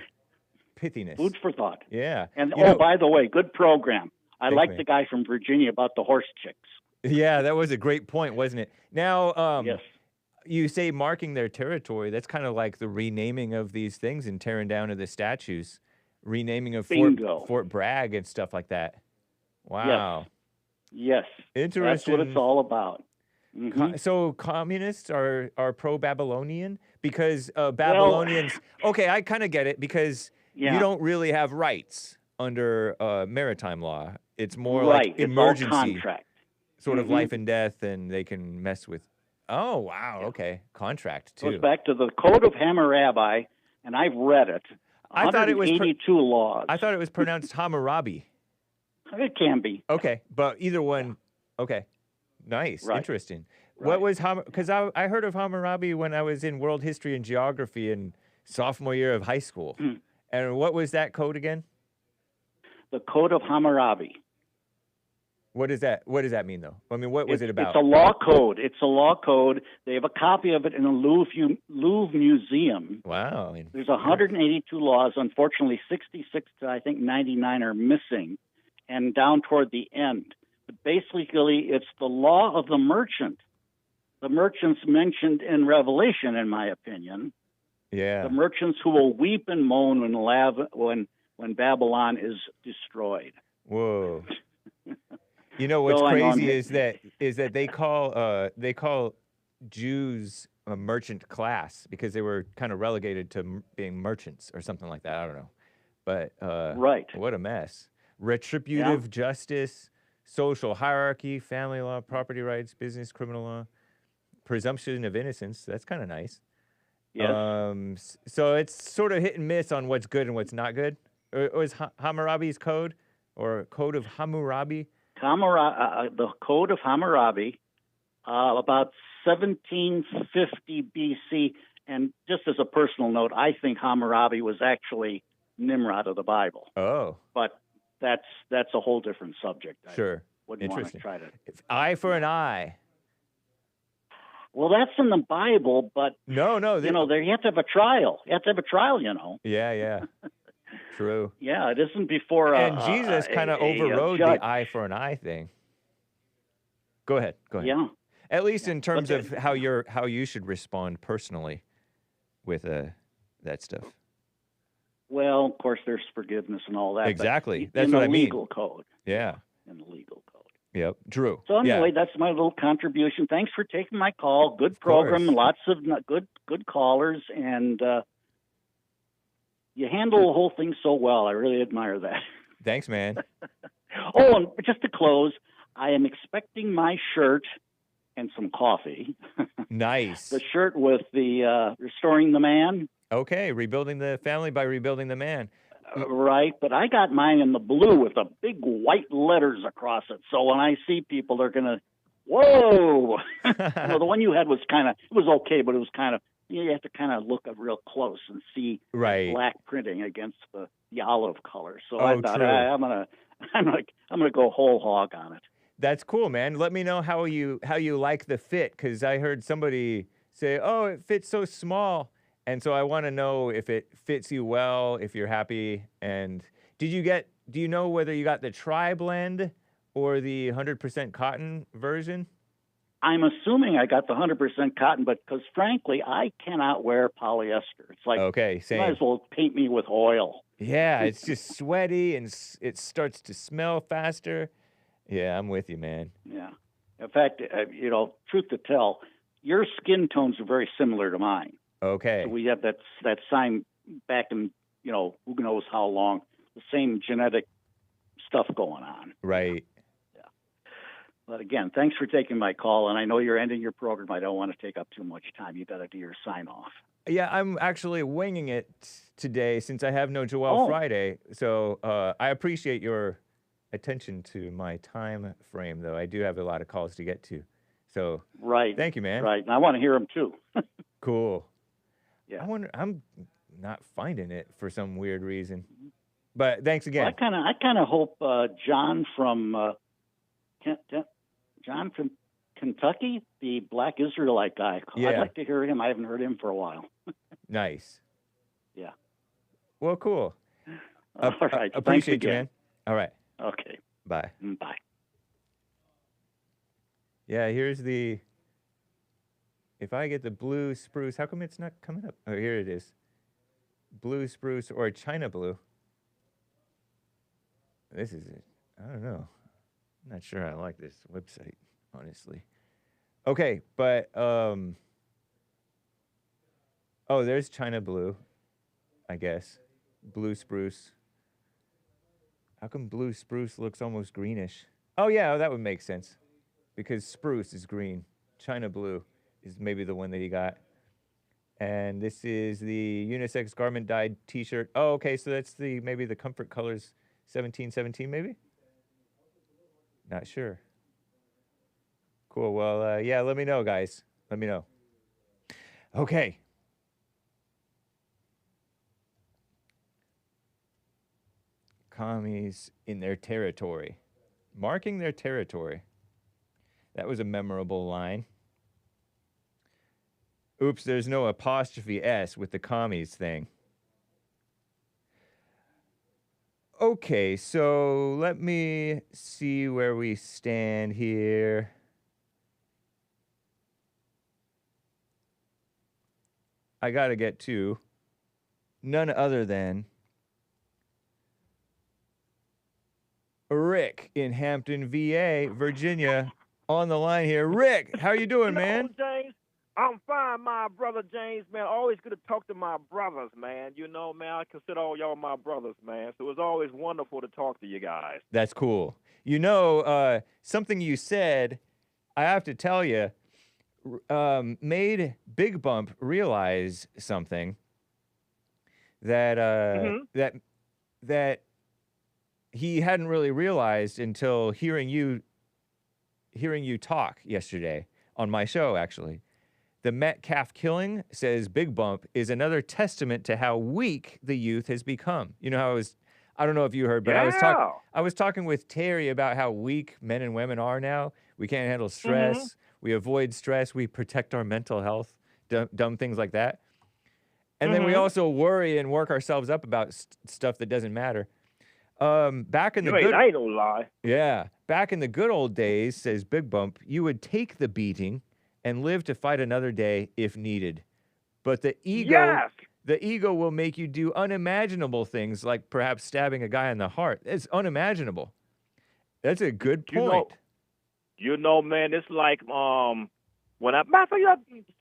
pithiness. Food for thought. Yeah. And by the way, good program. I like the guy from Virginia about the horse chicks. Yeah, that was a great point, wasn't it? Now, yes. You say marking their territory. That's kind of like the renaming of these things and tearing down of the statues, renaming of Fort Bragg and stuff like that. Wow. Yes. Interesting. That's what it's all about. Mm-hmm. So communists are pro-Babylonian because Babylonians. Okay, I kind of get it because you don't really have rights under maritime law. It's more like emergency, it's all contract. Sort of life and death, and they can mess with. Oh wow, okay, contract too. Goes back to the Code of Hammurabi, and I've read it. I thought it was 82 laws. I thought it was pronounced Hammurabi. It can be. Okay, but either one. Okay. Nice, interesting. What was because I heard of Hammurabi when I was in World History and Geography in sophomore year of high school. And what was that code again? The Code of Hammurabi. What does that mean, though? I mean, what was it about? It's a law code. It's a law code. They have a copy of it in the Louvre Museum. Wow. There's 182 laws. Unfortunately, 66 to I think 99 are missing, and down toward the end. Basically, it's the law of the merchant. The merchants mentioned in Revelation, in my opinion. Yeah. The merchants who will weep and moan when Babylon is destroyed. Whoa. You know what's crazy is that they call Jews a merchant class because they were kind of relegated to being merchants or something like that. I don't know, but what a mess. Retributive justice. Social hierarchy, family law, property rights, business, criminal law, presumption of innocence. That's kind of nice. Yes. So it's sort of hit and miss on what's good and what's not good. Or was Hammurabi's code, or Code of Hammurabi? The Code of Hammurabi, about 1750 BC. And just as a personal note, I think Hammurabi was actually Nimrod of the Bible. Oh. But that's a whole different subject. Sure. Wouldn't want to try to. Eye for an eye. Well, that's in the Bible, but no, you know, there you have to have a trial. You have to have a trial, you know. Yeah. True. Yeah, it isn't before. And Jesus kind of overrode the eye for an eye thing. Go ahead. Yeah. At least in terms of how you should respond personally with that stuff. Well, of course, there's forgiveness and all that. Exactly. That's what I mean. In the legal code. Yeah. In the legal code. Yep. True. So anyway, that's my little contribution. Thanks for taking my call. Good program. Lots of good callers, and you handle the whole thing so well. I really admire that. Thanks, man. Oh, and just to close, I am expecting my shirt and some coffee. Nice. The shirt with the Restoring the Man. Okay, rebuilding the family by rebuilding the man. Right, but I got mine in the blue with the big white letters across it. So when I see people, they're going to, whoa! The one you had was it was okay, but it was you have to kind of look up real close and see black printing against the olive color. So I thought, I'm gonna go whole hog on it. That's cool, man. Let me know how you like the fit, because I heard somebody say, "Oh, it fits so small," and so I want to know if it fits you well, if you're happy. And do you know whether you got the tri-blend or the 100% cotton version? I'm assuming I got the 100% cotton, but because frankly, I cannot wear polyester. It's like, same. You might as well paint me with oil. Yeah, it's just sweaty and it starts to smell faster. Yeah, I'm with you, man. Yeah. In fact, truth to tell, your skin tones are very similar to mine. Okay. So we have that sign back in, who knows how long, the same genetic stuff going on. Right. Yeah. But again, thanks for taking my call, and I know you're ending your program. I don't want to take up too much time. You got to do your sign off. Yeah, I'm actually winging it today since I have no Joel Friday. So I appreciate your attention to my time frame, though. I do have a lot of calls to get to. So thank you, man. Right, and I want to hear them too. Cool. Yeah. I'm not finding it for some weird reason. But thanks again. Well, I kind of hope John from Kentucky, the Black Israelite guy. Yeah. I'd like to hear him. I haven't heard him for a while. Nice. Yeah. Well, cool. All right. Appreciate you, man. All right. Okay. Bye. Bye. Yeah, here's the... If I get the blue spruce, how come it's not coming up? Oh, here it is. Blue spruce or China blue. This is it. I don't know. I'm not sure I like this website, honestly. Okay, but, there's China blue, I guess. Blue spruce. How come blue spruce looks almost greenish? Oh, yeah, that would make sense. Because spruce is green. China blue is maybe the one that he got. And this is the unisex garment dyed t-shirt. Oh, okay, so that's maybe the Comfort Colors 1717, maybe? Not sure. Cool, well, yeah, let me know, guys. Let me know. Okay. Commies in their territory. Marking their territory. That was a memorable line. Oops, there's no apostrophe S with the commies thing. Okay, so let me see where we stand here. I gotta get to none other than Rick in Hampton, VA, Virginia, on the line here. Rick, how you doing, man? James, I'm fine, my brother James, man. Always good to talk to my brothers, man. You know, man, I consider all y'all my brothers, man. So it was always wonderful to talk to you guys. That's cool. You know, something you said, I have to tell you, made Big Bump realize something that that that he hadn't really realized until hearing you talk yesterday on my show, actually. The Metcalf killing, says Big Bump, is another testament to how weak the youth has become. You know how I don't know if you heard, but I was talking with TERRI about how weak men and women are now. We can't handle stress. We avoid stress. We protect our mental health, dumb things like that. And then we also worry and work ourselves up about stuff that doesn't matter. Back in the I ain't no lie. Yeah, back in the good old days, says Big Bump, you would take the beating and live to fight another day if needed. But the ego will make you do unimaginable things, like perhaps stabbing a guy in the heart. It's unimaginable. That's a good point. You know, man, it's like when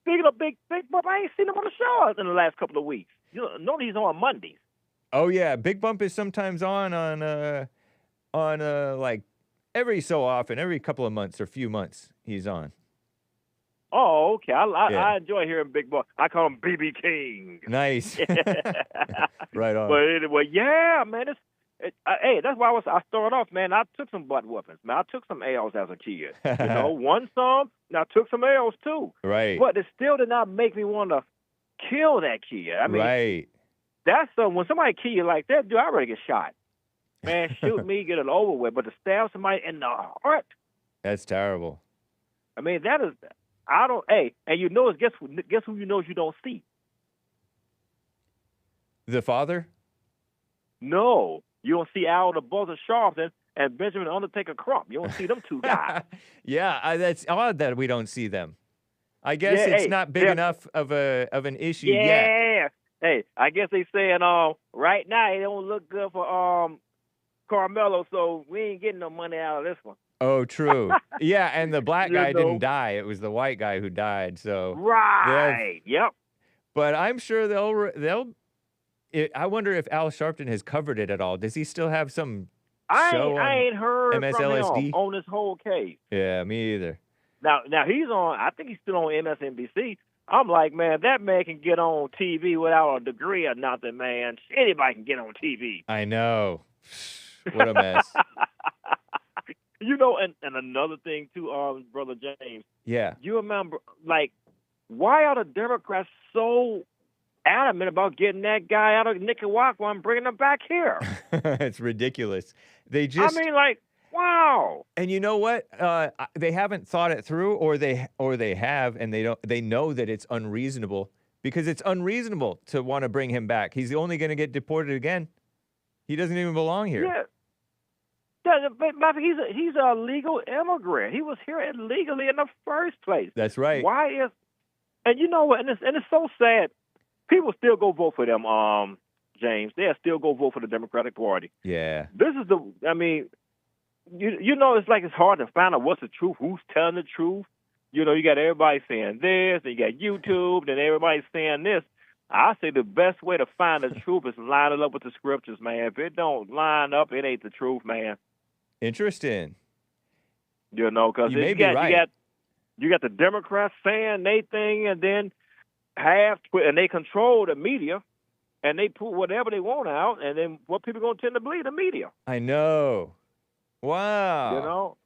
speaking of Big Bump, I ain't seen him on the show in the last couple of weeks. You know, he's on Mondays. Oh yeah, Big Bump is sometimes on like every so often, every couple of months or few months he's on. Oh, okay. I enjoy hearing Big Bump. I call him BB King. Nice. Right on. But anyway, yeah, man. Hey, that's why I started off, man. I took some butt whoopings, man. I took some L's as a kid. You know, won some, and I took some L's too. Right. But it still did not make me want to kill that kid. I mean, right. That's when somebody kill you like that, dude, I'd rather get shot. Man, shoot me, get it over with. But to stab somebody in the heart, that's terrible. I mean, that is. I don't. Hey, and you know, guess who you know you don't see? The father? No, you don't see Al the Buzzer Sharpton and Benjamin the Undertaker Crump. You don't see them two guys. Yeah, that's odd that we don't see them. I guess it's not big enough of an issue yet. Yeah. Hey, I guess they saying right now it don't look good for Carmelo, so we ain't getting no money out of this one. Oh, true. Yeah, and the black guy didn't die. It was the white guy who died. So right. Yep. But I'm sure they'll. I wonder if Al Sharpton has covered it at all. Does he still have some show I ain't heard MSLSD? from him on this whole case. Yeah, me either. Now he's on. I think he's still on MSNBC. I'm like, man, that man can get on TV without a degree or nothing, man. Anybody can get on TV. I know. What a mess. You know, and another thing too, Brother James. Yeah. You remember, like, why are the Democrats so adamant about getting that guy out of Nicaragua and bringing him back here? It's ridiculous. They just. I mean, like, wow. And you know what? They haven't thought it through, or they have, and they don't. They know that it's unreasonable, because it's unreasonable to want to bring him back. He's only going to get deported again. He doesn't even belong here. Yeah. But he's a legal immigrant. He was here illegally in the first place. That's right. And you know what? And it's so sad. People still go vote for them, James. They'll still go vote for the Democratic Party. Yeah. I mean, you know, it's like it's hard to find out what's the truth, who's telling the truth. You know, you got everybody saying this, and you got YouTube, and everybody's saying this. I say the best way to find the truth is line it up with the scriptures, man. If it don't line up, it ain't the truth, man. Interesting. You know, because you got the Democrats saying they thing, and then and they control the media, and they put whatever they want out, and then what people gonna tend to believe? The media. I know. Wow. You know,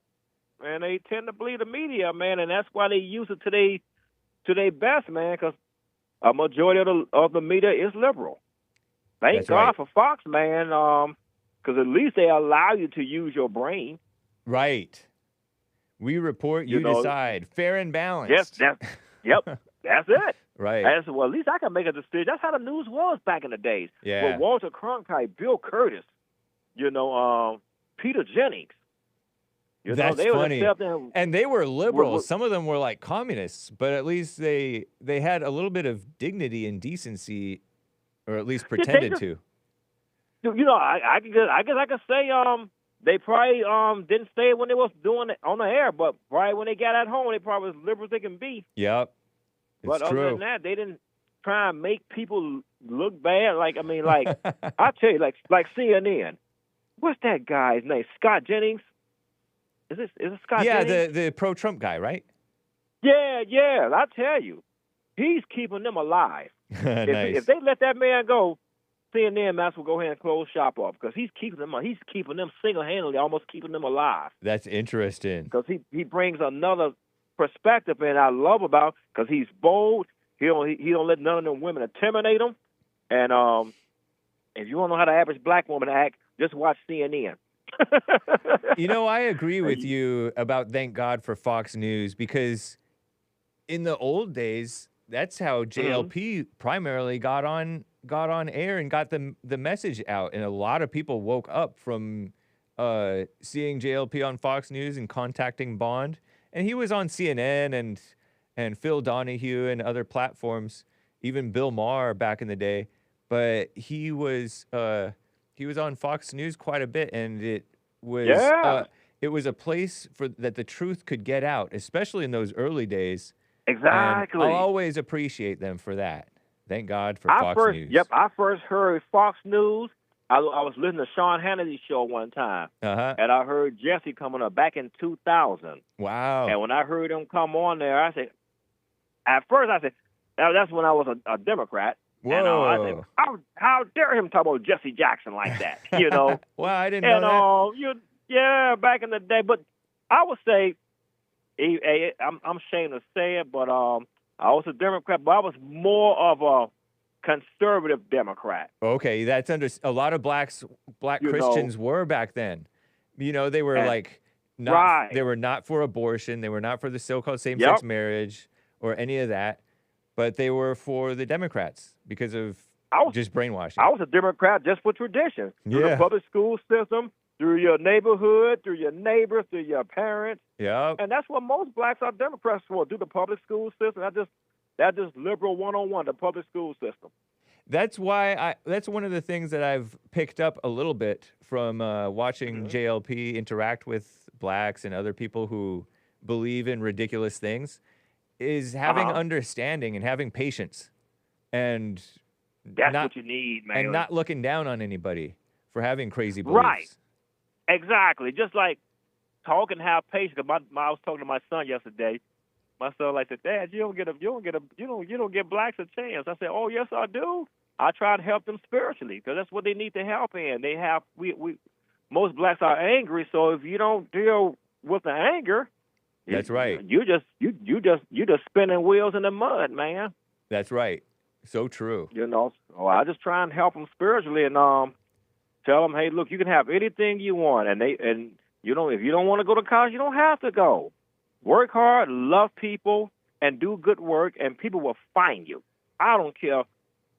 and they tend to believe the media, man, and that's why they use it to their best, man, because a majority of the media is liberal. Thank God for Fox, man, because at least they allow you to use your brain. Right. We report, you decide. Fair and balanced. Yes, yep, that's it. Right. Well, at least I can make a decision. That's how the news was back in the days. Yeah. With Walter Cronkite, Bill Curtis, Peter Jennings. That's funny. And they were liberals. Some of them were like communists, but at least they had a little bit of dignity and decency, or at least pretended to. You know, I guess I could say they probably didn't say it when they was doing it on the air, but probably when they got at home, they probably was liberal as they can be. Yep. But other than that, they didn't try and make people look bad. Like, I mean, like, I tell you, like CNN. What's that guy's name? Scott Jennings? Is it Scott Jennings? Yeah, the pro-Trump guy, right? Yeah. I tell you, he's keeping them alive. Nice. If they let that man go, CNN might as well go ahead and close shop off because he's keeping them single-handedly, almost keeping them alive. That's interesting. Because he brings another perspective, and I love about because he's bold. He don't let none of them women intimidate him. And if you want to know how the average black woman act, just watch CNN. You know, I agree with you about thank God for Fox News because in the old days, that's how JLP primarily got on air and got the message out. And a lot of people woke up from seeing JLP on Fox News and contacting Bond. And he was on CNN and Phil Donahue and other platforms, even Bill Maher back in the day. But he was on Fox News quite a bit, and it was a place that the truth could get out, especially in those early days. Exactly. And I'll always appreciate them for that. Thank God for Fox News. Yep, I first heard Fox News. I was listening to Sean Hannity's show one time, and I heard Jesse coming up back in 2000. Wow. And when I heard him come on there, I said, that's when I was a Democrat. Whoa. And I said, how dare him talk about Jesse Jackson like that, you know? Well, I didn't know that. Back in the day. But I would say, I'm ashamed to say it, but I was a Democrat, but I was more of a conservative Democrat. Okay, that's a lot of black Christians were back then. You know, they were they were not for abortion, they were not for the so-called same-sex marriage or any of that, but they were for the Democrats because of just brainwashing. I was a Democrat just for tradition. Through the public school system, through your neighborhood, through your neighbors, through your parents. Yeah. And that's what most blacks are Democrats for, through the public school system. That's just liberal 101, the public school system. That's why that's one of the things that I've picked up a little bit from watching JLP interact with blacks and other people who believe in ridiculous things is having understanding and having patience. And that's what you need, man. And not looking down on anybody for having crazy beliefs. Right. Exactly. Just like talk and have patience. I was talking to my son yesterday. My son said, "Dad, you don't give blacks a chance." I said, "Oh, yes, I do. I try to help them spiritually because that's what they need to help in. They have most blacks are angry, so if you don't deal with the anger, that's right. You just spinning wheels in the mud, man. That's right. So true. You know, so I just try and help them spiritually and tell them, hey, look, you can have anything you want, and if you don't want to go to college, you don't have to go. Work hard, love people, and do good work, and people will find you. I don't care.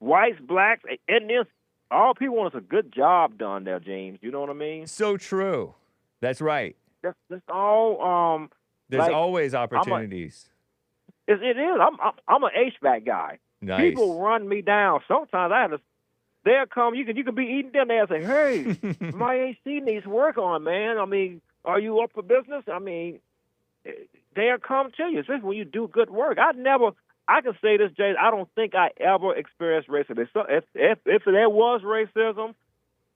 Whites, blacks, Indians, all people want is a good job done there, James. You know what I mean? So true. That's right. That's all. There's always opportunities. It is. I'm an HVAC guy. Nice. People run me down. Sometimes they'll come. You can be eating dinner and say, hey, my AC needs work on, man. I mean, are you up for business? I mean, they'll come to you, especially when you do good work. I can say this, Jay, I don't think I ever experienced racism. If there was racism,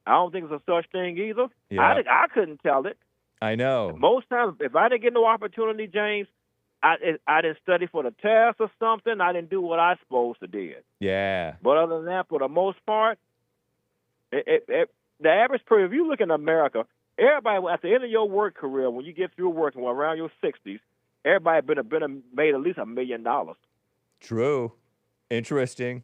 I don't think it's a such thing either. Yeah. I couldn't tell it. I know. Most times, if I didn't get no opportunity, James, I didn't study for the test or something. I didn't do what I supposed to did. Yeah. But other than that, for the most part, the average person, if you look in America, everybody at the end of your work career, when you get through working around your 60s, everybody been made at least $1 million. True. Interesting.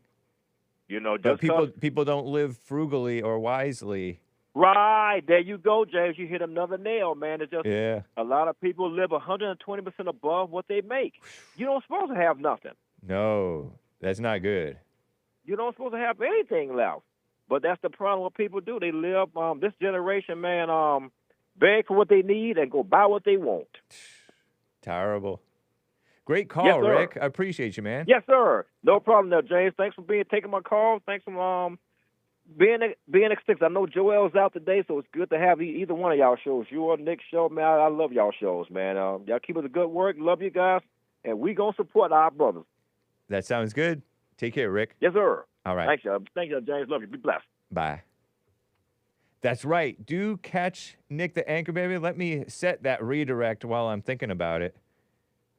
You know, but people don't live frugally or wisely. Right. There you go, James. You hit another nail, man. It's just a lot of people live 120% above what they make. You don't supposed to have nothing. No, that's not good. You don't supposed to have anything left. But that's the problem what people do. They live, this generation, man, beg for what they need and go buy what they want. Terrible. Great call, yes, Rick. I appreciate you, man. Yes, sir. No problem there, James. Thanks for taking my call. Thanks for being extinct. I know Joel's out today, so it's good to have either one of y'all shows. You or Nick's show, man. I love y'all shows, man. Y'all keep up the good work. Love you guys, and we gonna support our brothers. That sounds good. Take care, Rick. Yes, sir. All right. Thanks, y'all. Thank you, James. Love you. Be blessed. Bye. That's right. Do catch Nick the Anchor Baby. Let me set that redirect while I'm thinking about it,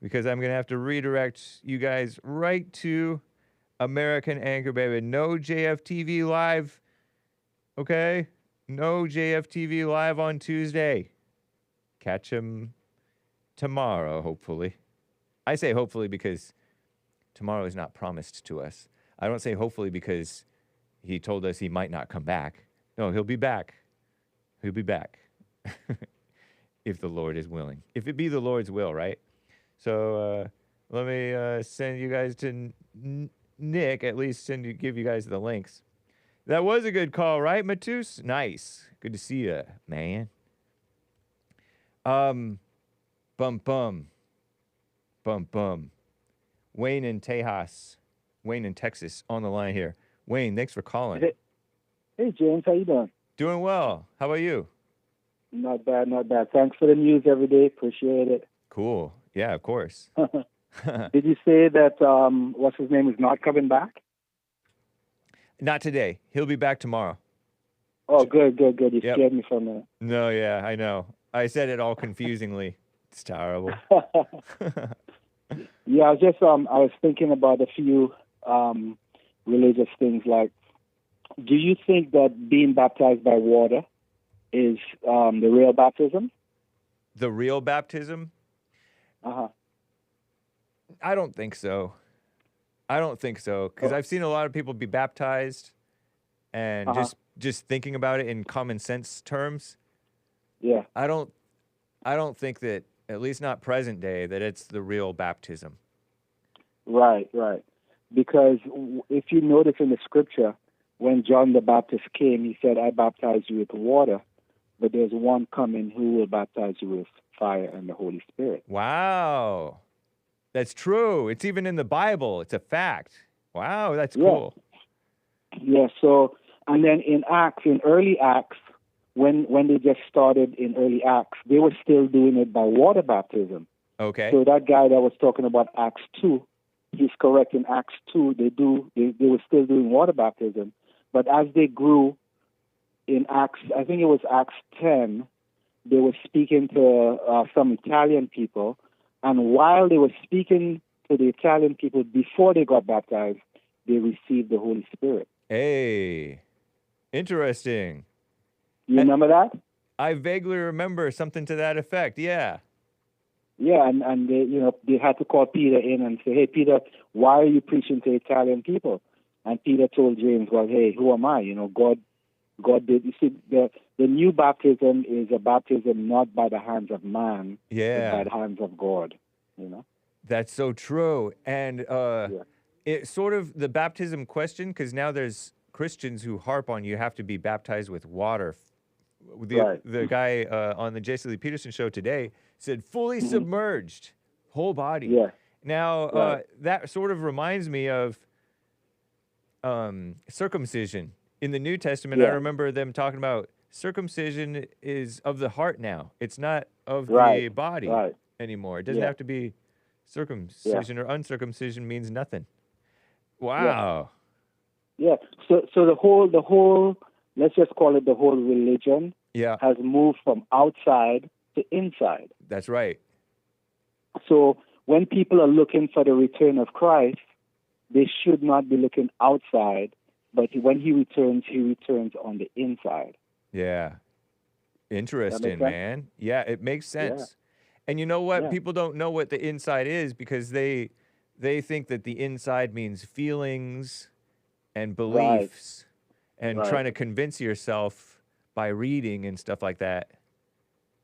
because I'm going to have to redirect you guys right to American Anchor Baby. No JFTV Live Okay? No JFTV live on Tuesday. Catch him tomorrow, hopefully. I say hopefully because tomorrow is not promised to us. I don't say hopefully because he told us he might not come back. No, he'll be back. He'll be back. If the Lord is willing. If it be the Lord's will, right? So let me send you guys to Nick, at least give you guys the links. That was a good call, right, Matus? Nice. Good to see you, man. Bum. Wayne in Tejas. Wayne in Texas on the line here. Wayne, thanks for calling. Hey, James, how you doing? Doing well. How about you? Not bad, not bad. Thanks for the news every day. Appreciate it. Cool. Yeah, of course. Did you say that what's his name is not coming back? Not today. He'll be back tomorrow. Oh, good. You scared me from that. No, yeah, I know. I said it all confusingly. It's terrible. Yeah, I was just I was thinking about a few religious things. Like, do you think that being baptized by water is the real baptism? The real baptism? Uh-huh. I don't think so. Because I've seen a lot of people be baptized and just thinking about it in common sense terms. Yeah. I don't think that, at least not present day, that it's the real baptism. Right. Because if you notice in the scripture, when John the Baptist came, he said, I baptize you with water, but there's one coming who will baptize you with fire and the Holy Spirit. Wow. That's true. It's even in the Bible. It's a fact. Wow, that's cool. Yeah, so, and then in early Acts, when they just started in early Acts, they were still doing it by water baptism. Okay. So that guy that was talking about Acts 2, he's correct. In Acts 2, they were still doing water baptism. But as they grew in Acts, I think it was Acts 10, they were speaking to some Italian people. And while they were speaking to the Italian people before they got baptized, they received the Holy Spirit. Hey, interesting. You remember that? I vaguely remember something to that effect, yeah. Yeah, and they had to call Peter in and say, hey, Peter, why are you preaching to Italian people? And Peter told James, well, hey, who am I? God did. You see, the new baptism is a baptism not by the hands of man, but by the hands of God, That's so true. And it's sort of the baptism question, because now there's Christians who harp on you have to be baptized with water. The guy on the J.C. Lee Peterson show today said fully submerged, whole body. Yeah. Now, that sort of reminds me of circumcision. In the New Testament, I remember them talking about circumcision is of the heart now. It's not of the body anymore. It doesn't have to be circumcision or uncircumcision means nothing. Wow. Yeah. So the whole let's just call it the whole religion has moved from outside to inside. That's right. So when people are looking for the return of Christ, they should not be looking outside. But when he returns on the inside. Yeah. Interesting, man. Yeah, it makes sense. Yeah. And you know what? Yeah. People don't know what the inside is because they think that the inside means feelings and beliefs and trying to convince yourself by reading and stuff like that.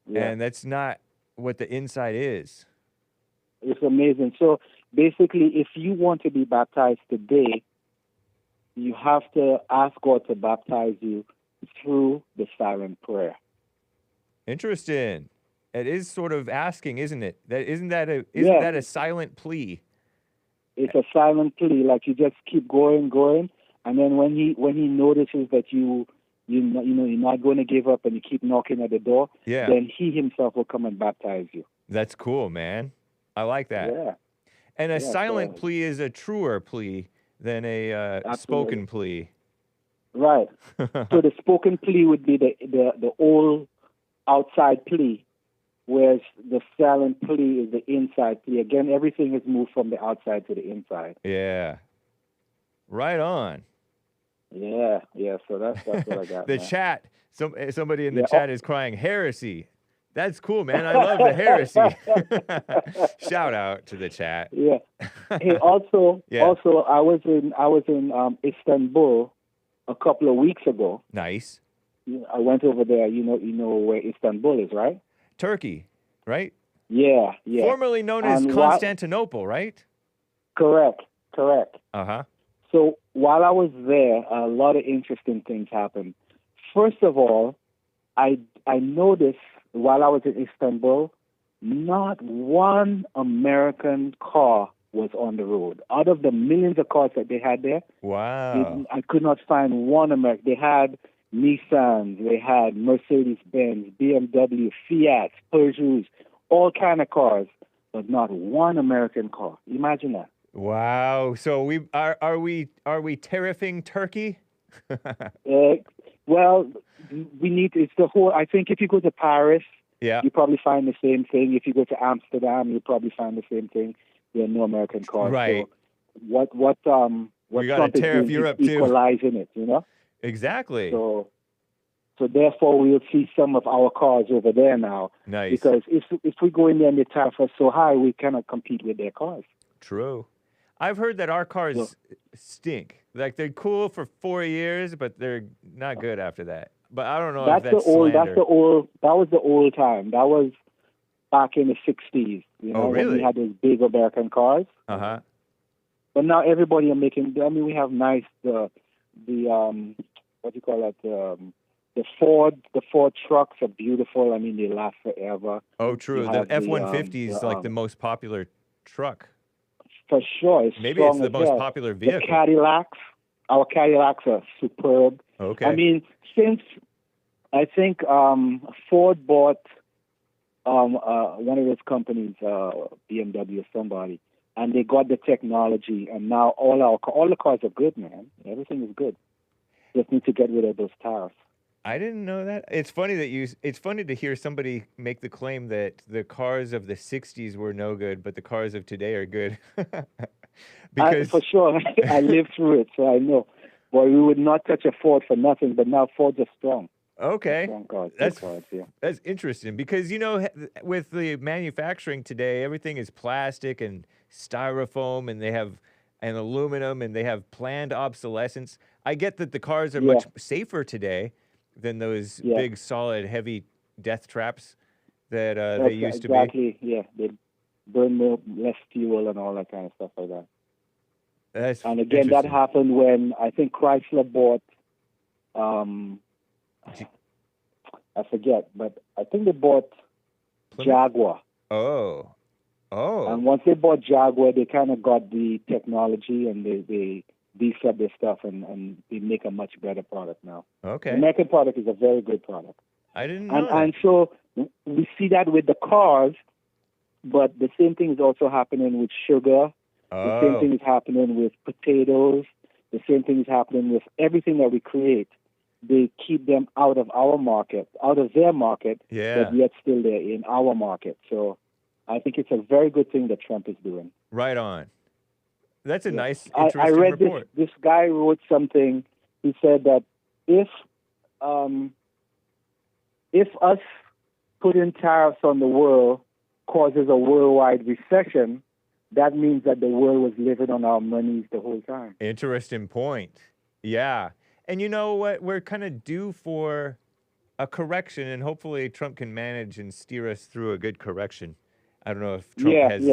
Yeah. And that's not what the inside is. It's amazing. So basically, if you want to be baptized today, you have to ask God to baptize you through the silent prayer. Interesting. It is sort of asking, isn't it? Isn't that a silent plea? It's a silent plea. Like you just keep going, and then when he notices that you're not going to give up and you keep knocking at the door, then he himself will come and baptize you. That's cool, man. I like that. Yeah. And a silent plea is a truer plea than a spoken plea. Right. So the spoken plea would be the old outside plea, whereas the silent plea is the inside plea. Again, everything is moved from the outside to the inside. Yeah. Right on. Yeah. So that's what I got. The man. chat. Somebody in the Yeah. chat is crying heresy. That's cool, man. I love the heresy. Shout out to the chat. Yeah. Hey, also, Yeah. I was in Istanbul a couple of weeks ago. Nice. I went over there. You know where Istanbul is, right? Turkey, right? Yeah. Formerly known as And Constantinople, right? Correct. Uh-huh. So while I was there, a lot of interesting things happened. First of all, I noticed while I was in Istanbul, not one American car was on the road. Out of the millions of cars that they had there, wow, I could not find one American. They had Nissans, they had Mercedes-Benz, BMW, Fiat, Peugeots, all kind of cars, but not one American car. Imagine that. Wow. So we are we tariffing Turkey? Well, we need. It's the whole. I think if you go to Paris, Yeah. you probably find the same thing. If you go to Amsterdam, you probably find the same thing. There are no American cars. Right. So what We gotta Trump is tariff doing Europe is too. equalizing it. You know. Exactly. So therefore, we'll see some of our cars over there now. Nice. Because if we go in there and the tariff are so high, we cannot compete with their cars. True. I've heard that our cars stink. Like they're cool for 4 years, but they're not good after that. But I don't know if that's slander. That was the old time. That was back in the 60s. You know, really? when we had those big American cars. Uh-huh. But now everybody are making. I mean, we have nice what do you call that? The Ford trucks are beautiful. I mean, they last forever. Oh, true. You The have F-150 is like the most popular truck. For sure, Maybe it's the most popular vehicle. The Cadillacs, our Cadillacs are superb. Okay. I mean, since I think Ford bought one of those companies, BMW or somebody, and they got the technology, and now all the cars are good, man. Everything is good. Just need to get rid of those tariffs. I didn't know that. It's funny that it's funny to hear somebody make the claim that the cars of the 60s were no good, but the cars of today are good. Because For sure, I lived through it, so I know. Well, we would not touch a Ford for nothing, but now Fords are strong. Okay. Strong cars, That's good cars, yeah. That's interesting because, you know, with the manufacturing today, everything is plastic and styrofoam, and they have and aluminum, and they have planned obsolescence. I get that the cars are much safer today than those big, solid, heavy death traps that they used to be. Exactly, yeah. They burn less fuel and all that kind of stuff like that. And again, that happened when I think Chrysler bought, I forget, but I think they bought Jaguar. Oh. And once they bought Jaguar, they kind of got the technology and they beefed up their stuff and they make a much better product now. Okay. The American product is a very good product. I didn't know that. And so we see that with the cars, but the same thing is also happening with sugar. The same thing is happening with potatoes. The same thing is happening with everything that we create. They keep them out of our market, out of their market, but yet still they're in our market. So I think it's a very good thing that Trump is doing. Right on. That's a nice, interesting I read report. This guy wrote something. He said that if us putting tariffs on the world causes a worldwide recession, that means that the world was living on our monies the whole time. Interesting point. Yeah. And you know what? We're kind of due for a correction, and hopefully Trump can manage and steer us through a good correction. I don't know if Trump has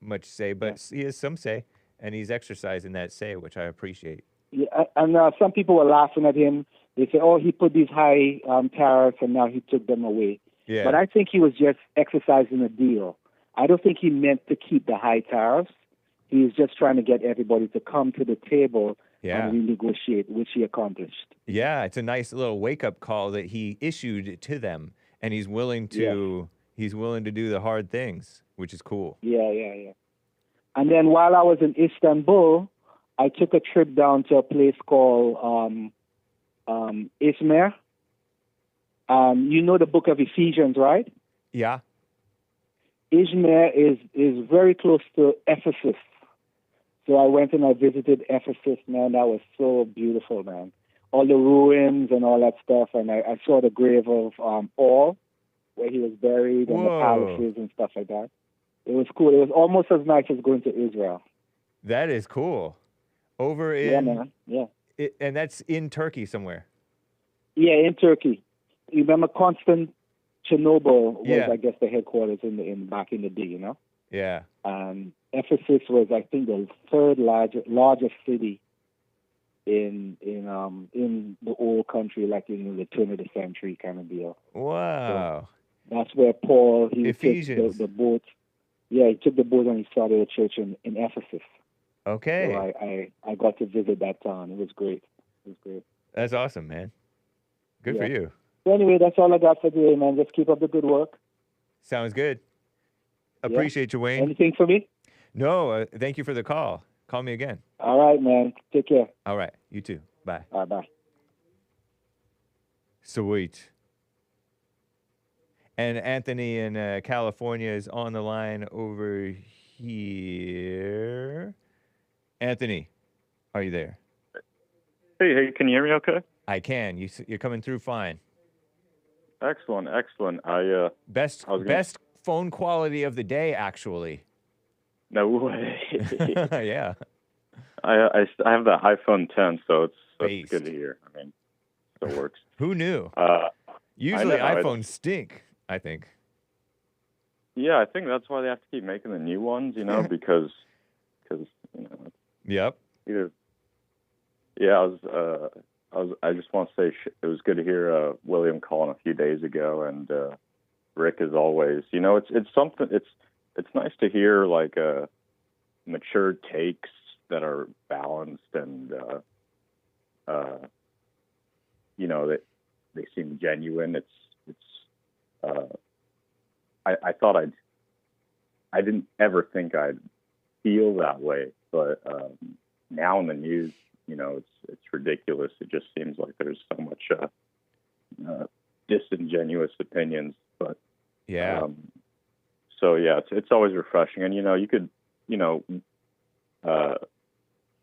much say, but he has some say, and he's exercising that say, which I appreciate. Yeah, and some people were laughing at him. They say, oh, he put these high tariffs, and now he took them away. Yeah. But I think he was just exercising a deal. I don't think he meant to keep the high tariffs. He was just trying to get everybody to come to the table and renegotiate, which he accomplished. Yeah, it's a nice little wake-up call that he issued to them, and he's willing to do the hard things, which is cool. Yeah. And then while I was in Istanbul, I took a trip down to a place called Izmir. You know the book of Ephesians, right? Yeah. Izmir is very close to Ephesus. So I went and I visited Ephesus, man. That was so beautiful, man. All the ruins and all that stuff. And I saw the grave of Paul, where he was buried, and the palaces and stuff like that. It was cool. It was almost as nice as going to Israel. That is cool. Over in... Yeah, man. Yeah. And that's in Turkey somewhere. Yeah, in Turkey. You remember Chernobyl was, I guess, the headquarters in back in the day, you know? Yeah. Ephesus was, I think, the third largest city in the old country, like in the turn of the century kind of deal. Wow. So that's where Paul, he Ephesians. took the boat. Yeah, he took the boat and he started a church in Ephesus. Okay. So I got to visit that town. It was great. It was great. That's awesome, man. Good for you. So anyway, that's all I got for today, man. Just keep up the good work. Sounds good. Appreciate you, Wayne. Anything for me? No, thank you for the call. Call me again. All right, man. Take care. All right. You too. Bye. All right, bye. Sweet. And Anthony in California is on the line over here. Anthony, are you there? Hey, can you hear me okay? I can. You're coming through fine. Excellent. Best phone quality of the day, actually. No way. Yeah. I have the iPhone 10, so it's good to hear. I mean, it still works. Who knew? Usually iPhones stink, I think. Yeah, I think that's why they have to keep making the new ones, you know, because you know. Yep. I just want to say it was good to hear William calling a few days ago, and Rick, as always. You know, it's something. It's nice to hear like mature takes that are balanced and you know that they seem genuine. I thought I didn't ever think I'd feel that way, but now in the news, you know, it's ridiculous. It just seems like there's so much disingenuous opinions, but yeah. So yeah, it's always refreshing, and you know,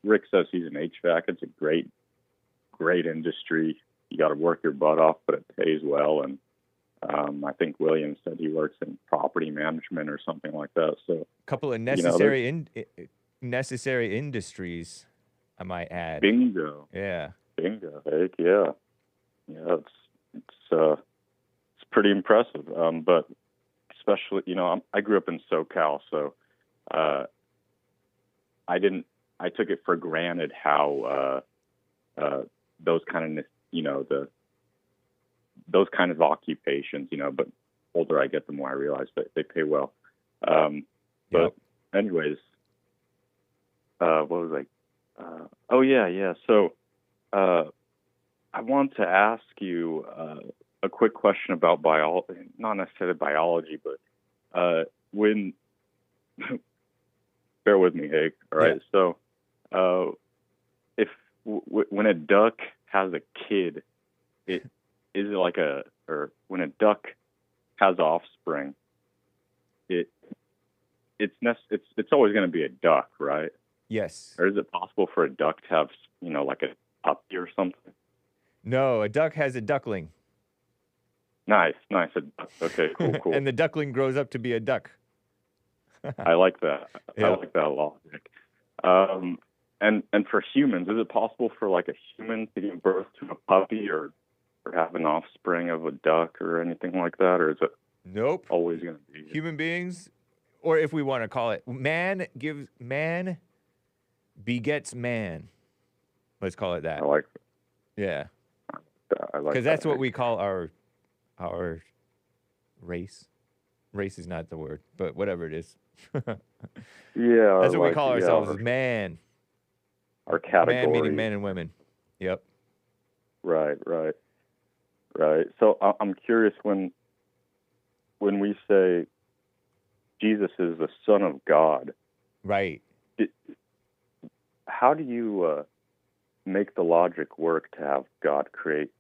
Rick says he's an HVAC. It's a great industry. You got to work your butt off, but it pays well. And I think William said he works in property management or something like that. So a couple of necessary necessary industries, I might add. Bingo. Yeah. Bingo. Heck yeah. Yeah, it's pretty impressive. But especially, you know, I grew up in SoCal, so I took it for granted how those kind of, you know, those kind of occupations, you know, but older I get, the more I realize that they pay well. But anyways, what was I? So I want to ask you a quick question about biology, not necessarily biology, but when, bear with me, Hake, all right? Yeah. So when a duck has a kid, when a duck has offspring, it's always going to be a duck, right? Yes. Or is it possible for a duck to have, you know, like a puppy or something? No, a duck has a duckling. Nice. Okay, cool. And the duckling grows up to be a duck. I like that. Yeah. I like that logic. And for humans, is it possible for like a human to give birth to a puppy or have an offspring of a duck or anything like that? Or is it always going to be human beings? Or if we want to call it, man begets man. Let's call it that. I like it. Yeah. I like because that's what we call our race. Race is not the word, but whatever it is. Yeah. That's what we call ourselves, is man. Our category. Man meaning men and women. Yep. Right. So I'm curious, when we say Jesus is the Son of God. Right. How do you make the logic work to have God create,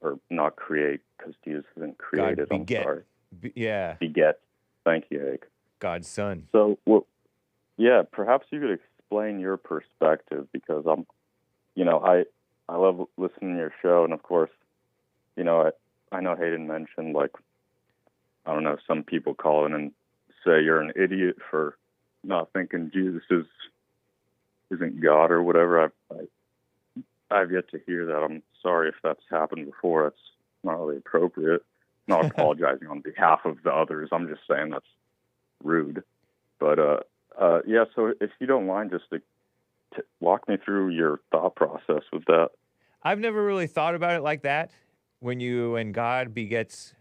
or not create, because Jesus isn't created? God beget. I'm sorry. Yeah. Beget. Thank you, Hake. God's son. So, perhaps you could explain your perspective, because I'm, I love listening to your show, and of course, I know Hayden mentioned, like, I don't know, some people call in and say you're an idiot for not thinking Jesus isn't God or whatever. I've yet to hear that. I'm sorry if that's happened before. That's not really appropriate. I'm not apologizing on behalf of the others. I'm just saying that's rude. But yeah. So if you don't mind, just to walk me through your thought process with that. I've never really thought about it like that. When God begets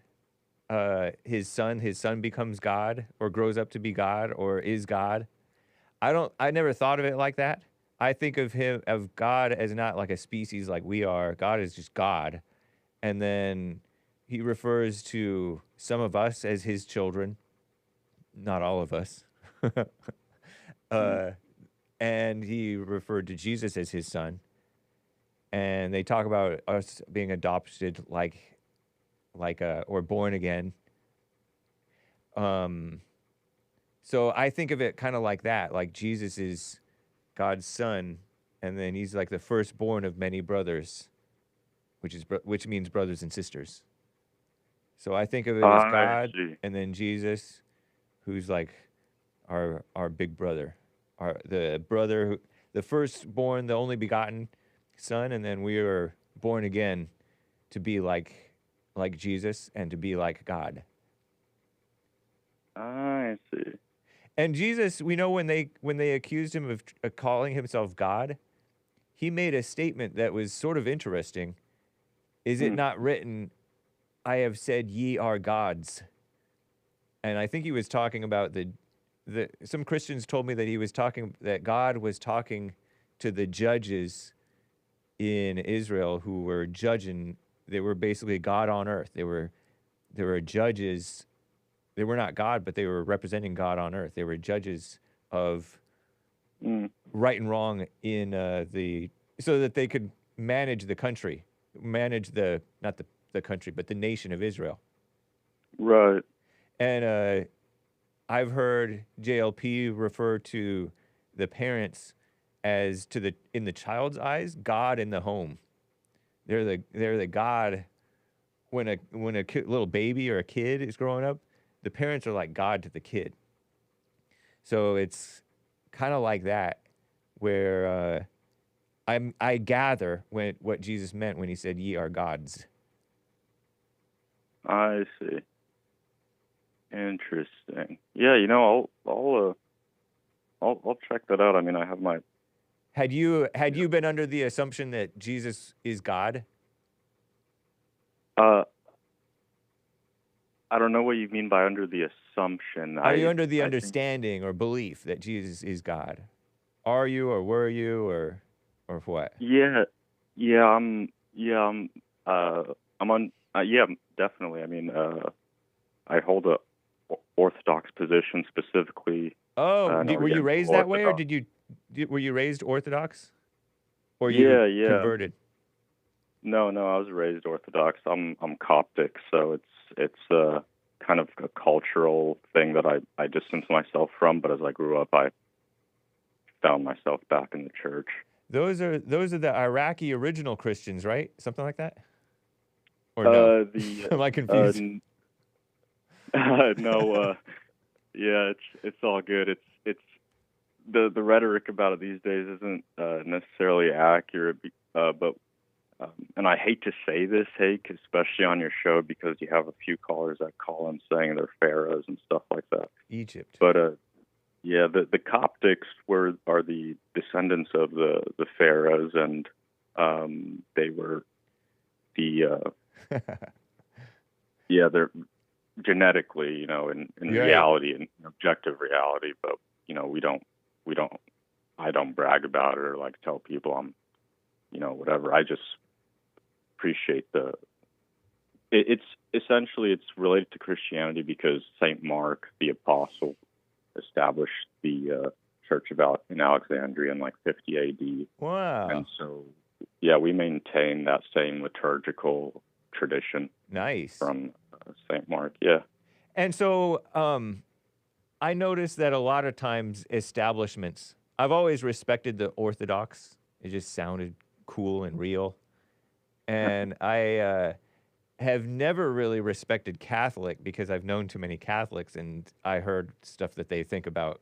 his son becomes God, or grows up to be God, or is God. I never thought of it like that. I think of God as not like a species like we are. God is just God. And then he refers to some of us as his children, not all of us. And he referred to Jesus as his son. And they talk about us being adopted or born again. So I think of it kind of like that, like Jesus is God's son, and then he's like the firstborn of many brothers, which means brothers and sisters. So I think of it as God, and then Jesus, who's like our big brother, the firstborn, the only begotten son, and then we are born again to be like Jesus and to be like God. I see. And Jesus, we know when they accused him of calling himself God, he made a statement that was sort of interesting. Is it not written, I have said ye are gods? And I think he was talking about some Christians told me that God was talking to the judges in Israel who were judging. They were basically God on earth. They were judges. They were not God, but they were representing God on earth. They were judges of right and wrong so that they could manage the country, not the country, but the nation of Israel. Right. And I've heard JLP refer to the parents as in the child's eyes, God in the home. They're the God when a little baby or a kid is growing up. The parents are like God to the kid. So it's kind of like that, where I gather what Jesus meant when he said, "Ye are gods." I see. Interesting. Yeah, I'll check that out. I mean, I have my. Had you been under the assumption that Jesus is God? I don't know what you mean by under the assumption. Are you under the understanding or belief that Jesus is God? Are you, or were you, or what? Yeah, I'm on. Yeah, definitely. I mean, I hold a Orthodox position specifically. Oh, were you raised that way, or were you raised Orthodox, or you converted? No, I was raised Orthodox. I'm Coptic, so it's kind of a cultural thing that I distanced myself from. But as I grew up, I found myself back in the church. Those are the Iraqi original Christians, right? Something like that. Or no? Am I confused? No. Yeah, it's all good. It's the rhetoric about it these days isn't necessarily accurate, but. And I hate to say this, Hake, especially on your show, because you have a few callers that call in saying they're pharaohs and stuff like that. Egypt. But yeah, the Coptics are the descendants of the pharaohs, and they were they're genetically, in reality, in objective reality, but I don't brag about it or like tell people I'm, whatever. I just appreciate it's related to Christianity because Saint Mark, the apostle, established the Church in Alexandria in like 50 AD. Wow. And so, yeah, we maintain that same liturgical tradition. Nice. From Saint Mark, yeah. And so I noticed that a lot of times establishments I've always respected the Orthodox. It just sounded cool and real. And I have never really respected Catholic because I've known too many Catholics, and I heard stuff that they think about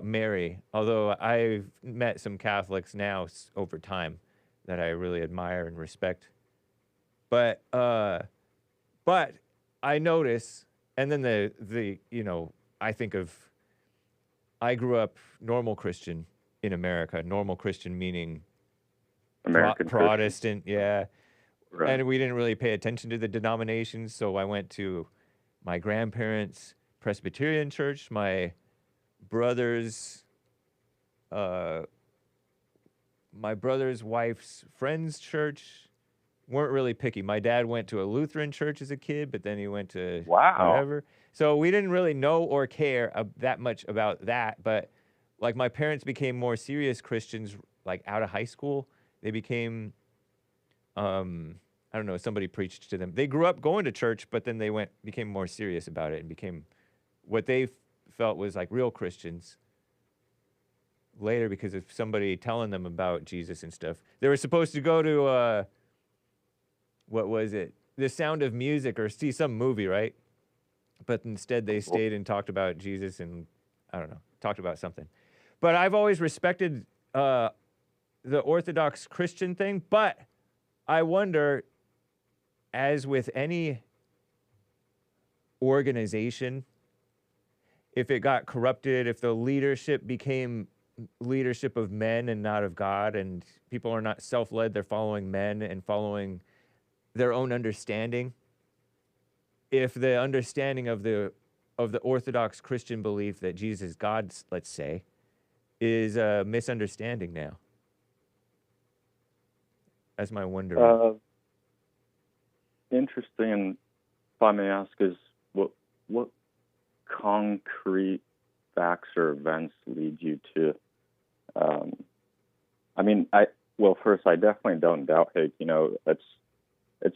Mary. Although I've met some Catholics now over time that I really admire and respect. But I notice, and then the you know, I grew up normal Christian in America. Normal Christian meaning American Protestant, yeah. Right. And we didn't really pay attention to the denominations, so I went to my grandparents' Presbyterian church, my brother's wife's friend's church. Weren't really picky. My dad went to a Lutheran church as a kid, but then he went to whatever. So we didn't really know or care that much about that. But like my parents became more serious Christians, like out of high school. They became, I don't know, somebody preached to them. They grew up going to church, but then they became more serious about it and became what they felt was like real Christians later because of somebody telling them about Jesus and stuff. They were supposed to go to, what was it? The Sound of Music or see some movie, right? But instead they stayed and talked about Jesus and, I don't know, talked about something. But I've always respected the Orthodox Christian thing, but I wonder, as with any organization, if it got corrupted, if the leadership became leadership of men and not of God, and people are not self-led, they're following men and following their own understanding. If the understanding of the Orthodox Christian belief that Jesus is God, let's say, is a misunderstanding now. That's my wonder. Interesting, if I may ask, is what concrete facts or events lead you to? I mean, first, I definitely don't doubt Hake. You know, it's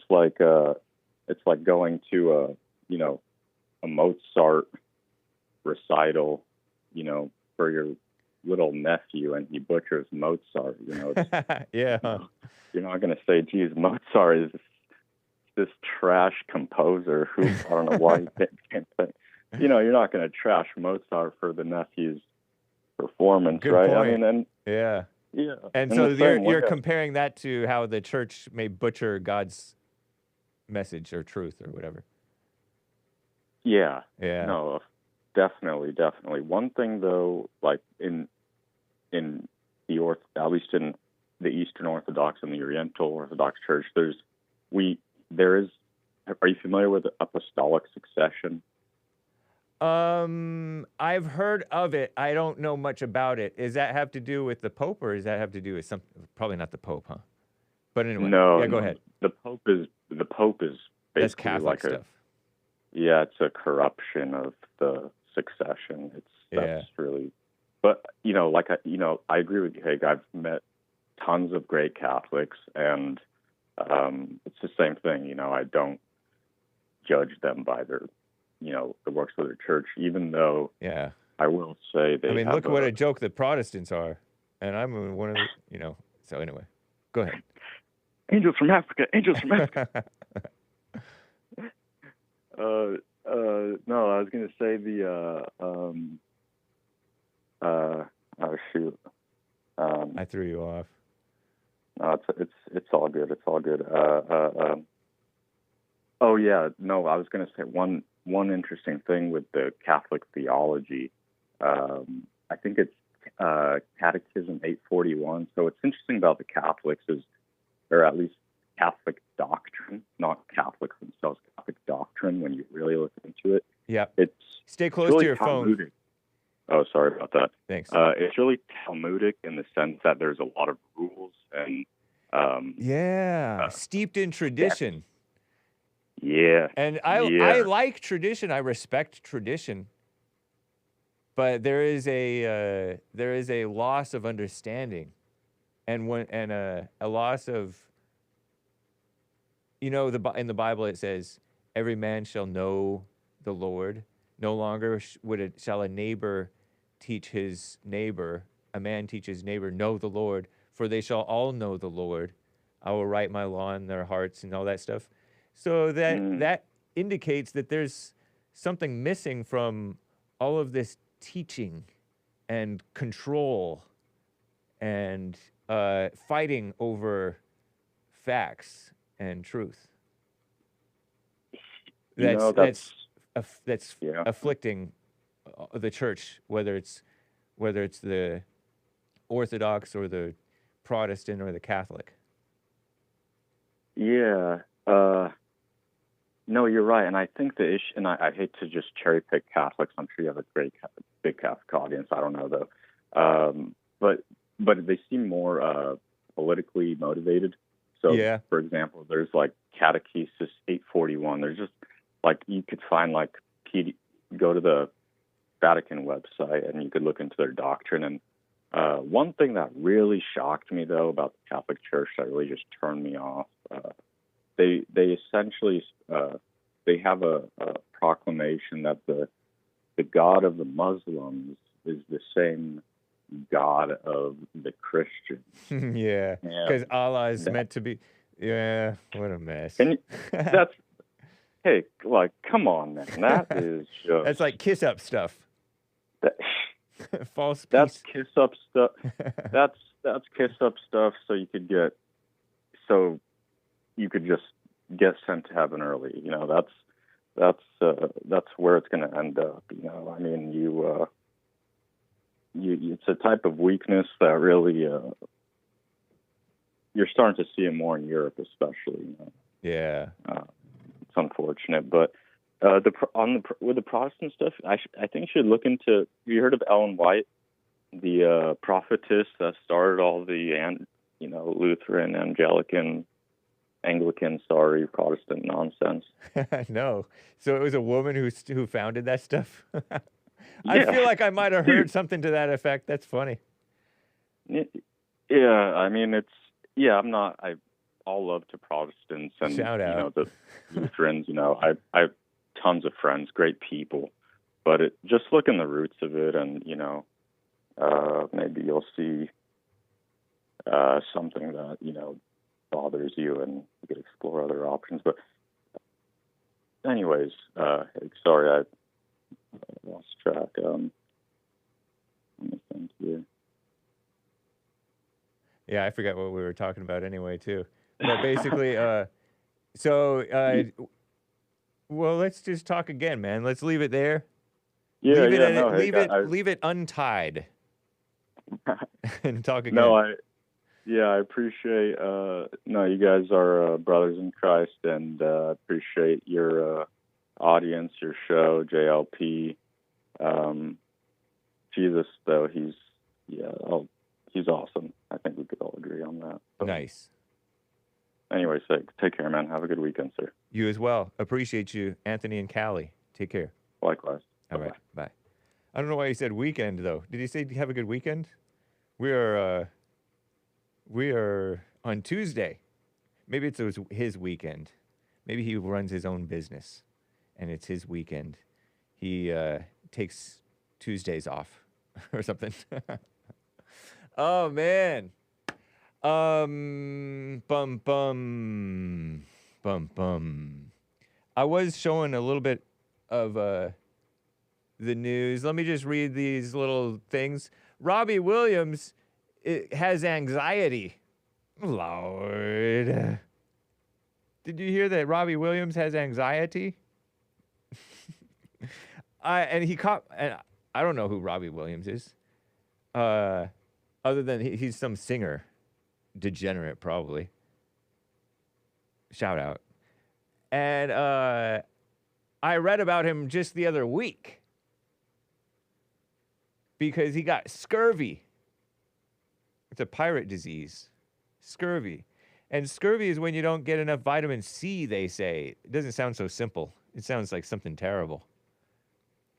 like going to a Mozart recital, you know, for your little nephew, and he butchers Mozart. You know, yeah. You're not going to say, "Geez, Mozart is this trash composer who I don't know why he can't play." You know, you're not going to trash Mozart for the nephew's performance, Good right? point. I mean, and yeah. And in so the same you're way- comparing that to how the church may butcher God's message or truth or whatever. Yeah. Yeah. No, definitely. One thing though, like in the at least in the Eastern Orthodox and the Oriental Orthodox Church, there is. Are you familiar with the apostolic succession? I've heard of it. I don't know much about it. Does that have to do with the Pope, or does that have to do with something? Probably not the Pope, huh? But anyway, No. Yeah, go ahead. The Pope is basically That's Catholic like stuff. It's a corruption of the succession. That's really. But I agree with you, Hake. I've met tons of great Catholics, and it's the same thing. You know, I don't judge them by their, the works of their church, even though I will say they. I mean, have look what a joke the Protestants are, and I'm one of the, So anyway, go ahead. Angels from Africa. No, I was going to say oh shoot. I threw you off. No, it's all good. It's all good. Oh yeah, no, I was going to say one interesting thing with the Catholic theology. I think it's Catechism 841. So what's interesting about the Catholics is, or at least Catholic doctrine, not Catholics themselves, Catholic doctrine, when you really look into it. Yeah. It's Stay close really to your Talmudic. phone. Oh, sorry about that. Thanks. It's really Talmudic in the sense that there's a lot of rules and steeped in tradition. Yeah. And I like tradition. I respect tradition. But there is a loss of understanding, and a loss of, in the Bible it says, every man shall know the Lord. No longer shall a neighbor teach his neighbor, a man teach his neighbor, know the Lord, for they shall all know the Lord. I will write my law in their hearts and all that stuff. So that indicates that there's something missing from all of this teaching and control and fighting over facts and truth. That's afflicting the church, whether it's the Orthodox or the Protestant or the Catholic. Yeah. No, you're right. And I think the issue, and I hate to just cherry pick Catholics. I'm sure you have a big Catholic audience. I don't know though. But they seem more politically motivated. So, for example, there's like Catechesis 841. There's just like, you could find like, go to the Vatican website and you could look into their doctrine. And one thing that really shocked me though about the Catholic Church that really just turned me off, they essentially they have a proclamation that the God of the Muslims is the same God of the Christians. Yeah, because Allah is meant to be. Yeah, what a mess. And that's hey, like, come on, man. That is just that's like kiss up stuff. False. That's kiss up stuff. That's kiss up stuff. So you could just get sent to heaven early. You know, that's where it's going to end up. You know, I mean, it's a type of weakness that really you're starting to see it more in Europe, especially. You know? Yeah, it's unfortunate, but with the Protestant stuff, I think you should look into. Have you heard of Ellen White, the prophetess that started all the Lutheran, Anglican, Protestant nonsense? No. So it was a woman who founded that stuff? I feel like I might have heard something to that effect. That's funny. Yeah, I mean, I all love to Protestants and, shout out. The Lutherans, I have tons of friends, great people, but just look in the roots of it and, maybe you'll see something that, bothers you and you could explore other options. But anyways, sorry, I lost track. Let me think here. Yeah, I forgot what we were talking about anyway, too. But basically, well, let's just talk again, man. Let's leave it there. Yeah, leave it untied. And talk again. No, I appreciate. You guys are brothers in Christ, and appreciate your audience, your show, JLP. Jesus, though, he's awesome. I think we could all agree on that. So, nice. Anyway, take care, man. Have a good weekend, sir. You as well. Appreciate you, Anthony and Callie. Take care. Likewise. All right. Bye. I don't know why he said weekend, though. Did he say have a good weekend? We are on Tuesday. Maybe it's his weekend. Maybe he runs his own business, and it's his weekend. He takes Tuesdays off or something. Oh, man. Bum, bum. Bum, bum. I was showing a little bit of the news. Let me just read these little things. Robbie Williams has anxiety. Lord. Did you hear that Robbie Williams has anxiety? And I don't know who Robbie Williams is. Other than he's some singer. Degenerate, probably. Shout out. And I read about him just the other week because he got scurvy. It's a pirate disease. Scurvy. And scurvy is when you don't get enough vitamin C, they say. It doesn't sound so simple. It sounds like something terrible.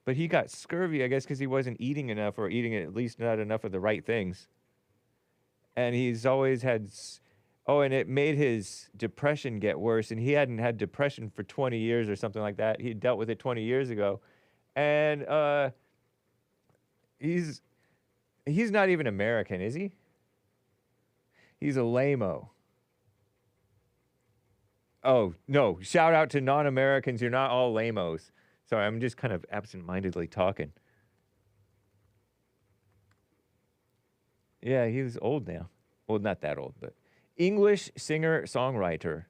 But he got scurvy, I guess, because he wasn't eating enough or eating at least not enough of the right things. And he's always had... and it made his depression get worse. And he hadn't had depression for 20 years or something like that. He dealt with it 20 years ago. And He's not even American, is he? He's a lame-o. Oh, no. Shout out to non-Americans. You're not all lame-os. Sorry, I'm just kind of absent-mindedly talking. Yeah, he was old now. Well, not that old, but English singer-songwriter.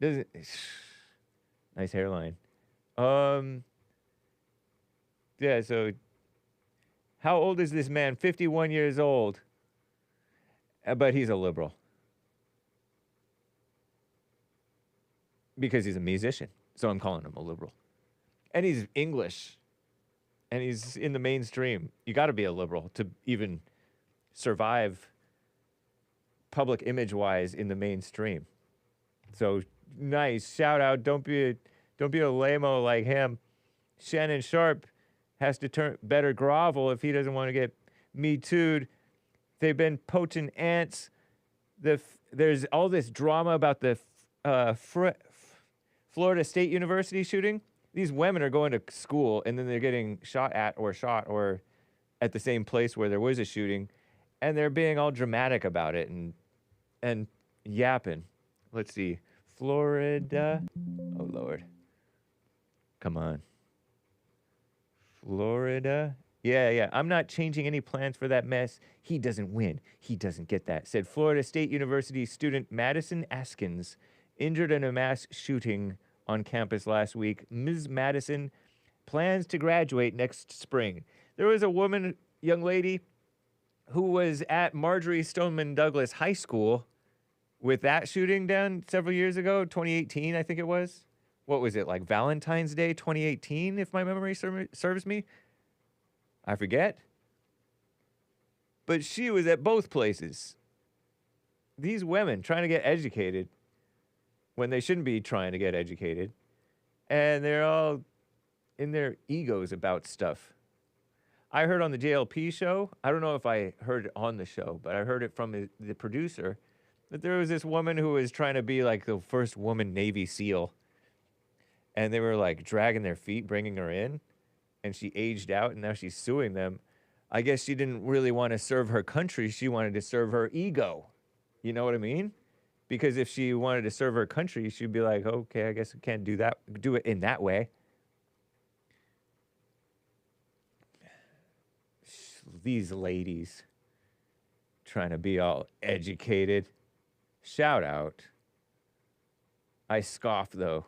Nice hairline. Yeah, so how old is this man? 51 years old. But he's a liberal. Because he's a musician. So I'm calling him a liberal. And he's English. And he's in the mainstream. You got to be a liberal to even survive public image-wise in the mainstream. So nice. Shout out. Don't be a lame-o like him. Shannon Sharp has to better grovel if he doesn't want to get Me Too'd. They've been poaching ants. There's all this drama about the Florida State University shooting. These women are going to school and then they're getting shot or at the same place where there was a shooting, and they're being all dramatic about it and yapping. Let's see. Florida. Oh, Lord. Come on. Florida. Yeah. I'm not changing any plans for that mess. He doesn't win. He doesn't get that, said Florida State University student Madison Askins, injured in a mass shooting on campus last week. Ms. Madison plans to graduate next spring. There was a young lady, who was at Marjorie Stoneman Douglas High School with that shooting down several years ago, 2018, I think it was. What was it, like Valentine's Day 2018, if my memory serves me? I forget. But she was at both places. These women trying to get educated when they shouldn't be trying to get educated. And they're all in their egos about stuff. I heard on the JLP show, I don't know if I heard it on the show, but I heard it from the producer, that there was this woman who was trying to be like the first woman Navy SEAL. And they were like dragging their feet, bringing her in. And she aged out, and now she's suing them. I guess she didn't really want to serve her country. She wanted to serve her ego. You know what I mean? Because if she wanted to serve her country, she'd be like, okay, I guess I can't do it in that way. These ladies trying to be all educated. Shout out. I scoff, though.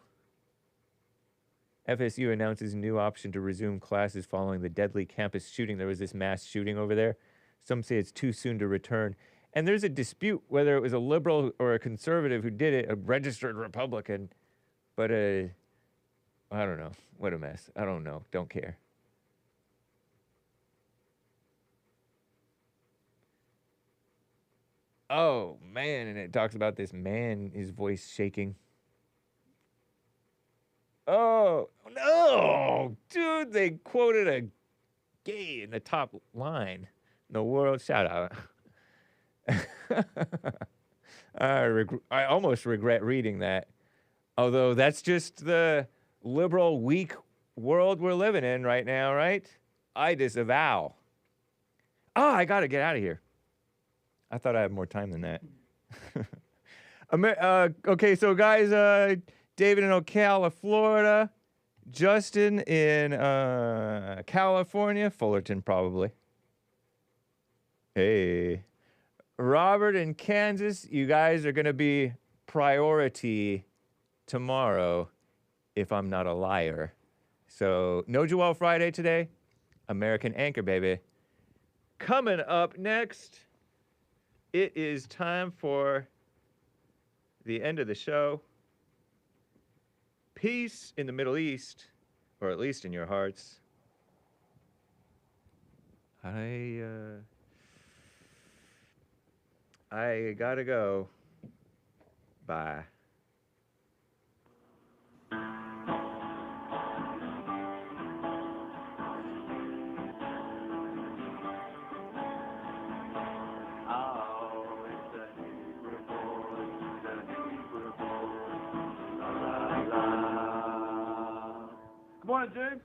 FSU announces new option to resume classes following the deadly campus shooting. There was this mass shooting over there. Some say it's too soon to return. And there's a dispute whether it was a liberal or a conservative who did it, a registered Republican. But I don't know. What a mess. I don't know. Don't care. Oh, man. And it talks about this man, his voice shaking. Oh, no. Dude, they quoted a gay in the top line in the world. Shout out. I almost regret reading that. Although that's just the liberal, weak world we're living in right now, right? I disavow. Oh, I got to get out of here. I thought I had more time than that. Okay, so guys, David in Ocala, Florida. Justin in California, Fullerton probably. Hey. Robert in Kansas, you guys are going to be priority tomorrow if I'm not a liar. So, no Joel Friday today. American Anchor, baby. Coming up next, it is time for the end of the show. Peace in the Middle East, or at least in your hearts. I gotta go. Bye. Good morning, James.